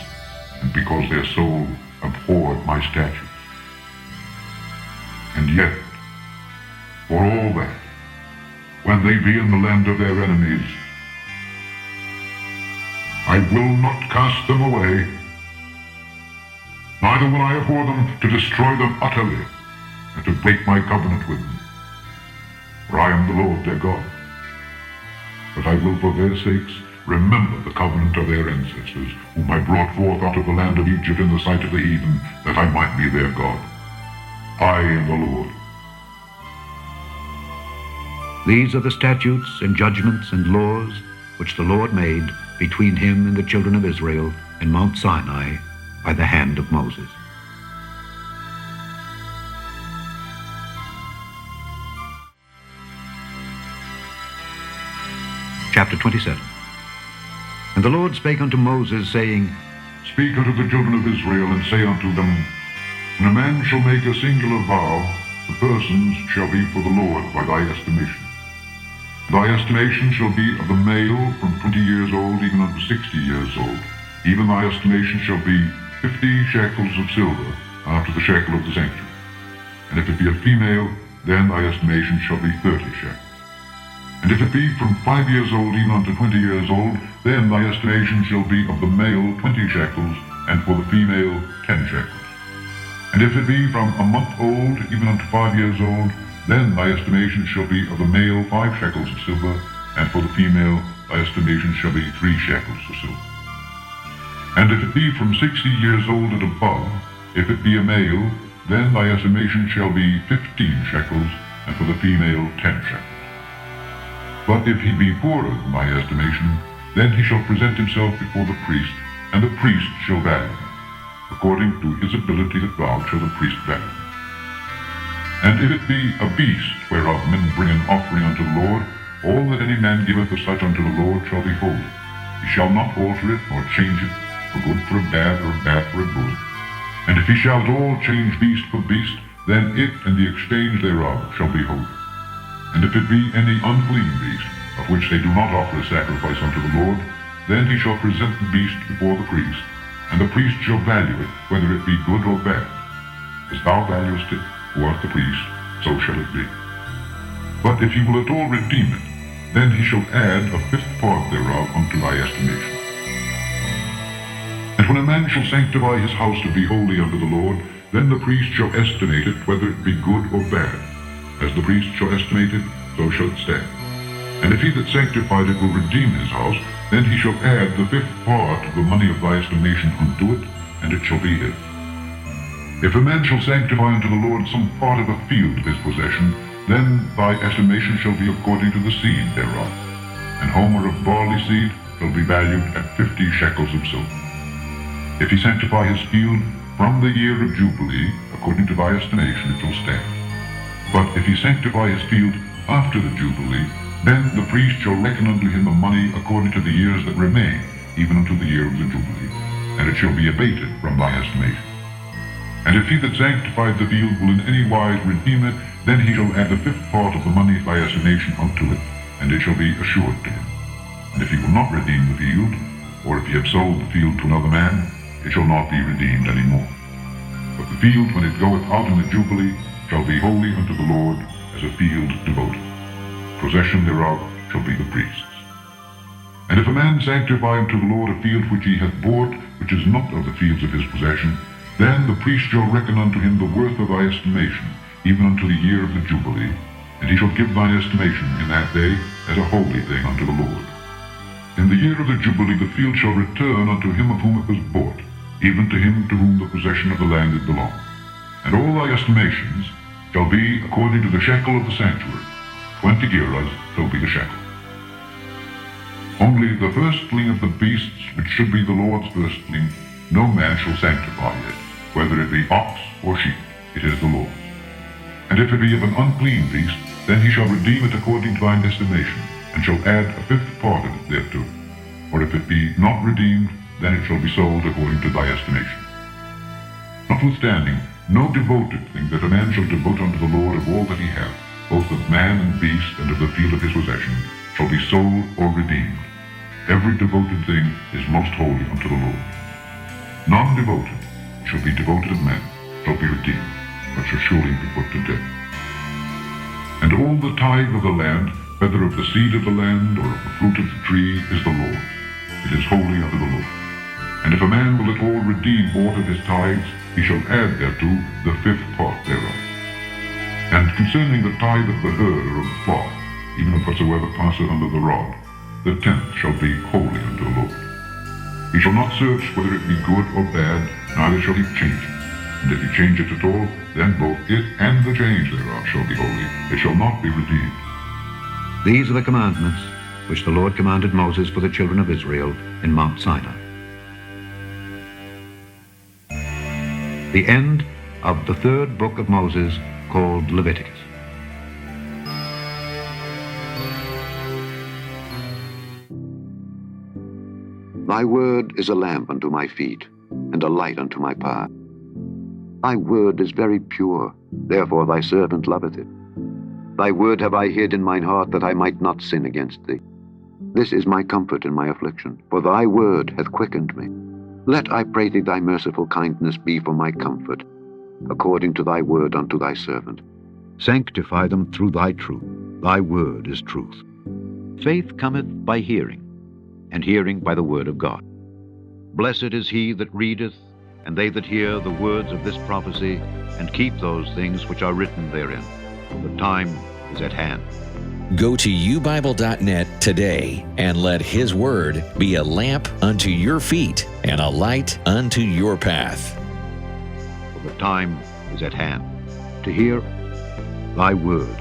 and because their soul abhorred my statutes. And yet, for all that, when they be in the land of their enemies, I will not cast them away, neither will I abhor them to destroy them utterly, and to break my covenant with them. For I am the Lord their God. But I will for their sakes remember the covenant of their ancestors, whom I brought forth out of the land of Egypt in the sight of the heathen, that I might be their God. I am the Lord. These are the statutes and judgments and laws which the Lord made between him and the children of Israel in Mount Sinai by the hand of Moses. Chapter 27. And the Lord spake unto Moses, saying, Speak unto the children of Israel, and say unto them, When a man shall make a singular vow, the persons shall be for the Lord by thy estimation. Thy estimation shall be of the male from 20 years old even unto 60 years old. Even thy estimation shall be 50 shekels of silver after the shekel of the sanctuary. And if it be a female, then thy estimation shall be 30 shekels. And if it be from 5 years old even unto 20 years old, then thy estimation shall be of the male 20 shekels, and for the female 10 shekels. And if it be from a month old even unto 5 years old, then thy estimation shall be of the male 5 shekels of silver, and for the female thy estimation shall be 3 shekels of silver. And if it be from 60 years old and above, if it be a male, then thy estimation shall be 15 shekels, and for the female 10 shekels. But if he be poorer than thy estimation, then he shall present himself before the priest, and the priest shall value him. According to his ability that thou shall the priest value him. And if it be a beast whereof men bring an offering unto the Lord, all that any man giveth of such unto the Lord shall be holy. He shall not alter it, nor change it, for good for a bad, or bad for a good. And if he shall at all change beast for beast, then it and the exchange thereof shall be holy. And if it be any unclean beast, of which they do not offer a sacrifice unto the Lord, then he shall present the beast before the priest, and the priest shall value it, whether it be good or bad. As thou valuest it, who art the priest, so shall it be. But if he will at all redeem it, then he shall add a 5th part thereof unto thy estimation. And when a man shall sanctify his house to be holy unto the Lord, then the priest shall estimate it, whether it be good or bad. As the priest shall estimate it, so shall it stand. And if he that sanctified it will redeem his house, then he shall add the 5th part of the money of thy estimation unto it, and it shall be his. If a man shall sanctify unto the Lord some part of a field of his possession, then thy estimation shall be according to the seed thereof. An homer of barley seed shall be valued at 50 shekels of silver. If he sanctify his field from the year of Jubilee, according to thy estimation it shall stand. But if he sanctify his field after the Jubilee, Then the priest shall reckon unto him the money according to the years that remain, even unto the year of the Jubilee, and it shall be abated from thy estimation. And if he that sanctified the field will in any wise redeem it, then he shall add the fifth part of the money by estimation unto it, and it shall be assured to him. And if he will not redeem the field, or if he have sold the field to another man, it shall not be redeemed any more. But the field, when it goeth out in the Jubilee, shall be holy unto the Lord, as a field devoted. Possession thereof shall be the priest's. And if a man sanctify unto the Lord a field which he hath bought, which is not of the fields of his possession, then the priest shall reckon unto him the worth of thy estimation, even unto the year of the Jubilee, and he shall give thine estimation in that day as a holy thing unto the Lord. In the year of the Jubilee the field shall return unto him of whom it was bought, even to him to whom the possession of the land did belong. And all thy estimations shall be according to the shekel of the sanctuary. 20 gerahs shall be the shekel. Only the firstling of the beasts, which should be the Lord's firstling, no man shall sanctify it, whether it be ox or sheep, it is the Lord's. And if it be of an unclean beast, then he shall redeem it according to thine estimation, and shall add a fifth part of it thereto. Or if it be not redeemed, then it shall be sold according to thy estimation. Notwithstanding, no devoted thing that a man shall devote unto the Lord of all that he hath, both of man and beast and of the field of his possession, shall be sold or redeemed. Every devoted thing is most holy unto the Lord. None devoted, shall be devoted of men, shall be redeemed, but shall surely be put to death. And all the tithe of the land, whether of the seed of the land or of the fruit of the tree, is the Lord's. It is holy unto the Lord. And if a man will at all redeem aught of his tithes, he shall add thereto the fifth part thereof. And concerning the tithe of the herd or of the flock, even of whatsoever passeth under the rod, the tenth shall be holy unto the Lord. He shall not search whether it be good or bad, neither shall he change it. And if he change it at all, then both it and the change thereof shall be holy. It shall not be redeemed. These are the commandments which the Lord commanded Moses for the children of Israel in Mount Sinai. The end of the third book of Moses, called Leviticus. Thy word is a lamp unto my feet, and a light unto my path. Thy word is very pure, therefore thy servant loveth it. Thy word have I hid in mine heart, that I might not sin against thee. This is my comfort in my affliction, for thy word hath quickened me. Let, I pray thee, thy merciful kindness be for my comfort, according to thy word unto thy servant. Sanctify them through thy truth. Thy word is truth. Faith cometh by hearing, and hearing by the word of God. Blessed is he that readeth, and they that hear the words of this prophecy, and keep those things which are written therein. For the time is at hand. Go to ubible.net today and let His Word be a lamp unto your feet and a light unto your path. For the time is at hand to hear thy word